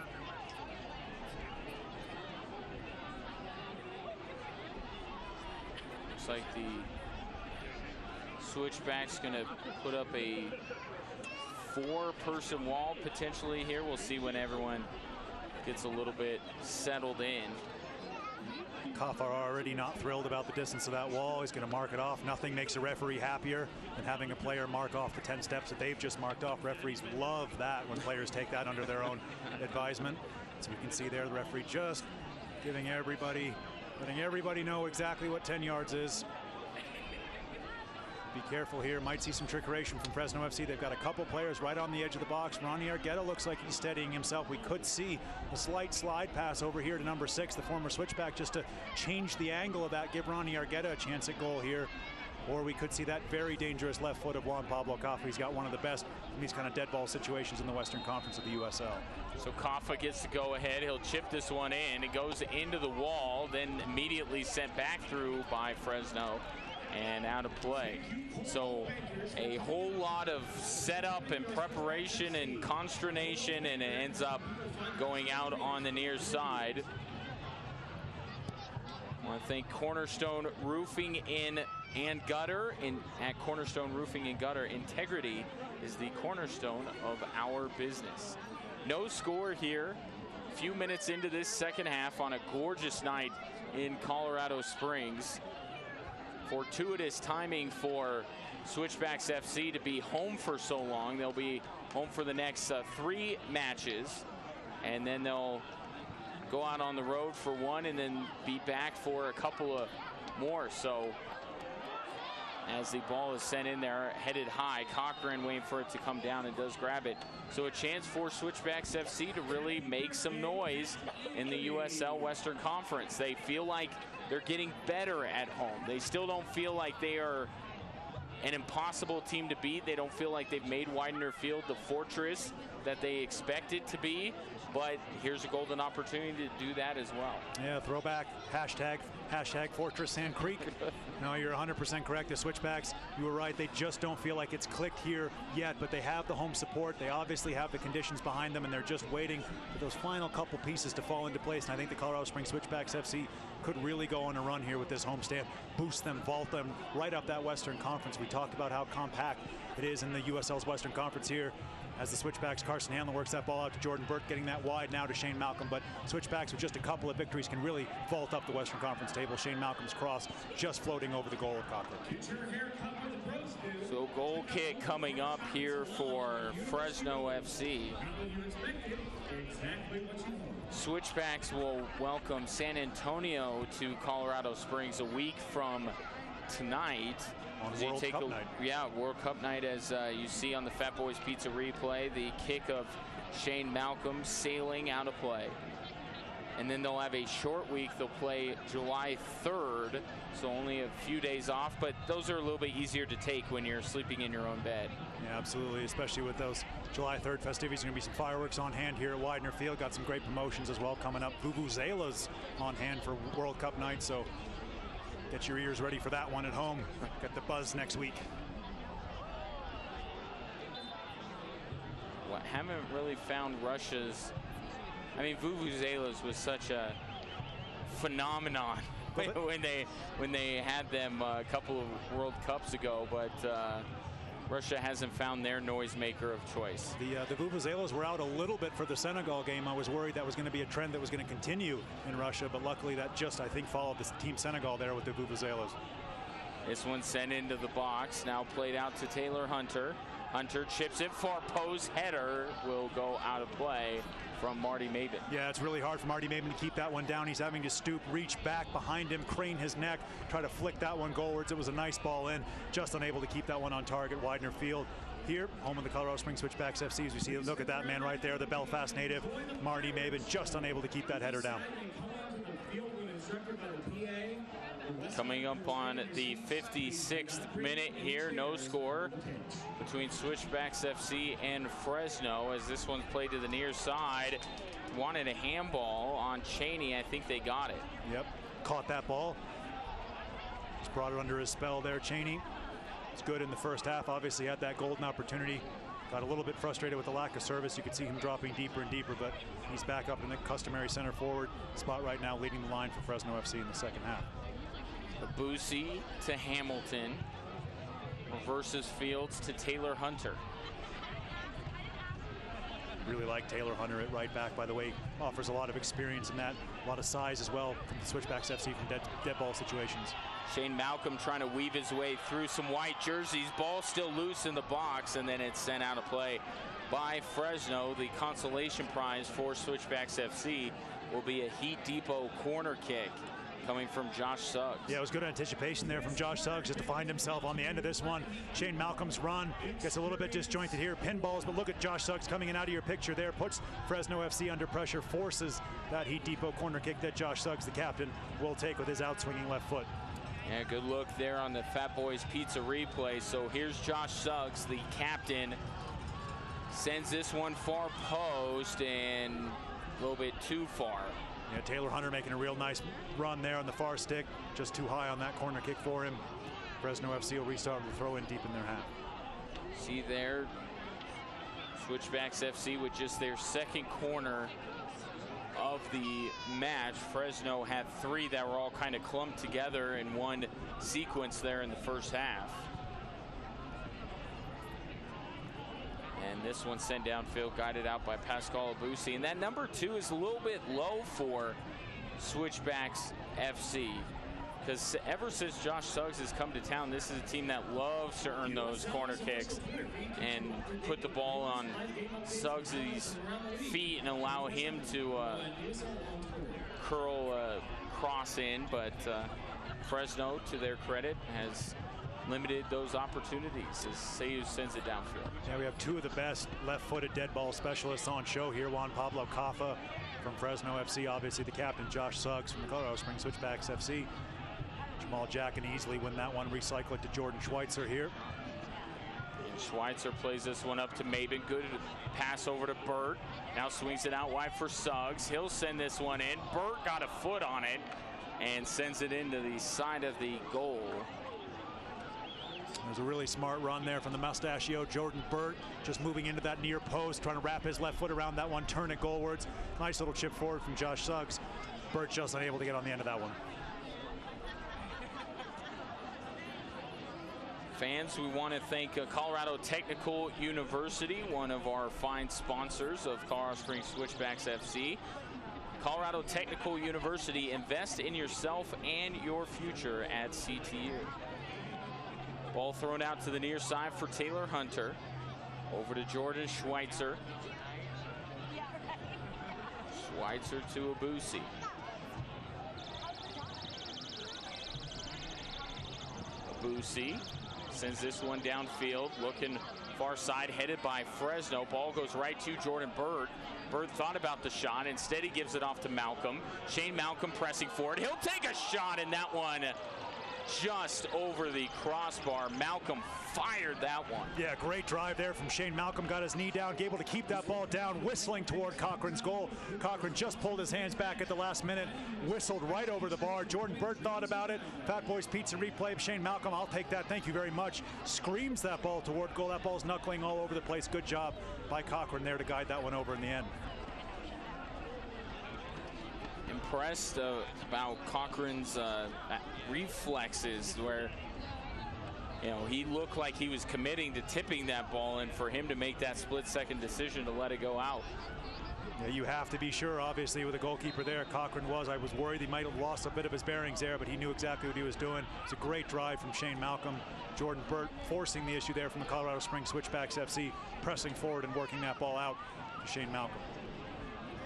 Speaker 2: Looks like the Switchbacks going to put up a 4-person wall potentially here. We'll see when everyone gets a little bit settled in.
Speaker 3: Caffa already not thrilled about the distance of that wall. He's going to mark it off. Nothing makes a referee happier than having a player mark off the 10 steps that they've just marked off. Referees love that when players take that under their own advisement. So you can see there the referee just letting everybody know exactly what 10 yards is. Be careful here. Might see some trickeration from Fresno FC. They've got a couple players right on the edge of the box. Ronnie Argueta looks like he's steadying himself. We could see a slight slide pass over here to number 6, the former Switchback, just to change the angle of that, give Ronnie Argueta a chance at goal here. Or we could see that very dangerous left foot of Juan Pablo Caffa. He's got one of the best in these kind of dead ball situations in the Western Conference of the USL.
Speaker 2: So Caffa gets to go ahead. He'll chip this one in. It goes into the wall, then immediately sent back through by Fresno and out of play. So a whole lot of setup and preparation and consternation, and it ends up going out on the near side. I want to thank Cornerstone Roofing and Gutter. At Cornerstone Roofing and Gutter, integrity is the cornerstone of our business. No score here. A few minutes into this second half on a gorgeous night in Colorado Springs. Fortuitous timing for Switchbacks FC to be home for so long. They'll be home for the next 3 matches, and then they'll go out on the road for 1 and then be back for a couple of more. So as the ball is sent in there, headed high, Cochran waiting for it to come down and does grab it. So a chance for Switchbacks FC to really make some noise in the USL Western Conference. They feel like they're getting better at home. They still don't feel like they are an impossible team to beat. They don't feel like they've made Widener Field the fortress that they expect it to be. But here's a golden opportunity to do that as well.
Speaker 3: Yeah, throwback, hashtag Fortress Sand Creek. No, you're 100% correct. The Switchbacks, you were right. They just don't feel like it's clicked here yet, but they have the home support. They obviously have the conditions behind them, and they're just waiting for those final couple pieces to fall into place. And I think the Colorado Springs Switchbacks FC could really go on a run here with this homestand, boost them, vault them right up that Western Conference. We talked about how compact it is in the USL's Western Conference here. As the Switchbacks, Carson Hanlon works that ball out to Jordan Burt, getting that wide now to Shane Malcolm. But Switchbacks with just a couple of victories can really vault up the Western Conference table. Shane Malcolm's cross just floating over the goal of Cochran.
Speaker 2: So goal kick coming up here for Fresno FC. Switchbacks will welcome San Antonio to Colorado Springs a week from tonight.
Speaker 3: On World Cup night.
Speaker 2: Yeah, World Cup night, as you see on the Fat Boys Pizza replay, the kick of Shane Malcolm sailing out of play. And then they'll have a short week. They'll play July 3rd, so only a few days off, but those are a little bit easier to take when you're sleeping in your own bed.
Speaker 3: Yeah, absolutely, especially with those July 3rd festivities. Going to be some fireworks on hand here at Widener Field. Got some great promotions as well coming up. Vuvuzela's on hand for World Cup night, so get your ears ready for that one at home. Got the buzz next week.
Speaker 2: Well, haven't really found Russia's. I mean, Vuvuzela's was such a phenomenon when they had them a couple of World Cups ago, but Russia hasn't found their noisemaker of choice.
Speaker 3: The Vuvuzelas were out a little bit for the Senegal game. I was worried that was going to be a trend that was going to continue in Russia, but luckily that just, I think, followed the Team Senegal there with the Vuvuzelas.
Speaker 2: This one sent into the box, now played out to Taylor Hunter. Hunter chips it for post header, will go out of play from Marty Maben.
Speaker 3: Yeah, it's really hard for Marty Maben to keep that one down. He's having to stoop, reach back behind him, crane his neck, try to flick that one goalwards. It was a nice ball in, just unable to keep that one on target. Widener Field here, home of the Colorado Springs Switchbacks FC. As we see, look at that man right there, the Belfast native, Marty Maben, just unable to keep that header down.
Speaker 2: Coming up on the 56th minute here, no score between Switchbacks FC and Fresno as this one's played to the near side. Wanted a handball on Cheney. I think they got it.
Speaker 3: Yep, caught that ball. Just brought it under his spell there, Cheney. It's good in the first half. Obviously had that golden opportunity. Got a little bit frustrated with the lack of service. You could see him dropping deeper and deeper, but he's back up in the customary center forward spot right now, leading the line for Fresno FC in the second half.
Speaker 2: Abusi to Hamilton. Reverses Fields to Taylor Hunter.
Speaker 3: Really like Taylor Hunter at right back, by the way. Offers a lot of experience in that, a lot of size as well from the Switchbacks FC from dead ball situations.
Speaker 2: Shane Malcolm trying to weave his way through some white jerseys. Ball still loose in the box, and then it's sent out of play by Fresno. The consolation prize for Switchbacks FC will be a Heat Depot corner kick coming from Josh Suggs.
Speaker 3: Yeah, it was good anticipation there from Josh Suggs just to find himself on the end of this one. Shane Malcolm's run gets a little bit disjointed here. Pinballs, but look at Josh Suggs coming in out of your picture there. Puts Fresno FC under pressure, forces that Heat Depot corner kick that Josh Suggs, the captain, will take with his outswinging left foot.
Speaker 2: Yeah, good look there on the Fat Boys Pizza replay. So here's Josh Suggs, the captain. Sends this one far post and a little bit too far.
Speaker 3: Yeah, Taylor Hunter making a real nice run there on the far stick. Just too high on that corner kick for him. Fresno FC will restart with a throw in deep in their half.
Speaker 2: See there, Switchbacks FC with just their second corner of the match. Fresno had three that were all kind of clumped together in one sequence there in the first half. And this one sent downfield, guided out by Pascal Abusi. And that number 2 is a little bit low for Switchbacks FC, because ever since Josh Suggs has come to town, this is a team that loves to earn those corner kicks and put the ball on Suggs' feet and allow him to curl cross in. But Fresno, to their credit, has limited those opportunities as Seyu sends it downfield.
Speaker 3: Yeah, we have two of the best left-footed dead ball specialists on show here. Juan Pablo Caffa from Fresno FC, obviously the captain, Josh Suggs from the Colorado Springs Switchbacks FC. Jamal Jack can easily win that one. Recycle it to Jordan Schweitzer here.
Speaker 2: And Schweitzer plays this one up to Maben. Good pass over to Burt. Now swings it out wide for Suggs. He'll send this one in. Burt got a foot on it and sends it into the side of the goal.
Speaker 3: There's a really smart run there from the mustachio Jordan Burt, just moving into that near post, trying to wrap his left foot around that one, turn it goalwards. Nice little chip forward from Josh Suggs. Burt just unable to get on the end of that one.
Speaker 2: Fans, we want to thank Colorado Technical University, one of our fine sponsors of Colorado Springs Switchbacks FC. Colorado Technical University, invest in yourself and your future at CTU. Ball thrown out to the near side for Taylor Hunter. Over to Jordan Schweitzer. Schweitzer to Abusi. Abusi sends this one downfield, looking far side, headed by Fresno. Ball goes right to Jordan Burt. Burt thought about the shot. Instead, he gives it off to Malcolm. Shane Malcolm pressing forward. He'll take a shot, and that one just over the crossbar. Malcolm fired that one.
Speaker 3: Yeah, great drive there from Shane Malcolm. Got his knee down, able to keep that ball down, whistling toward Cochran's goal. Cochran just pulled his hands back at the last minute, whistled right over the bar. Jordan Burt thought about it. Fat Boys Pizza replay of Shane Malcolm. I'll take that. Thank you very much. Screams that ball toward goal. That ball's knuckling all over the place. Good job by Cochran there to guide that one over in the end.
Speaker 2: Impressed about Cochran's reflexes, where You know, he looked like he was committing to tipping that ball, and for him to make that split-second decision to let it go out.
Speaker 3: Yeah, you have to be sure, obviously, with the goalkeeper there. Cochran was. I was worried he might have lost a bit of his bearings there, but he knew exactly what he was doing. It's a great drive from Shane Malcolm. Jordan Burt forcing the issue there from the Colorado Springs Switchbacks FC, pressing forward and working that ball out to Shane Malcolm.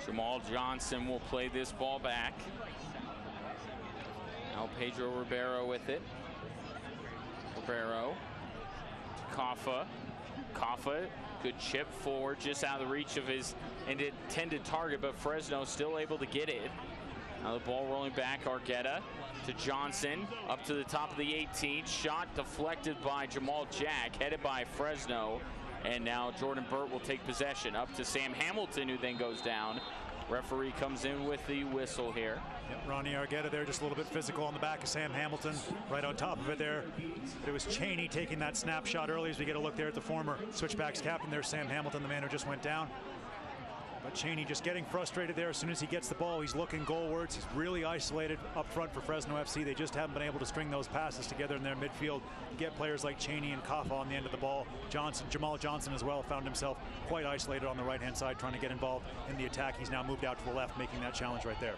Speaker 2: Jamal Johnson will play this ball back. Now Pedro Ribeiro with it. Ribeiro to Kaffa. Kaffa, good chip forward, just out of the reach of his intended target, but Fresno still able to get it. Now the ball rolling back, Argueta to Johnson, up to the top of the 18. Shot deflected by Jamal Jack, headed by Fresno. And now Jordan Burt will take possession, up to Sam Hamilton, who then goes down. Referee comes in with the whistle here.
Speaker 3: Yep, Ronnie Argueta there, just a little bit physical on the back of Sam Hamilton, right on top of it there. But it was Cheney taking that snapshot early, as we get a look there at the former Switchbacks captain there, Sam Hamilton, the man who just went down. But Cheney just getting frustrated there. As soon as he gets the ball, he's looking goalwards. He's really isolated up front for Fresno FC. They just haven't been able to string those passes together in their midfield. Get players like Cheney and Kaffa on the end of the ball. Jamal Johnson as well found himself quite isolated on the right-hand side, trying to get involved in the attack. He's now moved out to the left, making that challenge right there.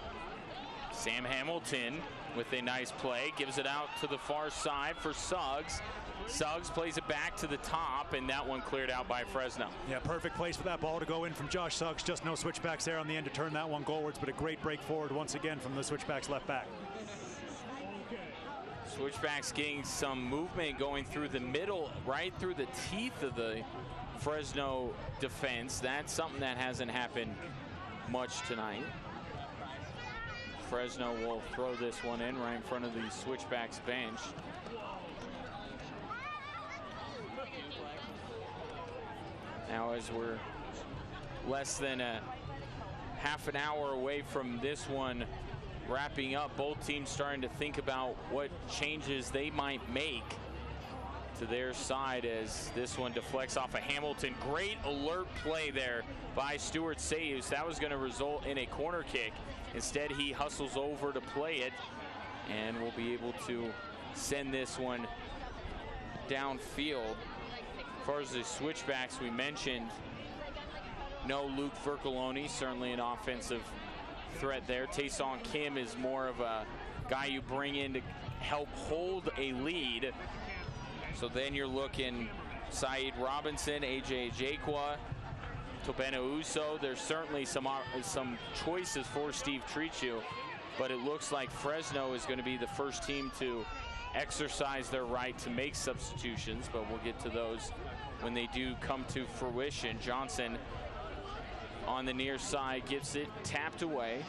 Speaker 2: Sam Hamilton with a nice play, gives it out to the far side for Suggs. Suggs plays it back to the top, and that one cleared out by Fresno.
Speaker 3: Yeah, perfect place for that ball to go in from Josh Suggs. Just no Switchbacks there on the end to turn that one goalwards, but a great break forward once again from the Switchbacks left back.
Speaker 2: Switchbacks getting some movement going through the middle, right through the teeth of the Fresno defense. That's something that hasn't happened much tonight. Fresno will throw this one in right in front of the Switchbacks bench. Now, as we're less than a half an hour away from this one wrapping up, both teams starting to think about what changes they might make to their side as this one deflects off of Hamilton. Great alert play there by Stuart Sayus. That was going to result in a corner kick. Instead, he hustles over to play it and will be able to send this one downfield. As far as the Switchbacks, we mentioned no Luke Vercoloni, certainly an offensive threat there. Taesong Kim is more of a guy you bring in to help hold a lead. So then you're looking Saeed Robinson, AJ Jakwa, Tobena Uso. There's certainly some choices for Steve Trichu, but it looks like Fresno is going to be the first team to exercise their right to make substitutions, but we'll get to those when they do come to fruition. Johnson on the near side gets it tapped away.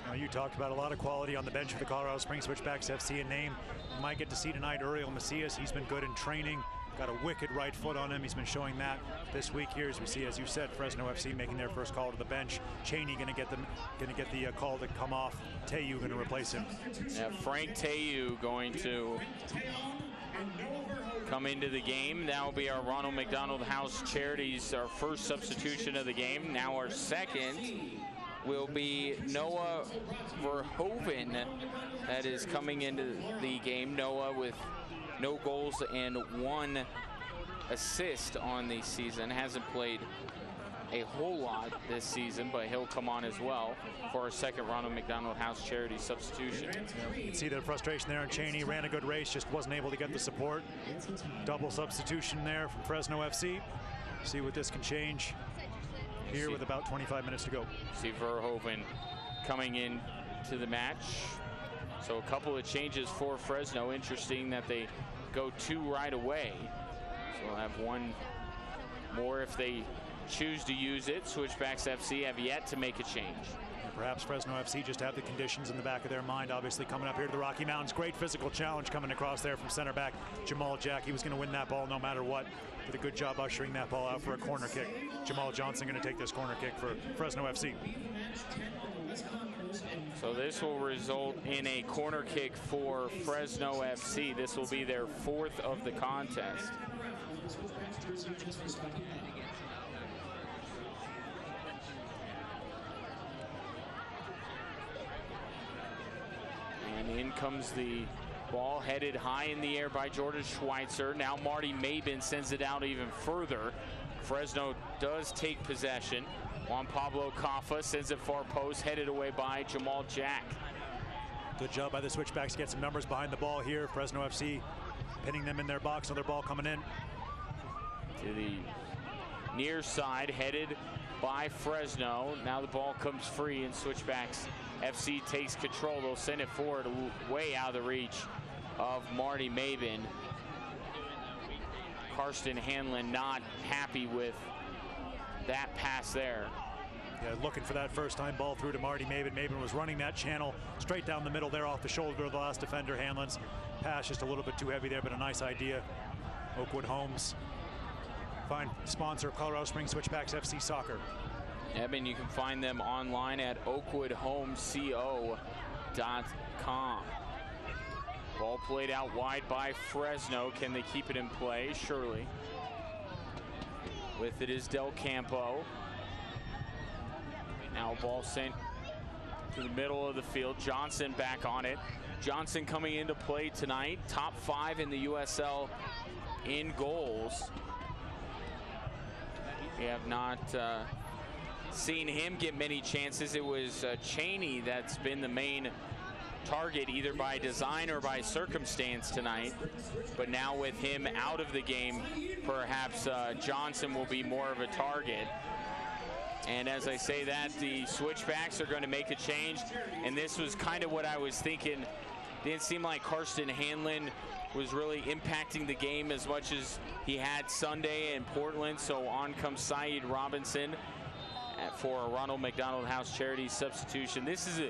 Speaker 3: Now, you talked about a lot of quality on the bench for the Colorado Springs Switchbacks FC. A name you might get to see tonight, Uriel Macias. He's been good in training. Got a wicked right foot on him. He's been showing that this week here, as we see, as you said, Fresno FC making their first call to the bench. Cheney going to get the call to come off. Teyu going to replace him.
Speaker 2: Yeah, Frank Teyu going to come into the game. That will be our Ronald McDonald House Charities, our first substitution of the game. Now our second will be Noah Verhoeven that is coming into the game. Noah with no goals and 1 assist on the season. Hasn't played a whole lot this season, but he'll come on as well for our second Ronald McDonald House Charity substitution.
Speaker 3: You can see the frustration there, and Cheney ran a good race, just wasn't able to get the support. Double substitution there from Fresno FC. See what this can change here with about 25 minutes to go.
Speaker 2: See Verhoeven coming in to the match. So a couple of changes for Fresno. Interesting that they go 2 right away. So we'll have 1 more if they choose to use it. Switchbacks FC have yet to make a change.
Speaker 3: And perhaps Fresno FC just have the conditions in the back of their mind, obviously coming up here to the Rocky Mountains. Great physical challenge coming across there from center back Jamal Jack. He was going to win that ball no matter what. Did a good job ushering that ball out for a corner kick. Jamal Johnson going to take this corner kick for Fresno FC.
Speaker 2: So this will result in a corner kick for Fresno FC. This will be their 4th of the contest. And in comes the Ball headed high in the air by Jordan Schweitzer. Now Marty Mabin sends it out even further. Fresno does take possession. Juan Pablo Caffa sends it far post, headed away by Jamal Jack.
Speaker 3: Good job by the Switchbacks to get some numbers behind the ball here. Fresno FC pinning them in their box. Another ball coming in.
Speaker 2: To the near side, headed by Fresno. Now the ball comes free and Switchbacks FC takes control. They'll send it forward way out of the reach of Marty Mabin. Karsten Hanlon not happy with that pass there.
Speaker 3: Yeah, looking for that first time ball through to Marty Mabin. Mabin was running that channel straight down the middle there off the shoulder of the last defender. Hanlon's pass just a little bit too heavy there, but a nice idea. Oakwood Homes, fine sponsor of Colorado Springs Switchbacks FC Soccer.
Speaker 2: Evan, you can find them online at oakwoodhomesco.com. Ball played out wide by Fresno. Can they keep it in play? Surely. With it is Del Campo. Now ball sent to the middle of the field. Johnson back on it. Johnson coming into play tonight. Top 5 in the USL in goals. We have not seen him get many chances. It was Cheney that's been the main target, either by design or by circumstance tonight. But now with him out of the game, perhaps Johnson will be more of a target. And as I say that, the Switchbacks are going to make a change. And this was kind of what I was thinking. Didn't seem like Karsten Hanlon was really impacting the game as much as he had Sunday in Portland. So on comes Saeed Robinson for a Ronald McDonald House Charity substitution. This is a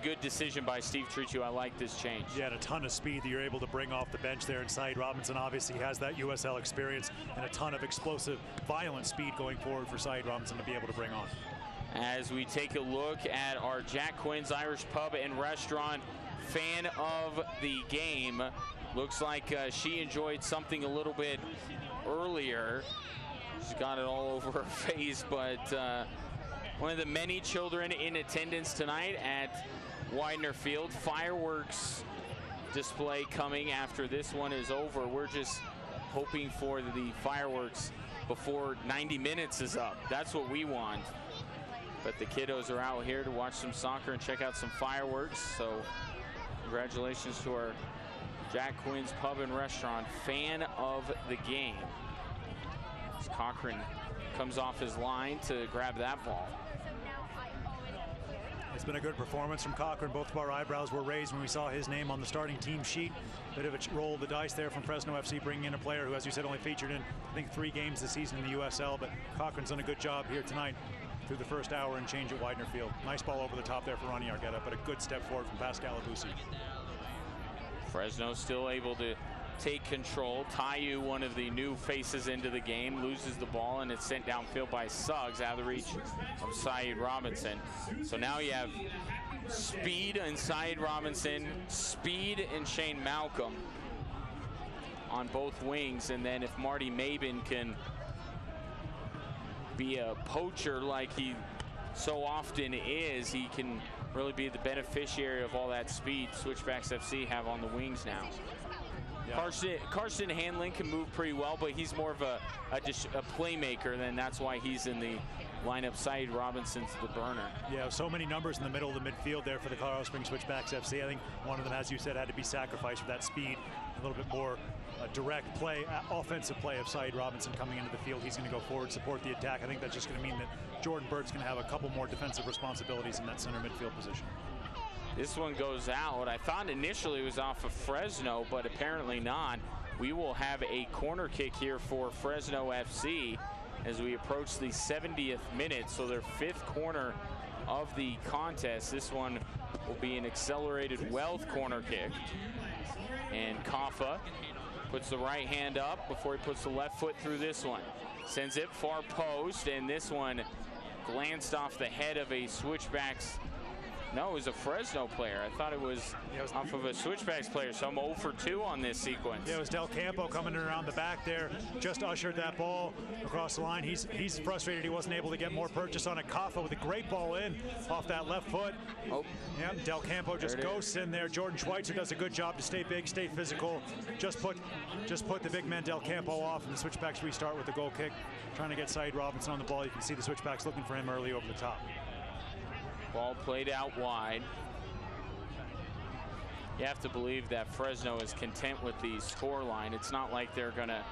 Speaker 2: good decision by Steve Triccio. I like this change.
Speaker 3: Yeah, and a ton of speed that you're able to bring off the bench there. And Saeed Robinson obviously has that USL experience and a ton of explosive, violent speed going forward for Saeed Robinson to be able to bring on.
Speaker 2: As we take a look at our Jack Quinn's Irish Pub and Restaurant fan of the game, looks like she enjoyed something a little bit earlier. She's got it all over her face, but one of the many children in attendance tonight at Widener Field. Fireworks display coming after this one is over. We're just hoping for the fireworks before 90 minutes is up. That's what we want. But the kiddos are out here to watch some soccer and check out some fireworks. So congratulations to our Jack Quinn's Pub and Restaurant fan of the game. As Cochran comes off his line to grab that ball.
Speaker 3: It's been a good performance from Cochran. Both of our eyebrows were raised when we saw his name on the starting team sheet. Bit of a roll of the dice there from Fresno FC, bringing in a player who, as you said, only featured in, I think, 3 games this season in the USL. But Cochran's done a good job here tonight through the first hour and change at Widener Field. Nice ball over the top there for Ronnie Argueta, but a good step forward from Pascal Abusi.
Speaker 2: Fresno still able to take control. Tayu, one of the new faces into the game, loses the ball and it's sent downfield by Suggs out of the reach of Saeed Robinson. So now you have speed in Saeed Robinson, speed in Shane Malcolm on both wings, and then if Marty Mabin can be a poacher like he so often is, he can really be the beneficiary of all that speed Switchbacks FC have on the wings now. Yeah. Karsten Hanlon can move pretty well, but he's more of a playmaker, and that's why he's in the lineup. Saeed Robinson's the burner.
Speaker 3: Yeah, so many numbers in the middle of the midfield there for the Colorado Springs Switchbacks FC. I think one of them, as you said, had to be sacrificed for that speed, a little bit more direct play, offensive play of Saeed Robinson coming into the field. He's going to go forward, support the attack. I think that's just going to mean that Jordan Burt's going to have a couple more defensive responsibilities in that center midfield position.
Speaker 2: This one goes out. I thought initially it was off of Fresno, but apparently not. We will have a corner kick here for Fresno FC as we approach the 70th minute, so their 5th corner of the contest. This one will be an accelerated Wealth corner kick. And Kaffa puts the right hand up before he puts the left foot through this one. Sends it far post, and this one glanced off the head of a Switchbacks No, it was a Fresno player. I thought it was off of a Switchbacks player, so I'm 0 for 2 on this sequence.
Speaker 3: Yeah, it was Del Campo coming in around the back there, just ushered that ball across the line. He's frustrated he wasn't able to get more purchase on it. Kaffa with a great ball in off that left foot.
Speaker 2: Oh.
Speaker 3: Yeah, Del Campo just ghosts in there. Jordan Schweitzer does a good job to stay big, stay physical. Just put the big man Del Campo off, and the Switchbacks restart with the goal kick, trying to get Saeed Robinson on the ball. You can see the Switchbacks looking for him early over the top.
Speaker 2: Ball played out wide. You have to believe that Fresno is content with the score line. It's not like they're going to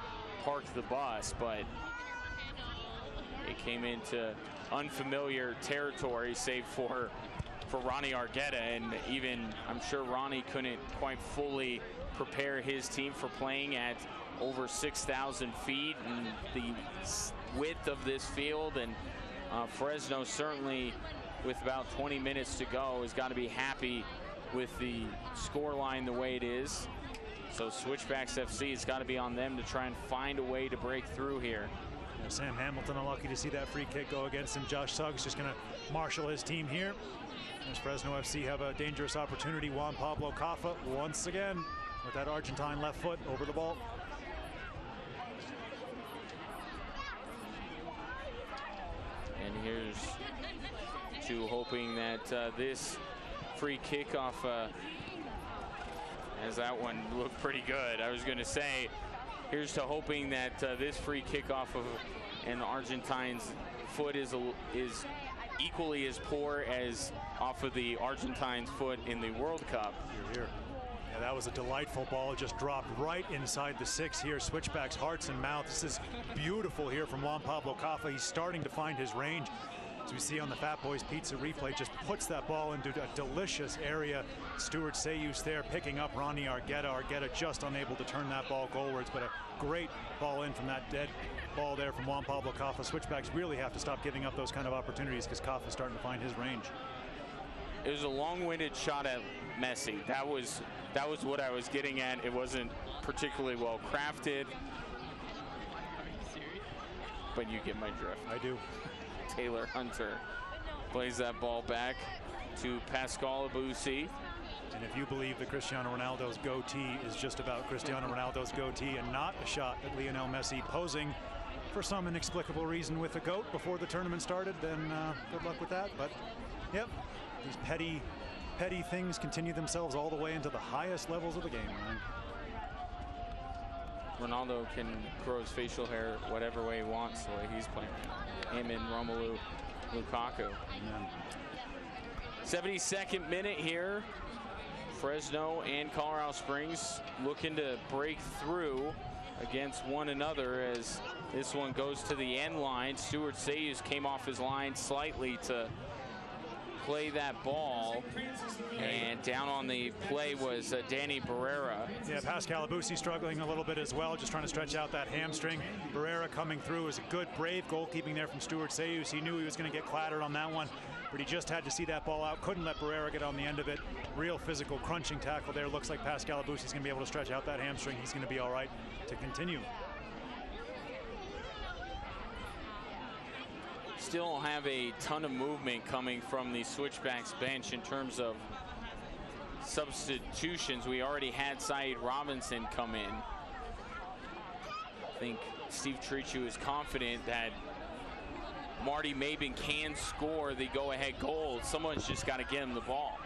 Speaker 2: park the bus, but it came into unfamiliar territory, save for Ronnie Argueta, and even I'm sure Ronnie couldn't quite fully prepare his team for playing at over 6,000 feet and the width of this field. And Fresno certainly, with about 20 minutes to go, has got to be happy with the score line the way it is. So Switchbacks FC, it's got to be on them to try and find a way to break through here.
Speaker 3: Yeah, Sam Hamilton unlucky to see that free kick go against him. Josh Suggs just going to marshal his team here. As Fresno FC have a dangerous opportunity. Juan Pablo Kaffa once again with that Argentine left foot over the ball.
Speaker 2: And here's to hoping that this free kickoff, as that one looked pretty good. I was going to say, here's to hoping that this free kickoff of an Argentine's foot is equally as poor as off of the Argentine's foot in the World Cup.
Speaker 3: Here. Yeah, that was a delightful ball. It just dropped right inside the 6 here. Switchbacks hearts and mouth. This is beautiful here from Juan Pablo Kaffa. He's starting to find his range. As we see on the Fat Boys Pizza replay, just puts that ball into a delicious area. Stuart Sayus there picking up Ronnie Argueta. Argueta just unable to turn that ball goalwards, but a great ball in from that dead ball there from Juan Pablo Kaffa. Switchbacks really have to stop giving up those kind of opportunities because Kaffa's starting to find his range.
Speaker 2: It was a long-winded shot at Messi. That was what I was getting at. It wasn't particularly well crafted, but you get my drift.
Speaker 3: I do.
Speaker 2: Taylor Hunter plays that ball back to Pascal Abusi.
Speaker 3: And if you believe that Cristiano Ronaldo's goatee is just about Cristiano Ronaldo's goatee and not a shot at Lionel Messi posing for some inexplicable reason with the GOAT before the tournament started, then good luck with that. But, yep, these petty things continue themselves all the way into the highest levels of the game.
Speaker 2: Ronaldo can grow his facial hair whatever way he wants, the way he's playing. Him and Romelu Lukaku.
Speaker 3: Yeah.
Speaker 2: 72nd minute here. Fresno and Colorado Springs looking to break through against one another as this one goes to the end line. Stuart Sayus came off his line slightly to play that ball, and down on the play was Danny Barrera.
Speaker 3: Yeah, Pascal Abusi struggling a little bit as well, just trying to stretch out that hamstring. Barrera coming through is a good, brave goalkeeping there from Stuart Sayus. He knew he was going to get clattered on that one, but he just had to see that ball out. Couldn't let Barrera get on the end of it. Real physical crunching tackle there. Looks like Pascal Abusi's going to be able to stretch out that hamstring. He's going to be all right to continue.
Speaker 2: Still have a ton of movement coming from the Switchbacks bench in terms of substitutions. We already had Saeed Robinson come in. I think Steve Trichu is confident that Marty Maben can score the go-ahead goal. Someone's just got to get him the ball.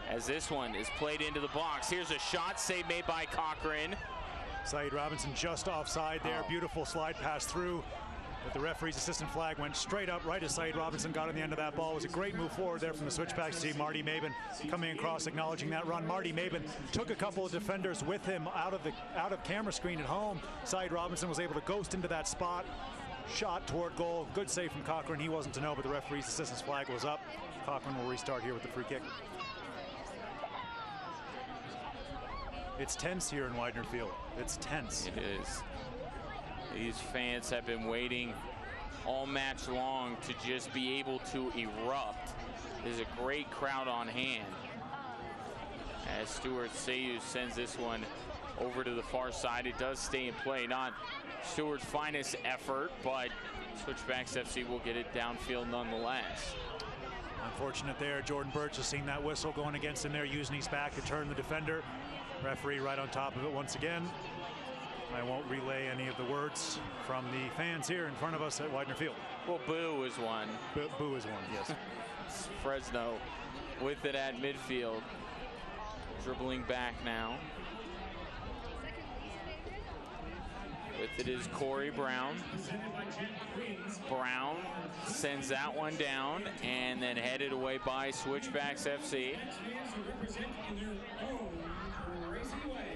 Speaker 2: As this one is played into the box. Here's a shot, save made by Cochran.
Speaker 3: Saeed Robinson just offside there. Beautiful slide pass through. But the referee's assistant flag went straight up right as Saeed Robinson got on the end of that ball. It was a great move forward there from the Switchbacks. See Marty Maben coming across, acknowledging that run. Marty Maben took a couple of defenders with him out of camera screen at home. Saeed Robinson was able to ghost into that spot. Shot toward goal. Good save from Cochran. He wasn't to know, but the referee's assistant's flag was up. Cochran will restart here with the free kick. It's tense here in Widener Field. It's tense.
Speaker 2: It is. These fans have been waiting all match long to just be able to erupt. There's a great crowd on hand as Stuart Sayus sends this one over to the far side. It does stay in play. Not Stewart's finest effort, but Switchbacks FC will get it downfield nonetheless.
Speaker 3: Unfortunate there. Jordan Birch has seen that whistle going against him there, using his back to turn the defender. Referee right on top of it once again. I won't relay any of the words from the fans here in front of us at Widener Field.
Speaker 2: Well, boo is one.
Speaker 3: Boo is one, yes.
Speaker 2: Fresno with it at midfield. Dribbling back now. With it is Corey Brown. Brown sends that one down and then headed away by Switchbacks FC.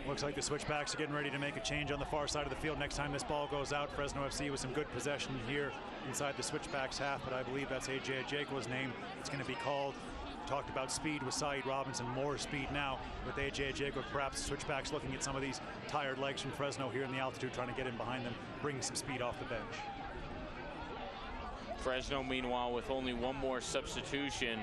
Speaker 3: Looks like the Switchbacks are getting ready to make a change on the far side of the field. Next time this ball goes out, Fresno FC with some good possession here inside the Switchbacks half, but I believe that's A.J. Ajaqua's name. It's going to be called. Talked about speed with Saeed Robinson, more speed now with A.J. Ajaqua. Perhaps Switchbacks looking at some of these tired legs from Fresno here in the altitude, trying to get in behind them, bring some speed off the bench.
Speaker 2: Fresno, meanwhile, with only one more substitution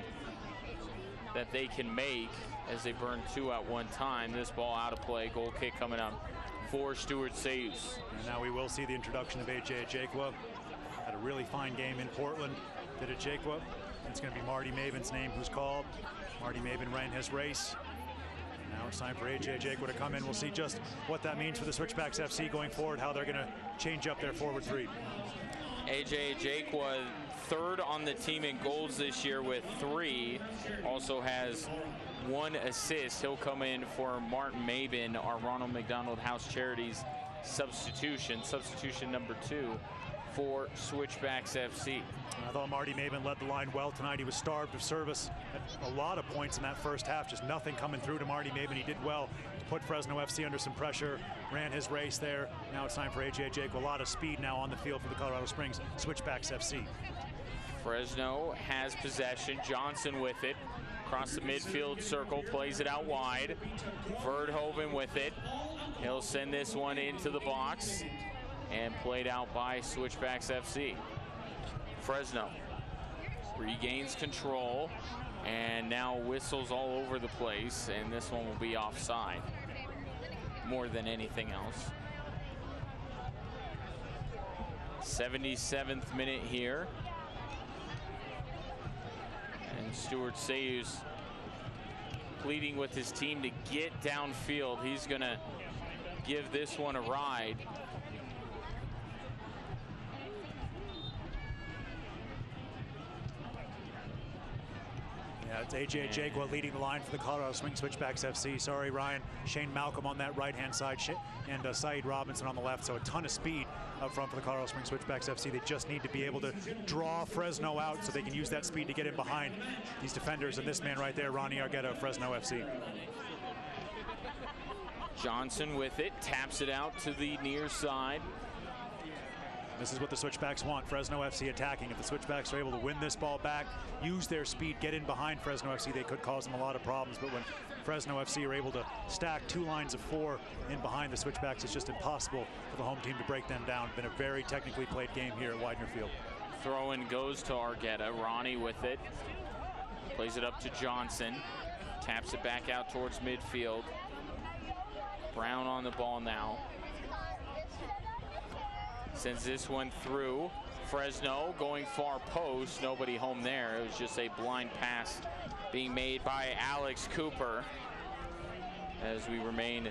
Speaker 2: that they can make as they burn two at one time. This ball out of play, goal kick coming up for Stuart Sayus.
Speaker 3: And now we will see the introduction of A.J. Ajaqua. Had a really fine game in Portland, did Ajaqua. It's going to be Marty Maven's name who's called. Marty Maven ran his race. Now it's time for A.J. Ajaqua to come in. We'll see just what that means for the Switchbacks FC going forward, how they're going to change up their forward three.
Speaker 2: A.J. Ajaqua, third on the team in goals this year with 3. Also has 1 assist. He'll come in for Martin Maven, our Ronald McDonald House Charities substitution number 2 for Switchbacks FC.
Speaker 3: I thought Marty Maven led the line well tonight. He was starved of service at a lot of points in that first half. Just nothing coming through to Marty Maven. He did well to put Fresno FC under some pressure. Ran his race there. Now it's time for A.J. Ajaqua. A lot of speed now on the field for the Colorado Springs Switchbacks FC.
Speaker 2: Fresno has possession. Johnson with it. Across the midfield circle, plays it out wide. Verdhoven with it. He'll send this one into the box and played out by Switchbacks FC. Fresno regains control and now whistles all over the place, and this one will be offside more than anything else. 77th minute here. And Stuart Sayus pleading with his team to get downfield. He's going to give this one a ride.
Speaker 3: Yeah, it's A.J. Ajaqua leading the line for the Colorado Springs Switchbacks FC. Sorry, Ryan. Shane Malcolm on that right-hand side and Saeed Robinson on the left. So a ton of speed up front for the Colorado Springs Switchbacks FC. They just need to be able to draw Fresno out so they can use that speed to get in behind these defenders. And this man right there, Ronnie Argueta of Fresno FC.
Speaker 2: Johnson with it, taps it out to the near side.
Speaker 3: This is what the Switchbacks want, Fresno FC attacking. If the Switchbacks are able to win this ball back, use their speed, get in behind Fresno FC, they could cause them a lot of problems. But when Fresno FC are able to stack 2 lines of 4 in behind the Switchbacks, it's just impossible for the home team to break them down. Been a very technically played game here at Widener Field.
Speaker 2: Throw-in goes to Argueta. Ronnie with it. Plays it up to Johnson. Taps it back out towards midfield. Brown on the ball now. Sends this one through. Fresno going far post. Nobody home there. It was just a blind pass being made by Alex Cooper. As we remain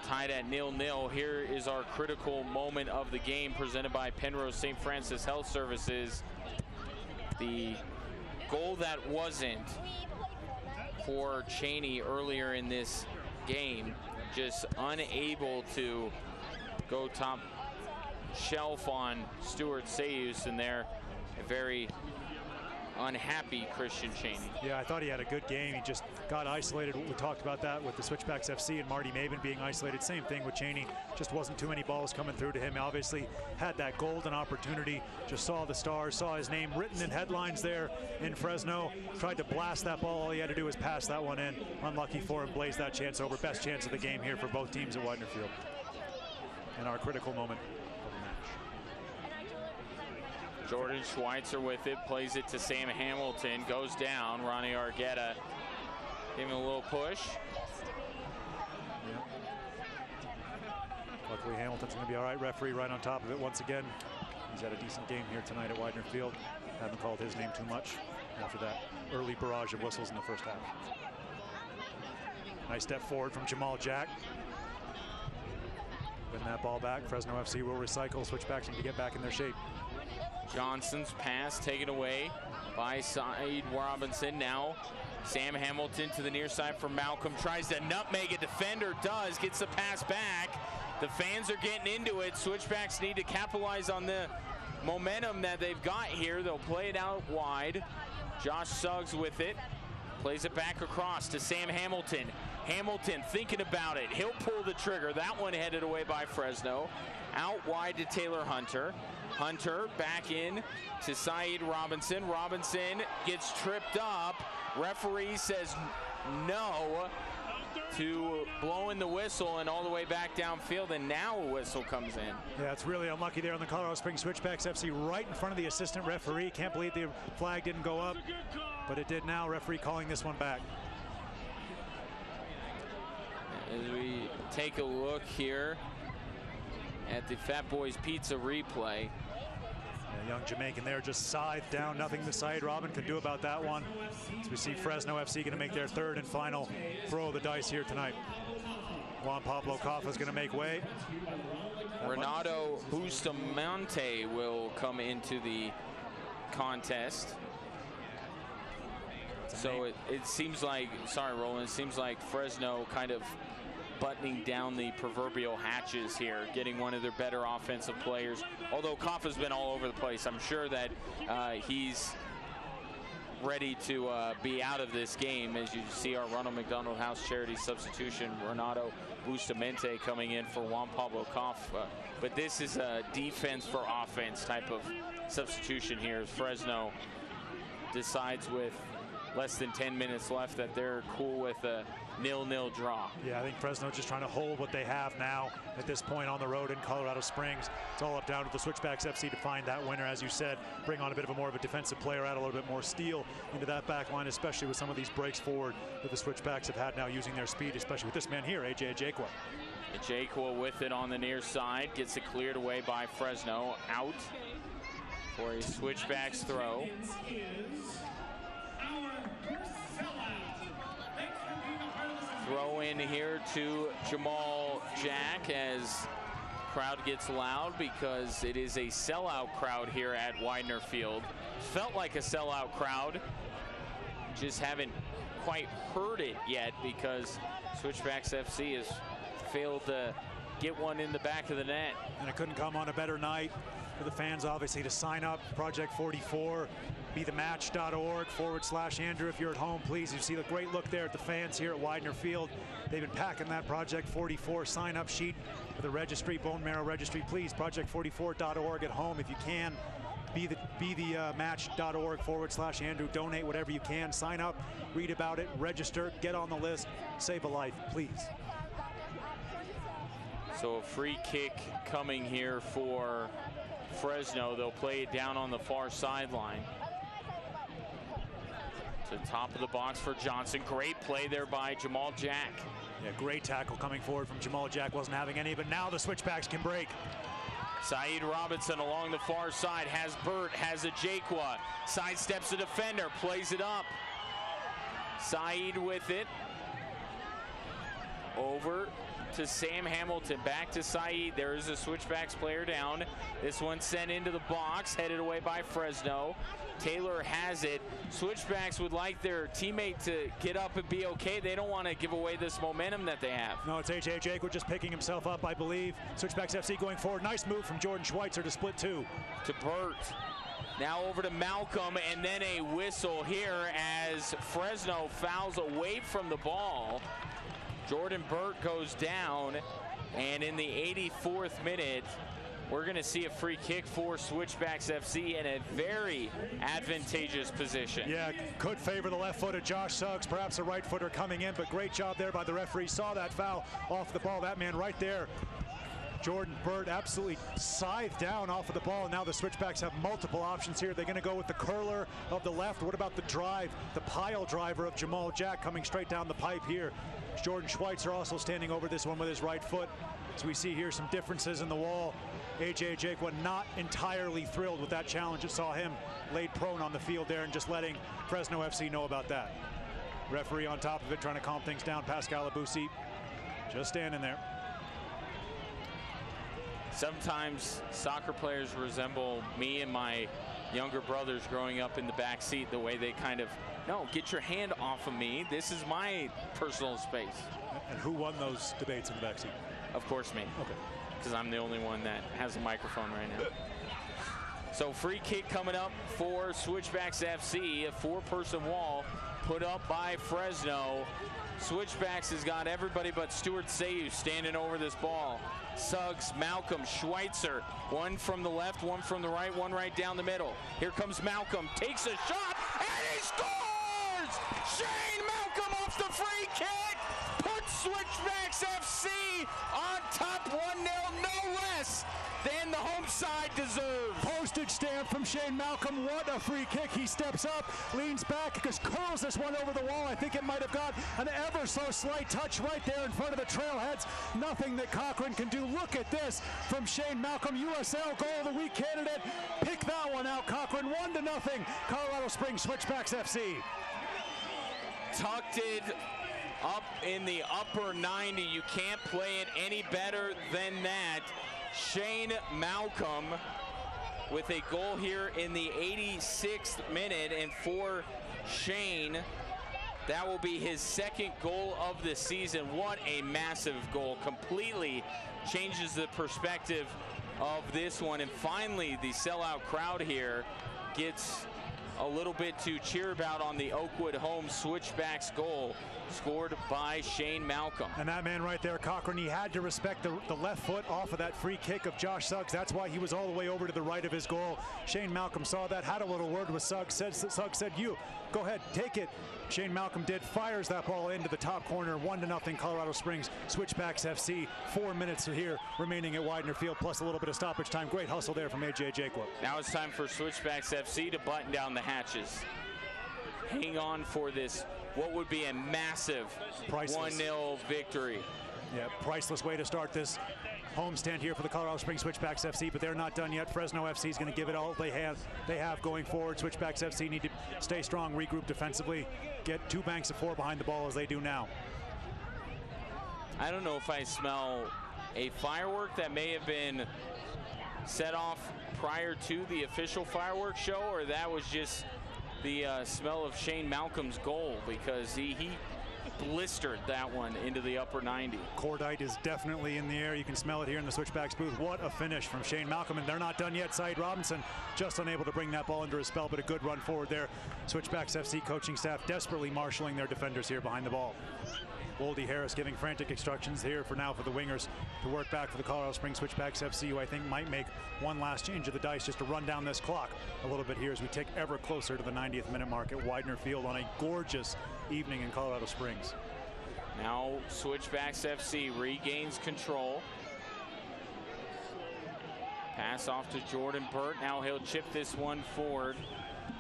Speaker 2: tied at 0-0. Here is our critical moment of the game presented by Penrose St. Francis Health Services. The goal that wasn't for Cheney earlier in this game. Just unable to go top shelf on Stuart Sayus, and they're a very unhappy Christian Cheney.
Speaker 3: Yeah, I thought he had a good game. He just got isolated. We talked about that with the Switchbacks FC and Marty Maven being isolated. Same thing with Cheney. Just wasn't too many balls coming through to him. He obviously had that golden opportunity. Just saw the stars, saw his name written in headlines there in Fresno. Tried to blast that ball. All he had to do was pass that one in. Unlucky for him. Blazed that chance over. Best chance of the game here for both teams at Widener Field. And our critical moment.
Speaker 2: Jordan Schweitzer with it, plays it to Sam Hamilton, goes down. Ronnie Argueta gave him a little push.
Speaker 3: Yeah. Luckily Hamilton's going to be all right. Referee right on top of it once again. He's had a decent game here tonight at Widener Field. Haven't called his name too much. after that early barrage of whistles in the first half. Nice step forward from Jamal Jack. Win that ball back. Fresno FC will recycle. Switchbacks need to get back in their shape.
Speaker 2: Johnson's pass taken away by Saeed Robinson. Now Sam Hamilton to the near side for Malcolm. Tries to nutmeg a defender. Does. Gets the pass back. The fans are getting into it. Switchbacks need to capitalize on the momentum that they've got here. They'll play it out wide. Josh Suggs with it. Plays it back across to Sam Hamilton. Hamilton thinking about it. He'll pull the trigger. That one headed away by Fresno. Out wide to Taylor Hunter. Hunter back in to Saeed Robinson. Robinson gets tripped up. Referee says no to blowing the whistle and all the way back downfield, and now a whistle comes in.
Speaker 3: Yeah, it's really unlucky there on the Colorado Springs Switchbacks FC right in front of the assistant referee. Can't believe the flag didn't go up, but it did now. Referee calling this one back.
Speaker 2: As we take a look here at the Fat Boys Pizza replay.
Speaker 3: A young Jamaican there just scythed down. Nothing the Saeed Robin could do about that one. As we see Fresno FC going to make their third and final throw of the dice here tonight. Juan Pablo Coffa is going to make way.
Speaker 2: Renato Bustamante will come into the contest. So it seems like, sorry Roland, it seems like Fresno kind of buttoning down the proverbial hatches here, getting one of their better offensive players. Although Coffa's been all over the place, I'm sure that he's ready to be out of this game. As you see our Ronald McDonald House charity substitution, Renato Bustamante coming in for Juan Pablo Coffa. But this is a defense for offense type of substitution here. Fresno decides with less than 10 minutes left that they're cool with a 0-0 draw.
Speaker 3: Yeah, I think Fresno just trying to hold what they have now at this point on the road in Colorado Springs. It's all up down to the Switchbacks FC to find that winner, as you said, bring on a bit of a more of a defensive player, add a little bit more steel into that back line, especially with some of these breaks forward that the Switchbacks have had now using their speed, especially with this man here, AJ Ajakwa.
Speaker 2: Ajakwa with it on the near side, gets it cleared away by Fresno, out for a Switchbacks throw. Throw in here to Jamal Jack as crowd gets loud because it is a sellout crowd here at Widener Field. Felt like a sellout crowd, just haven't quite heard it yet because Switchbacks FC has failed to get one in the back of the net.
Speaker 3: And it couldn't come on a better night for the fans, obviously, to sign up. Project 44, bethematch.org/Andrew. If you're at home, please. You see the great look there at the fans here at Widener Field. They've been packing that Project 44 sign-up sheet for the registry, bone marrow registry. Please, project44.org at home if you can. Bethematch.org/Andrew. Donate whatever you can. Sign up, read about it, register, get on the list, save a life, please.
Speaker 2: So a free kick coming here for Fresno. They'll play it down on the far sideline. To the top of the box for Johnson. Great play there by Jamal Jack.
Speaker 3: Yeah, great tackle coming forward from Jamal Jack. Wasn't having any, but now the Switchbacks can break.
Speaker 2: Saeed Robinson along the far side has Burt, has Ajakwa. Sidesteps the defender, plays it up. Saeed with it. Over to Sam Hamilton, back to Saeed. There is a Switchbacks player down. This one sent into the box, headed away by Fresno. Taylor has it. Switchbacks would like their teammate to get up and be okay. They don't want to give away this momentum that they have.
Speaker 3: No, it's AJ Ajakwa just picking himself up, I believe. Switchbacks FC going forward. Nice move from Jordan Schweitzer to split two.
Speaker 2: To Burt. Now over to Malcolm, and then a whistle here as Fresno fouls away from the ball. Jordan Burt goes down, and in the 84th minute, we're going to see a free kick for Switchbacks FC in a very advantageous position.
Speaker 3: Yeah, could favor the left foot of Josh Suggs, perhaps a right footer coming in, but great job there by the referee. Saw that foul off the ball. That man right there, Jordan Burt, absolutely scythed down off of the ball. Now the Switchbacks have multiple options here. They're going to go with the curler of the left. What about the drive, the pile driver of Jamal Jack coming straight down the pipe here? Jordan Schweitzer also standing over this one with his right foot. So we see here some differences in the wall. A.J. Jaquan not entirely thrilled with that challenge. It saw him laid prone on the field there and just letting Fresno FC know about that. Referee on top of it, trying to calm things down. Pascal Abusi just standing there.
Speaker 2: Sometimes soccer players resemble me and my younger brothers growing up in the back seat, the way they kind of, no, get your hand off of me. This is my personal space.
Speaker 3: And who won those debates in the back seat?
Speaker 2: Of course me.
Speaker 3: Okay.
Speaker 2: Because I'm the only one that has a microphone right now. So free kick coming up for Switchbacks FC, a 4-person wall put up by Fresno. Switchbacks has got everybody but Stuart Sayu standing over this ball. Suggs, Malcolm, Schweitzer, one from the left, one from the right, one right down the middle. Here comes Malcolm, takes a shot, and he scores! Shane Malcolm off the free kick, puts Switchbacks FC on top 1-0, no less than the home side deserves.
Speaker 3: Postage stamp from Shane Malcolm. What a free kick. He steps up, leans back, just curls this one over the wall. I think it might have got an ever so slight touch right there in front of the Trailheads. Nothing that Cochran can do. Look at this from Shane Malcolm, USL Goal of the Week candidate. Pick that one out, Cochran. 1-0, Colorado Springs Switchbacks FC.
Speaker 2: Tucked it up in the upper 90. You can't play it any better than that. Shane Malcolm with a goal here in the 86th minute, and for Shane, that will be his second goal of the season. What a massive goal. Completely changes the perspective of this one. And finally, the sellout crowd here gets a little bit to cheer about on the Oakwood home Switchbacks goal, scored by Shane Malcolm.
Speaker 3: And that man right there, Cochran, he had to respect the left foot off of that free kick of Josh Suggs. That's why he was all the way over to the right of his goal. Shane Malcolm saw that, had a little word with Suggs. Suggs said, you, go ahead, take it. Shane Malcolm did, fires that ball into the top corner. 1-0 Colorado Springs Switchbacks FC. 4 minutes here remaining at Widener Field, plus a little bit of stoppage time. Great hustle there from A.J. Jaquan.
Speaker 2: Now it's time for Switchbacks FC to button down the hatches. Hang on for this, what would be a massive 1-0 victory.
Speaker 3: Yeah, priceless way to start this homestand here for the Colorado Springs Switchbacks FC, but they're not done yet. Fresno FC is going to give it all they have going forward. Switchbacks FC need to stay strong, regroup defensively, get 2 banks of 4 behind the ball as they do now.
Speaker 2: I don't know if I smell a firework that may have been set off prior to the official fireworks show, or that was just the smell of Shane Malcolm's goal, because he blistered that one into the upper 90.
Speaker 3: Cordite is definitely in the air. You can smell it here in the Switchbacks booth. What a finish from Shane Malcolm, and they're not done yet. Saeed Robinson just unable to bring that ball under his spell, but a good run forward there. Switchbacks FC coaching staff desperately marshaling their defenders here behind the ball. Boldy Harris giving frantic instructions here for now for the wingers to work back for the Colorado Springs Switchbacks FC, who I think might make one last change of the dice just to run down this clock a little bit here as we take ever closer to the 90th minute mark at Widener Field on a gorgeous evening in Colorado Springs.
Speaker 2: Now Switchbacks FC regains control. Pass off to Jordan Burt. Now he'll chip this one forward.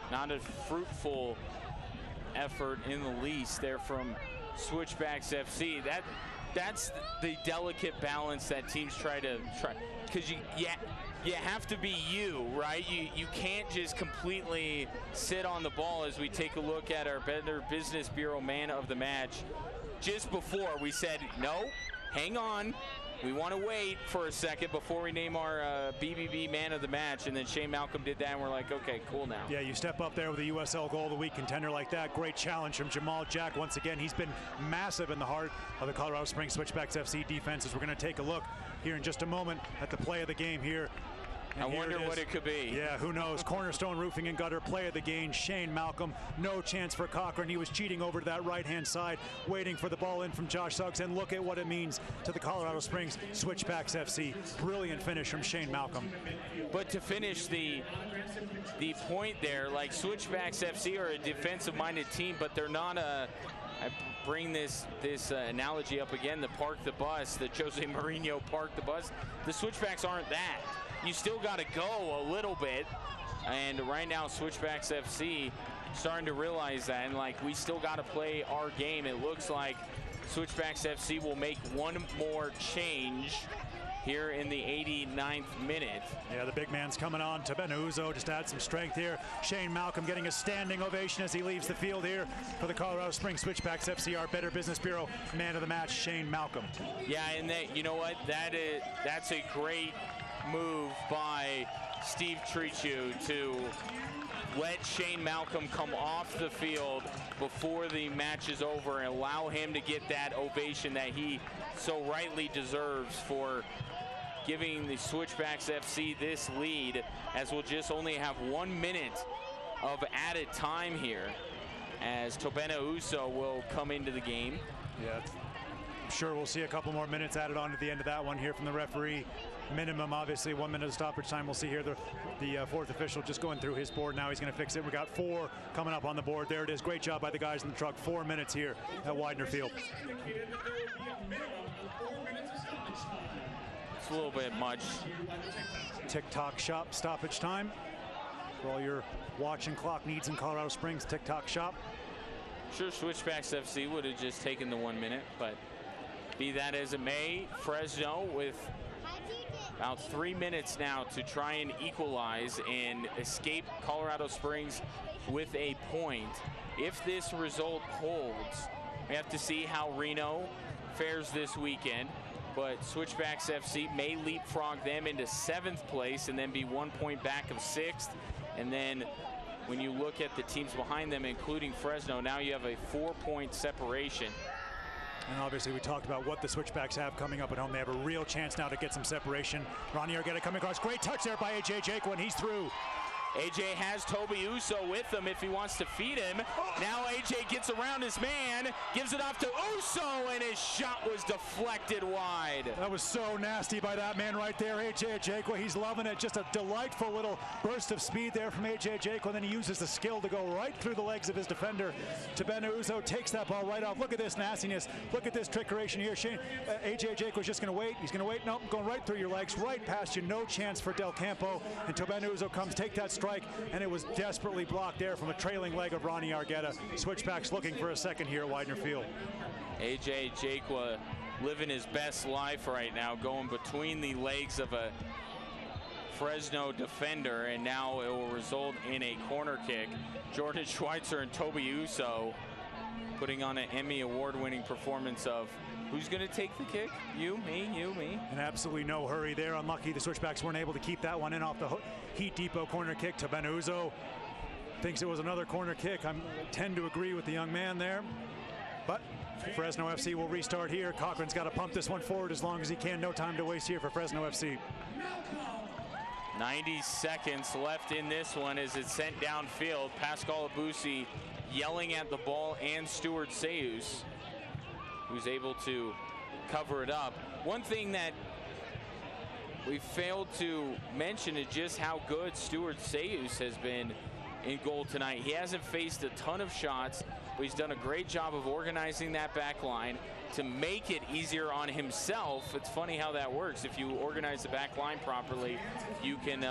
Speaker 2: Not a fruitful effort in the least there from Switchbacks FC. That's the delicate balance that teams try, because you have to be you, right? You can't just completely sit on the ball. As we take a look at our Better Business Bureau man of the match, just before we said, no, hang on, we want to wait for a second before we name our BBB man of the match, and then Shane Malcolm did that, and we're like, okay, cool now.
Speaker 3: Yeah, you step up there with a USL Goal of the Week contender like that. Great challenge from Jamal Jack. Once again, he's been massive in the heart of the Colorado Springs Switchbacks FC defense, as we're going to take a look here in just a moment at the play of the game here.
Speaker 2: I wonder what it could be.
Speaker 3: Yeah, who knows? Cornerstone Roofing and Gutter, play of the game, Shane Malcolm. No chance for Cochran. He was cheating over to that right-hand side, waiting for the ball in from Josh Suggs. And look at what it means to the Colorado Springs Switchbacks FC. Brilliant finish from Shane Malcolm.
Speaker 2: But to finish the point there, like Switchbacks FC are a defensive-minded team, but they're not a... I bring this analogy up again, the park the bus, the Jose Mourinho park the bus. The Switchbacks aren't that. You still got to go a little bit, and right now Switchbacks FC starting to realize that, and like we still got to play our game. It looks like Switchbacks FC will make one more change here in the 89th minute.
Speaker 3: Yeah, the big man's coming on. Tabenuzo just adds some strength here. Shane Malcolm getting a standing ovation as he leaves the field here for the Colorado Springs Switchbacks FC, our Better Business Bureau man of the match, Shane Malcolm.
Speaker 2: Yeah, and you know what? That's a great move by Steve Trichu to let Shane Malcolm come off the field before the match is over and allow him to get that ovation that he so rightly deserves for giving the Switchbacks FC this lead, as we'll just only have 1 minute of added time here as Tobena Uso will come into the game.
Speaker 3: Yeah, I'm sure we'll see a couple more minutes added on to the end of that one here from the referee. Minimum, obviously, 1 minute of stoppage time. We'll see here the fourth official just going through his board now. He's going to fix it. We got 4 coming up on the board. There it is. Great job by the guys in the truck. 4 minutes here at Widener Field.
Speaker 2: It's a little bit much.
Speaker 3: TikTok shop stoppage time. For all your watch and clock needs in Colorado Springs, TikTok shop.
Speaker 2: Sure, Switchbacks FC would have just taken the 1 minute, but be that as it may, Fresno with about 3 minutes now to try and equalize and escape Colorado Springs with a point. If this result holds, we have to see how Reno fares this weekend, but Switchbacks FC may leapfrog them into 7th place and then be 1 point back of 6th. And then when you look at the teams behind them, including Fresno, now you have a 4-point separation.
Speaker 3: And obviously we talked about what the Switchbacks have coming up at home. They have a real chance now to get some separation. Ronnie Argueta coming across. Great touch there by AJ Jake when he's through.
Speaker 2: AJ has Toby Uso with him if he wants to feed him. Now AJ gets around his man, gives it off to Uso, and his shot was deflected wide.
Speaker 3: That was so nasty by that man right there, AJ Jakwa. He's loving it. Just a delightful little burst of speed there from AJ Jakwa. Then he uses the skill to go right through the legs of his defender. Tabena Uso takes that ball right off. Look at this nastiness. Look at this trickeration here. AJ Jakwa's just going to wait. He's going to wait. Nope, going right through your legs, right past you. No chance for Del Campo. And Tabena Uso comes, take that strike, and it was desperately blocked there from a trailing leg of Ronnie Argueta. Switchbacks looking for a second here at Widener Field.
Speaker 2: AJ Jakwa living his best life right now, going between the legs of a Fresno defender, and now it will result in a corner kick. Jordan Schweitzer and Toby Uso putting on an Emmy award-winning performance of who's going to take the kick? You, me, you, me.
Speaker 3: And absolutely no hurry there. Unlucky the Switchbacks weren't able to keep that one in off the Heat Depot corner kick. Tabena Uso thinks it was another corner kick. I tend to agree with the young man there. But Fresno FC will restart here. Cochran's got to pump this one forward as long as he can. No time to waste here for Fresno FC.
Speaker 2: 90 seconds left in this one as it's sent downfield. Pascal Abusi yelling at the ball, and Stuart Seus, who's able to cover it up. One thing that we failed to mention is just how good Stuart Seus has been in goal tonight. He hasn't faced a ton of shots, but he's done a great job of organizing that back line to make it easier on himself. It's funny how that works. If you organize the back line properly, you can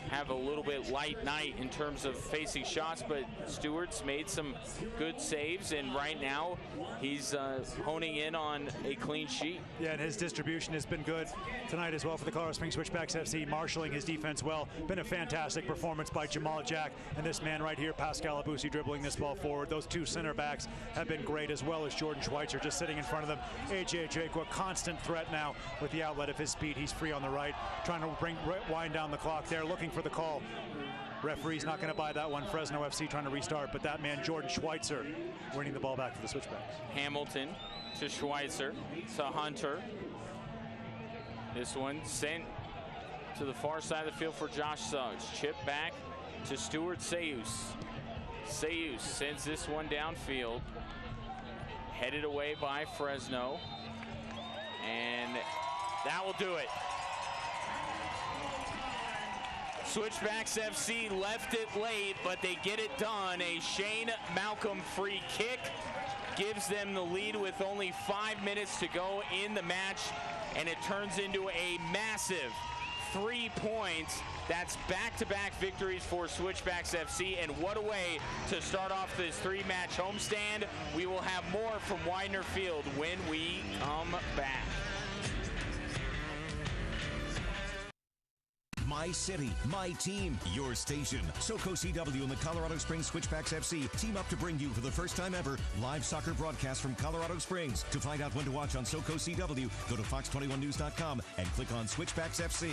Speaker 2: have a little bit light night in terms of facing shots, but Stewart's made some good saves, and right now he's honing in on a clean sheet.
Speaker 3: Yeah, and his distribution has been good tonight as well for the Colorado Springs Switchbacks FC, marshaling his defense well. Been a fantastic performance by Jamal Jack, and this man right here, Pascal Abusi, dribbling this ball forward. Those two center backs have been great, as well as Jordan Schweitzer just sitting in front of them. AJ Jakwa, constant threat now with the outlet of his speed. He's free on the right, trying to wind down the clock there, looking for the call. Referee's not going to buy that one. Fresno FC trying to restart, but that man, Jordan Schweitzer, winning the ball back for the Switchbacks.
Speaker 2: Hamilton to Schweitzer to Hunter. This one sent to the far side of the field for Josh Suggs. Chip back to Stuart Seus. Seus sends this one downfield. Headed away by Fresno. And that will do it. Switchbacks FC left it late, but they get it done. A Shane Malcolm free kick gives them the lead with only 5 minutes to go in the match, and it turns into a massive 3 points. That's back-to-back victories for Switchbacks FC, and what a way to start off this 3-match homestand. We will have more from Widener Field when we come back.
Speaker 1: My city, my team, your station. SoCo CW and the Colorado Springs Switchbacks FC team up to bring you for the first time ever live soccer broadcast from Colorado Springs. To find out when to watch on SoCo CW, go to fox21news.com and click on Switchbacks FC.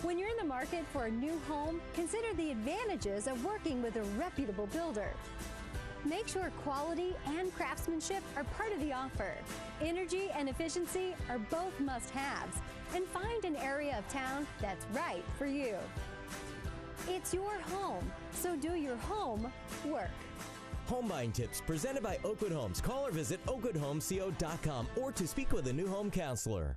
Speaker 4: When you're in the market for a new home, consider the advantages of working with a reputable builder. Make sure quality and craftsmanship are part of the offer. Energy and efficiency are both must-haves. And find an area of town that's right for you. It's your home, so do your home work.
Speaker 6: Home buying tips presented by Oakwood Homes. Call or visit oakwoodhomesco.com or to speak with a new home counselor.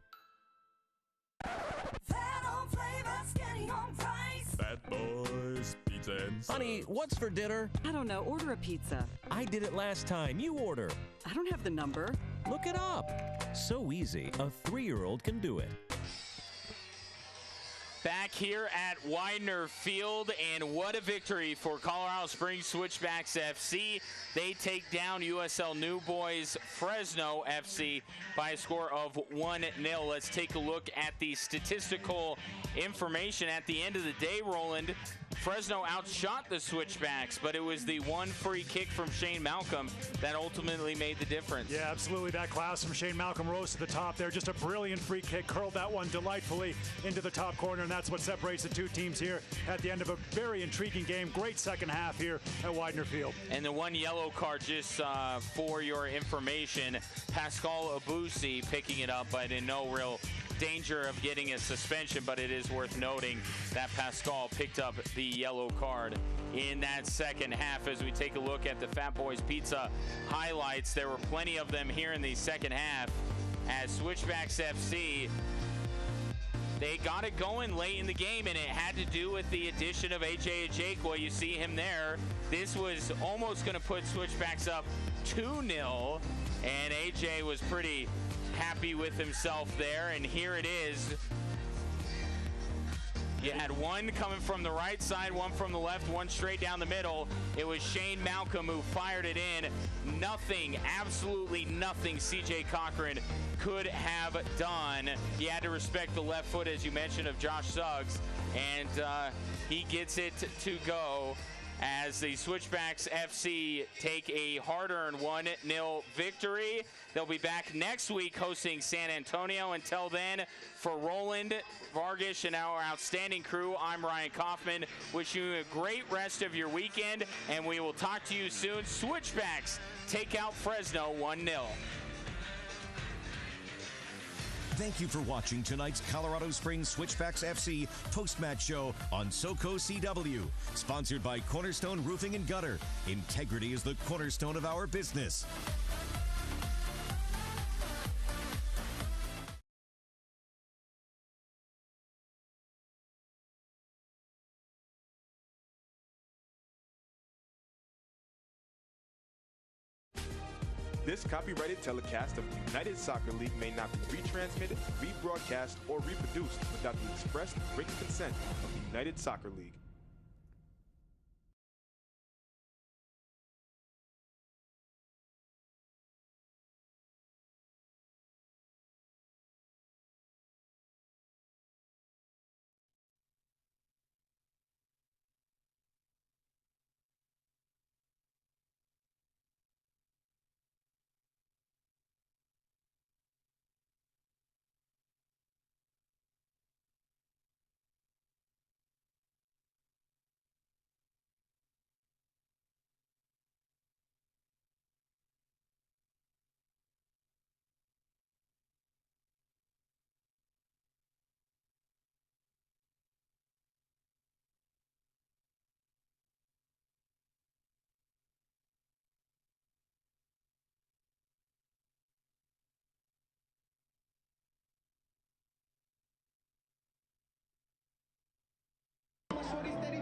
Speaker 8: Fat Boys Pizza and
Speaker 22: Honey, what's for dinner?
Speaker 9: I don't know. Order a pizza.
Speaker 22: I did it last time. You order.
Speaker 9: I don't have the number.
Speaker 22: Look it up.
Speaker 5: So easy, a 3-year-old can do it.
Speaker 2: Back here at Widener Field, and what a victory for Colorado Springs Switchbacks FC. They take down USL New Boys Fresno FC by a score of 1-0. Let's take a look at the statistical information at the end of the day, Roland. Fresno outshot the Switchbacks, but it was the one free kick from Shane Malcolm that ultimately made the difference.
Speaker 3: Yeah, absolutely. That class from Shane Malcolm rose to the top there. Just a brilliant free kick, curled that one delightfully into the top corner, and that's what separates the two teams here at the end of a very intriguing game. Great second half here at Widener Field.
Speaker 2: And the one yellow card, just for your information, Pascal Abusi picking it up, but in no real danger of getting a suspension, but it is worth noting that Pascal picked up the yellow card in that second half. As we take a look at the Fat Boys Pizza highlights, there were plenty of them here in the second half as Switchbacks FC, they got it going late in the game, and it had to do with the addition of AJ Ajayqua. You see him there. This was almost going to put Switchbacks up 2-0, and AJ was pretty happy with himself there, and here it is. You had one coming from the right side, one from the left, one straight down the middle. It was Shane Malcolm who fired it in. Nothing, absolutely nothing CJ Cochran could have done. You had to respect the left foot, as you mentioned, of Josh Suggs, and he gets it to go as the Switchbacks FC take a hard-earned 1-0 victory. They'll be back next week hosting San Antonio. Until then, for Roland Vargas and our outstanding crew, I'm Ryan Kaufman. Wish you a great rest of your weekend, and we will talk to you soon. Switchbacks take out Fresno 1-0.
Speaker 1: Thank you for watching tonight's Colorado Springs Switchbacks FC post-match show on SoCo CW. Sponsored by Cornerstone Roofing and Gutter. Integrity is the cornerstone of our business.
Speaker 10: This copyrighted telecast of the United Soccer League may not be retransmitted, rebroadcast, or reproduced without the express written consent of the United Soccer League.
Speaker 15: Shorty steady